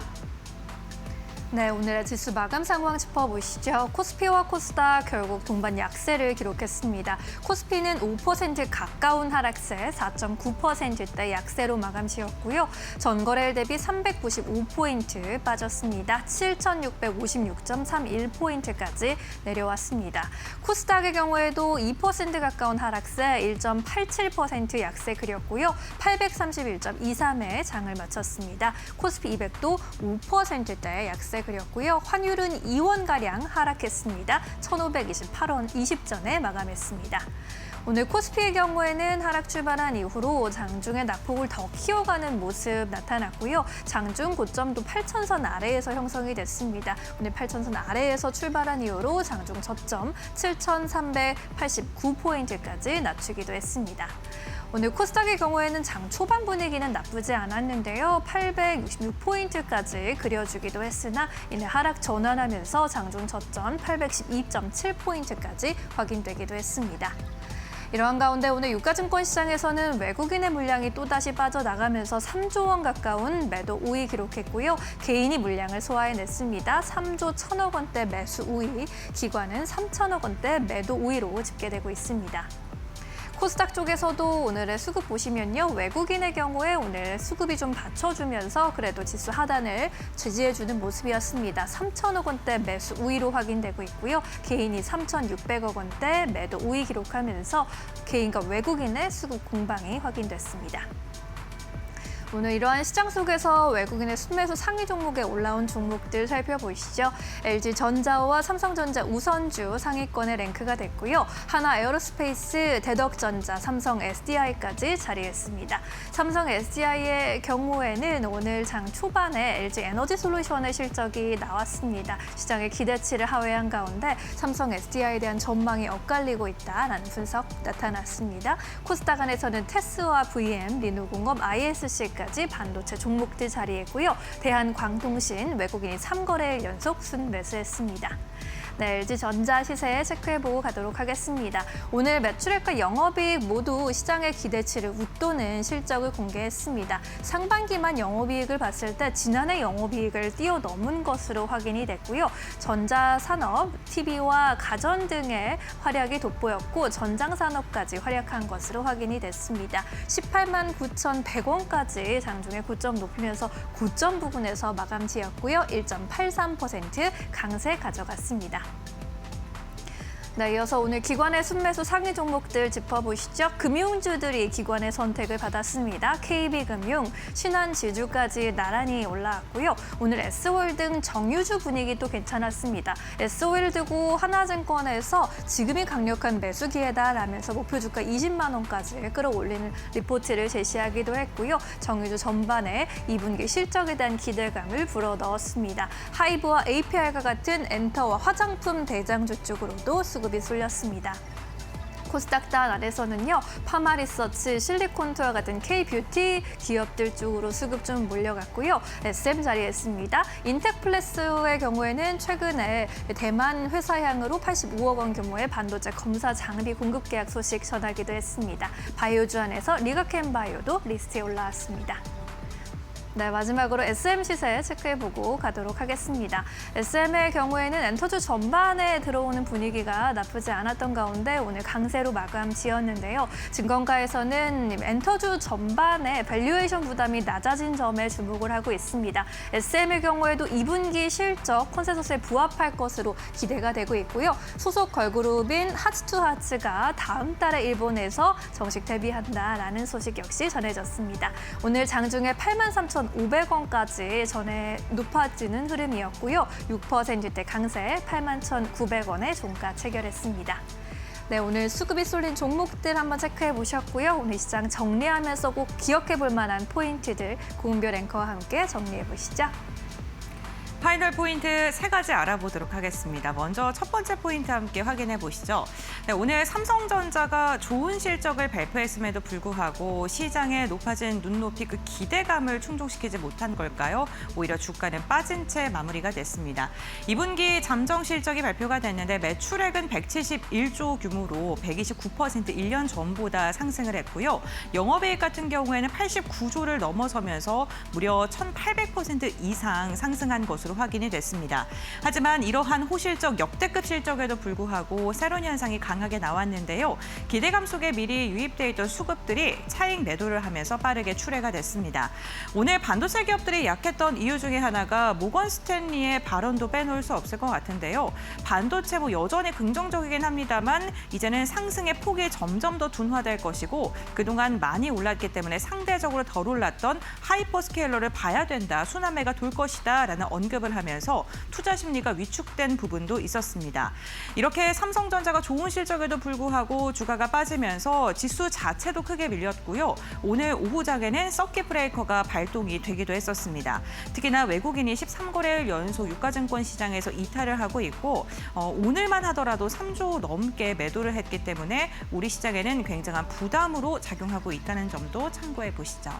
네, 오늘의 지수 마감 상황 짚어보시죠. 코스피와 코스닥 결국 동반 약세를 기록했습니다. 코스피는 5% 가까운 하락세, 4.9%대 약세로 마감시였고요. 전거래일 대비 395포인트 빠졌습니다. 7,656.31포인트까지 내려왔습니다. 코스닥의 경우에도 2% 가까운 하락세, 1.87% 약세 그렸고요. 831.23에 장을 마쳤습니다. 코스피 200도 5%대 약세 그렸고요. 환율은 2원가량 하락했습니다. 1,528원 20전에 마감했습니다. 오늘 코스피의 경우에는 하락 출발한 이후로 장중의 낙폭을 더 키워가는 모습 나타났고요. 장중 고점도 8,000선 아래에서 형성이 됐습니다. 오늘 8,000선 아래에서 출발한 이후로 장중 저점 7,389포인트까지 낮추기도 했습니다. 오늘 코스닥의 경우에는 장 초반 분위기는 나쁘지 않았는데요. 866포인트까지 그려주기도 했으나 이내 하락 전환하면서 장중 저점 812.7포인트까지 확인되기도 했습니다. 이러한 가운데 오늘 유가증권 시장에서는 외국인의 물량이 또다시 빠져나가면서 3조 원 가까운 매도 우위 기록했고요. 개인이 물량을 소화해냈습니다. 3조 1,000억 원대 매수 우위, 기관은 3,000억 원대 매도 우위로 집계되고 있습니다. 코스닥 쪽에서도 오늘의 수급 보시면요. 외국인의 경우에 오늘 수급이 좀 받쳐주면서 그래도 지수 하단을 지지해주는 모습이었습니다. 3,000억 원대 매수 우위로 확인되고 있고요. 개인이 3,600억 원대 매도 우위 기록하면서 개인과 외국인의 수급 공방이 확인됐습니다. 오늘 이러한 시장 속에서 외국인의 순매수 상위 종목에 올라온 종목들 살펴보시죠. LG전자와 삼성전자 우선주 상위권에 랭크가 됐고요. 하나 에어로스페이스, 대덕전자, 삼성 SDI까지 자리했습니다. 삼성 SDI의 경우에는 오늘 장 초반에 LG 에너지솔루션의 실적이 나왔습니다. 시장의 기대치를 하회한 가운데 삼성 SDI에 대한 전망이 엇갈리고 있다라는 분석 나타났습니다. 코스닥 안에서는 테스와 VM, 리누공업, ISC까지 반도체 종목들 자리했고요. 대한광통신 외국인이 3거래일 연속 순매수했습니다. 네, LG전자 시세 체크해보고 가도록 하겠습니다. 오늘 매출액과 영업이익 모두 시장의 기대치를 웃도는 실적을 공개했습니다. 상반기만 영업이익을 봤을 때 지난해 영업이익을 뛰어넘은 것으로 확인이 됐고요. 전자산업, TV와 가전 등의 활약이 돋보였고 전장산업까지 활약한 것으로 확인이 됐습니다. 18만 9,100원까지 장중에 고점 높이면서 고점 부분에서 마감 지었고요. 1.83% 강세 가져갔습니다. 네, 이어서 오늘 기관의 순매수 상위 종목들 짚어보시죠. 금융주들이 기관의 선택을 받았습니다. KB금융, 신한지주까지 나란히 올라왔고요. 오늘 S홀등 정유주 분위기도 괜찮았습니다. S홀드고 하나증권에서 지금이 강력한 매수 기회다라면서 목표 주가 20만 원까지 끌어올리는 리포트를 제시하기도 했고요. 정유주 전반에 2분기 실적에 대한 기대감을 불어넣었습니다. 하이브와 APR과 같은 엔터와 화장품 대장주 쪽으로도 수급이 쏠렸습니다. 코스닥 단 아래서는요, 파마리서치, 실리콘투와 같은 K뷰티 기업들 쪽으로 수급 좀 몰려갔고요. SM 자리했습니다. 인텍플레스의 경우에는 최근에 대만 회사향으로 85억 원 규모의 반도체 검사 장비 공급 계약 소식 전하기도 했습니다. 바이오주 안에서 리가켄바이오도 리스트에 올라왔습니다. 네, 마지막으로 SM 시세 체크해보고 가도록 하겠습니다. SM의 경우에는 엔터주 전반에 들어오는 분위기가 나쁘지 않았던 가운데 오늘 강세로 마감 지었는데요. 증권가에서는 엔터주 전반에 밸류에이션 부담이 낮아진 점에 주목을 하고 있습니다. SM의 경우에도 2분기 실적 컨센서스에 부합할 것으로 기대가 되고 있고요. 소속 걸그룹인 하츠투하츠가 다음 달에 일본에서 정식 데뷔한다라는 소식 역시 전해졌습니다. 오늘 장중에 83,500원까지 전에 높아지는 흐름이었고요. 6%대 강세 81,900원에 종가 체결했습니다. 네, 오늘 수급이 쏠린 종목들 한번 체크해 보셨고요. 오늘 시장 정리하면서 꼭 기억해 볼 만한 포인트들 고은별 앵커와 함께 정리해 보시죠. 파이널 포인트 3가지 알아보도록 하겠습니다. 먼저 첫 번째 포인트 함께 확인해 보시죠. 네, 오늘 삼성전자가 좋은 실적을 발표했음에도 불구하고 시장에 높아진 눈높이 그 기대감을 충족시키지 못한 걸까요? 오히려 주가는 빠진 채 마무리가 됐습니다. 2분기 잠정 실적이 발표가 됐는데 매출액은 171조 규모로 129% 1년 전보다 상승을 했고요. 영업이익 같은 경우에는 89조를 넘어서면서 무려 1,800% 이상 상승한 것으로 확인이 됐습니다. 하지만 이러한 호실적 역대급 실적에도 불구하고 세론 현상이 강하게 나왔는데요. 기대감 속에 미리 유입돼 있던 수급들이 차익 매도를 하면서 빠르게 출회가 됐습니다. 오늘 반도체 기업들이 약했던 이유 중에 하나가 모건 스탠리의 발언도 빼놓을 수 없을 것 같은데요. 반도체 여전히 긍정적이긴 합니다만 이제는 상승의 폭이 점점 더 둔화될 것이고 그동안 많이 올랐기 때문에 상대적으로 덜 올랐던 하이퍼스케일러를 봐야 된다, 순환매가 돌 것이다 라는 언급을 하면서 투자 심리가 위축된 부분도 있었습니다. 이렇게 삼성전자가 좋은 실적에도 불구하고 주가가 빠지면서 지수 자체도 크게 밀렸고요. 오늘 오후장에는 서킷 브레이커가 발동이 되기도 했었습니다. 특히나 외국인이 13거래일 연속 유가증권 시장에서 이탈을 하고 있고 오늘만 하더라도 3조 넘게 매도를 했기 때문에 우리 시장에는 굉장한 부담으로 작용하고 있다는 점도 참고해 보시죠.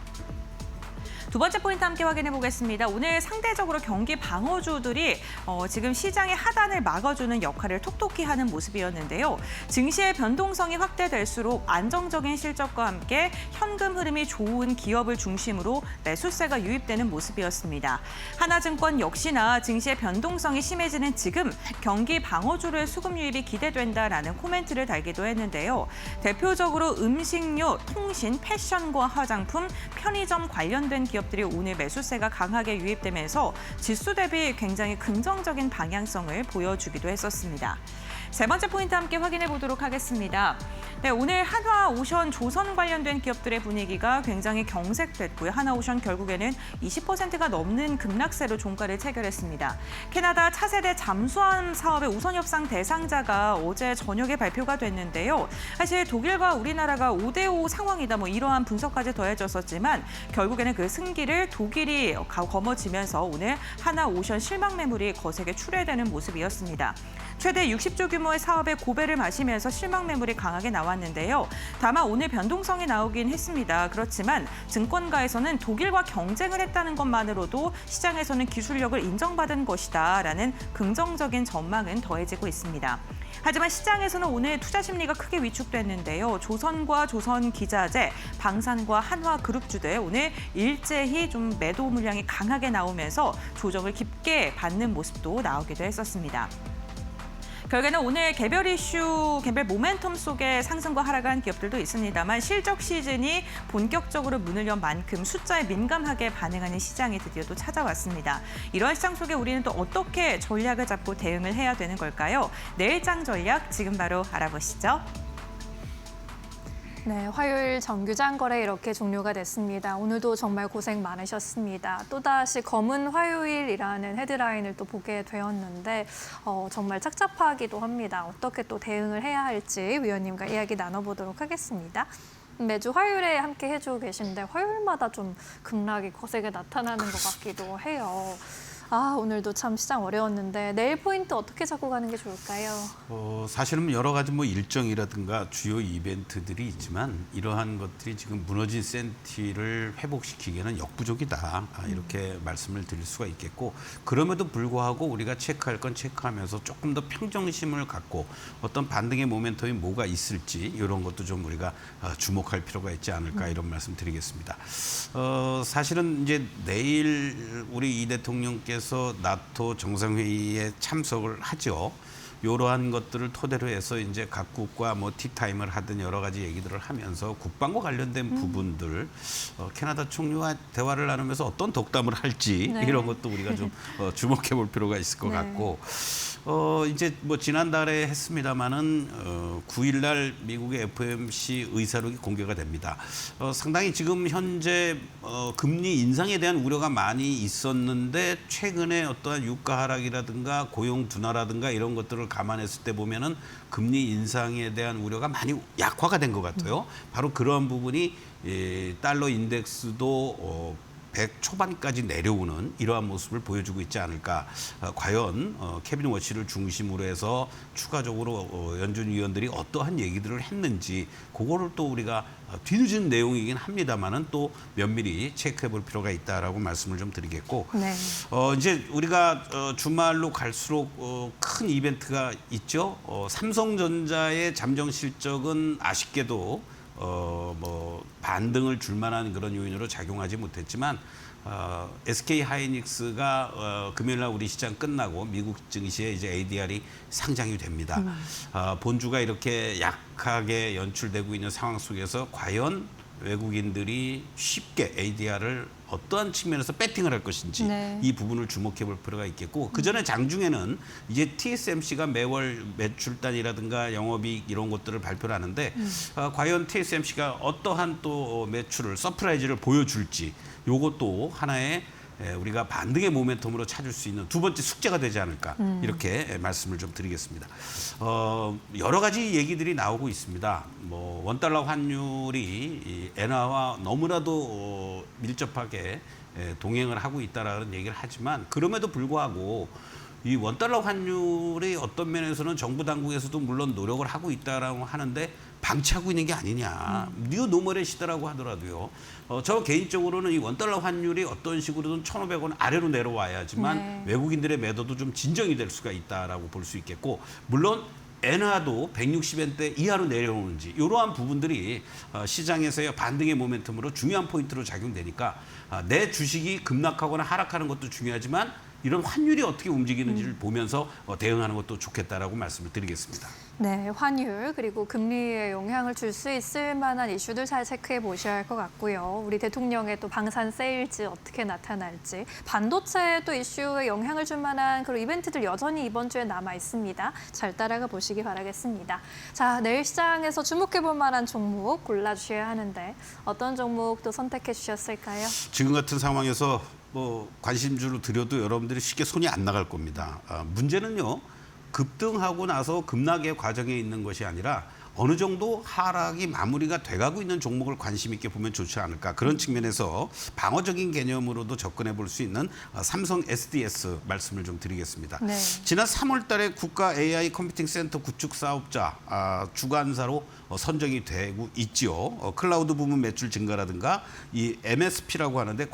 두 번째 포인트 함께 확인해 보겠습니다. 오늘 상대적으로 경기 방어주들이 지금 시장의 하단을 막아주는 역할을 톡톡히 하는 모습이었는데요. 증시의 변동성이 확대될수록 안정적인 실적과 함께 현금 흐름이 좋은 기업을 중심으로 매수세가 유입되는 모습이었습니다. 하나증권 역시나 증시의 변동성이 심해지는 지금 경기 방어주를 수급 유입이 기대된다라는 코멘트를 달기도 했는데요. 대표적으로 음식료, 통신, 패션과 화장품, 편의점 관련된 기업들이 오늘 매수세가 강하게 유입되면서 지수 대비 굉장히 긍정적인 방향성을 보여주기도 했었습니다. 세 번째 포인트 함께 확인해 보도록 하겠습니다. 네, 오늘 한화오션, 조선 관련된 기업들의 분위기가 굉장히 경색됐고요. 한화오션 결국에는 20%가 넘는 급락세로 종가를 체결했습니다. 캐나다 차세대 잠수함 사업의 우선 협상 대상자가 어제 저녁에 발표가 됐는데요. 사실 독일과 우리나라가 5대5 상황이다, 이러한 분석까지 더해졌었지만 결국에는 그 승기를 독일이 거머쥐면서 오늘 한화오션 실망 매물이 거세게 출회되는 모습이었습니다. 최대 60조 규모의 사업에 고배를 마시면서 실망 매물이 강하게 나왔는데요. 다만 오늘 변동성이 나오긴 했습니다. 그렇지만 증권가에서는 독일과 경쟁을 했다는 것만으로도 시장에서는 기술력을 인정받은 것이다라는 긍정적인 전망은 더해지고 있습니다. 하지만 시장에서는 오늘 투자 심리가 크게 위축됐는데요. 조선과 조선기자재, 방산과 한화그룹주들 오늘 일제히 좀 매도 물량이 강하게 나오면서 조정을 깊게 받는 모습도 나오기도 했었습니다. 결국에는 오늘 개별 이슈, 개별 모멘텀 속에 상승과 하락한 기업들도 있습니다만 실적 시즌이 본격적으로 문을 연 만큼 숫자에 민감하게 반응하는 시장이 드디어 또 찾아왔습니다. 이런 시장 속에 우리는 또 어떻게 전략을 잡고 대응을 해야 되는 걸까요? 내일장 전략 지금 바로 알아보시죠. 네, 화요일 정규장 거래 이렇게 종료가 됐습니다. 오늘도 정말 고생 많으셨습니다. 또다시 검은 화요일이라는 헤드라인을 또 보게 되었는데 정말 착잡하기도 합니다. 어떻게 또 대응을 해야 할지 위원님과 이야기 나눠보도록 하겠습니다. 매주 화요일에 함께 해주고 계신데 화요일마다 좀 급락이 거세게 나타나는 것 같기도 해요. 오늘도 참 시장 어려웠는데 내일 포인트 어떻게 잡고 가는 게 좋을까요? 사실은 여러 가지 일정이라든가 주요 이벤트들이 있지만 이러한 것들이 지금 무너진 센티를 회복시키기에는 역부족이다. 이렇게 말씀을 드릴 수가 있겠고 그럼에도 불구하고 우리가 체크할 건 체크하면서 조금 더 평정심을 갖고 어떤 반등의 모멘텀이 뭐가 있을지 이런 것도 좀 우리가 주목할 필요가 있지 않을까 이런 말씀 드리겠습니다. 사실은 이제 내일 우리 이 대통령께서 나토 정상회의에 참석을 하죠. 이러한 것들을 토대로 해서 이제 각국과 티타임을 하든 여러 가지 얘기들을 하면서 국방과 관련된 부분들 캐나다 총리와 대화를 나누면서 어떤 덕담을 할지 네. 이런 것도 우리가 좀 주목해 볼 필요가 있을 것 네. 같고 이제 지난달에 했습니다마는 9일날 미국의 FOMC 의사록이 공개가 됩니다. 상당히 지금 현재 금리 인상에 대한 우려가 많이 있었는데 최근에 어떠한 유가 하락이라든가 고용 둔화라든가 이런 것들을 감안했을 때 보면은 금리 인상에 대한 우려가 많이 약화가 된 것 같아요. 바로 그러한 부분이 달러 인덱스도 100 초반까지 내려오는 이러한 모습을 보여주고 있지 않을까. 과연 케빈 워치를 중심으로 해서 추가적으로 연준 위원들이 어떠한 얘기들을 했는지 그거를 또 우리가 뒤늦은 내용이긴 합니다만은 또 면밀히 체크해 볼 필요가 있다라고 말씀을 좀 드리겠고 네. 이제 우리가 주말로 갈수록 큰 이벤트가 있죠. 삼성전자의 잠정 실적은 아쉽게도 반등을 줄 만한 그런 요인으로 작용하지 못했지만 SK 하이닉스가 금요일 날 우리 시장 끝나고 미국 증시에 이제 ADR이 상장이 됩니다. 본주가 이렇게 약하게 연출되고 있는 상황 속에서 과연 외국인들이 쉽게 ADR을 어떠한 측면에서 배팅을 할 것인지 네. 이 부분을 주목해 볼 필요가 있겠고 그전에 장중에는 이제 TSMC가 매월 매출단이라든가 영업이익 이런 것들을 발표를 하는데 과연 TSMC가 어떠한 또 매출을 서프라이즈를 보여줄지 요것도 하나의 우리가 반등의 모멘텀으로 찾을 수 있는 두 번째 숙제가 되지 않을까 이렇게 말씀을 좀 드리겠습니다. 여러 가지 얘기들이 나오고 있습니다. 원달러 환율이 이 엔화와 너무나도 밀접하게 동행을 하고 있다라는 얘기를 하지만 그럼에도 불구하고 이 원달러 환율이 어떤 면에서는 정부 당국에서도 물론 노력을 하고 있다라고 하는데 방치하고 있는 게 아니냐. 뉴 노멀의 시대라고 하더라도요. 저 개인적으로는 이 원달러 환율이 어떤 식으로든 1,500원 아래로 내려와야지만 네. 외국인들의 매도도 좀 진정이 될 수가 있다라고 볼 수 있겠고 물론 엔화도 160엔대 이하로 내려오는지 이러한 부분들이 시장에서의 반등의 모멘텀으로 중요한 포인트로 작용되니까 내 주식이 급락하거나 하락하는 것도 중요하지만 이런 환율이 어떻게 움직이는지를 보면서 대응하는 것도 좋겠다라고 말씀을 드리겠습니다. 네, 환율 그리고 금리에 영향을 줄 수 있을 만한 이슈들 잘 체크해 보셔야 할 것 같고요. 우리 대통령의 또 방산 세일즈 어떻게 나타날지, 반도체 또 이슈에 영향을 줄 만한 그런 이벤트들 여전히 이번 주에 남아 있습니다. 잘 따라가 보시기 바라겠습니다. 자, 내일 시장에서 주목해 볼 만한 종목 골라주셔야 하는데 어떤 종목 또 선택해 주셨을까요? 지금 같은 상황에서 뭐 관심주로 드려도 여러분들이 쉽게 손이 안 나갈 겁니다. 문제는요. 급등하고 나서 급락의 과정에 있는 것이 아니라 어느 정도 하락이 마무리가 돼가고 있는 종목을 관심 있게 보면 좋지 않을까. 그런 측면에서 방어적인 개념으로도 접근해 볼 수 있는 삼성 SDS 말씀을 좀 드리겠습니다. 네. 지난 3월 달에 국가 AI 컴퓨팅 센터 구축 사업자 주관사로 선정이 되고 있지요. 클라우드 부문 매출 증가라든가 이 MSP라고 하는데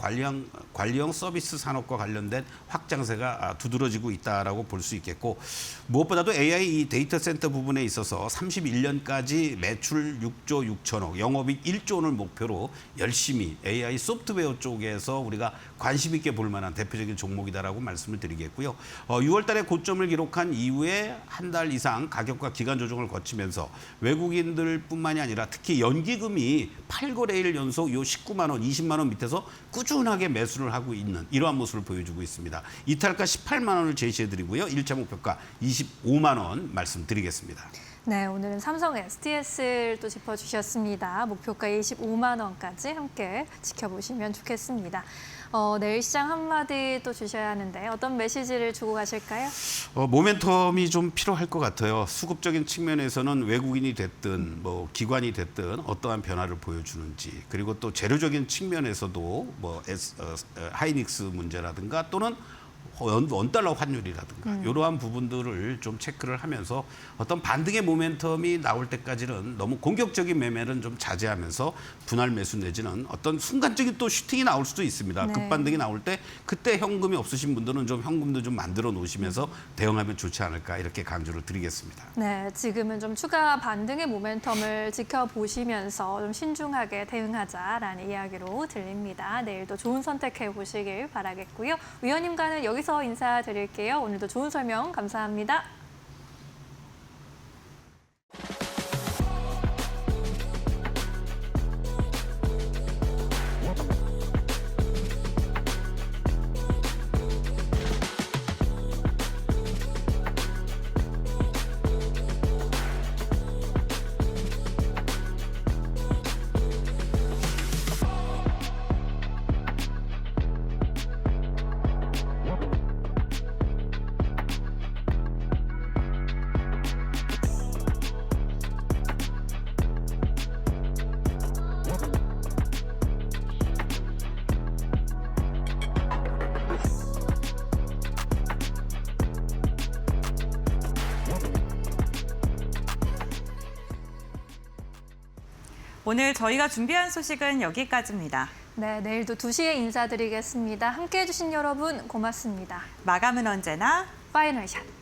관리형 서비스 산업과 관련된 확장세가 두드러지고 있다라고 볼 수 있겠고, 무엇보다도 AI 이 데이터 센터 부분에 있어서 31년까지 매출 6조 6천억, 영업이익 1조 원을 목표로 열심히 AI 소프트웨어 쪽에서 우리가 관심 있게 볼 만한 대표적인 종목이다라고 말씀을 드리겠고요. 6월 달에 고점을 기록한 이후에 한 달 이상 가격과 기간 조정을 거치면서 외국인들뿐만이 아니라 특히 연기금이 8거래일 연속 요 19만 원, 20만 원 밑에서 꾸준하게 매수를 하고 있는 이러한 모습을 보여주고 있습니다. 이탈가 18만 원을 제시해드리고요. 1차 목표가 25만 원 말씀드리겠습니다. 네, 오늘은 삼성 SDS를 또 짚어주셨습니다. 목표가 25만 원까지 함께 지켜보시면 좋겠습니다. 내일 시장 한마디 또 주셔야 하는데 어떤 메시지를 주고 가실까요? 모멘텀이 좀 필요할 것 같아요. 수급적인 측면에서는 외국인이 됐든 뭐 기관이 됐든 어떠한 변화를 보여주는지, 그리고 또 재료적인 측면에서도 뭐 하이닉스 문제라든가 또는 원달러 환율이라든가 이러한 부분들을 좀 체크를 하면서 어떤 반등의 모멘텀이 나올 때까지는 너무 공격적인 매매는 좀 자제하면서 분할 매수 내지는 어떤 순간적인 또 슈팅이 나올 수도 있습니다. 네. 급반등이 나올 때 그때 현금이 없으신 분들은 좀 현금도 좀 만들어 놓으시면서 대응하면 좋지 않을까 이렇게 강조를 드리겠습니다. 네, 지금은 좀 추가 반등의 모멘텀을 지켜보시면서 좀 신중하게 대응하자라는 이야기로 들립니다. 내일도 좋은 선택해 보시길 바라겠고요. 위원님과는 여기서 인사드릴게요. 오늘도 좋은 설명 감사합니다. 오늘 저희가 준비한 소식은 여기까지입니다. 네, 내일도 2시에 인사드리겠습니다. 함께해 주신 여러분 고맙습니다. 마감은 언제나 파이널 샷.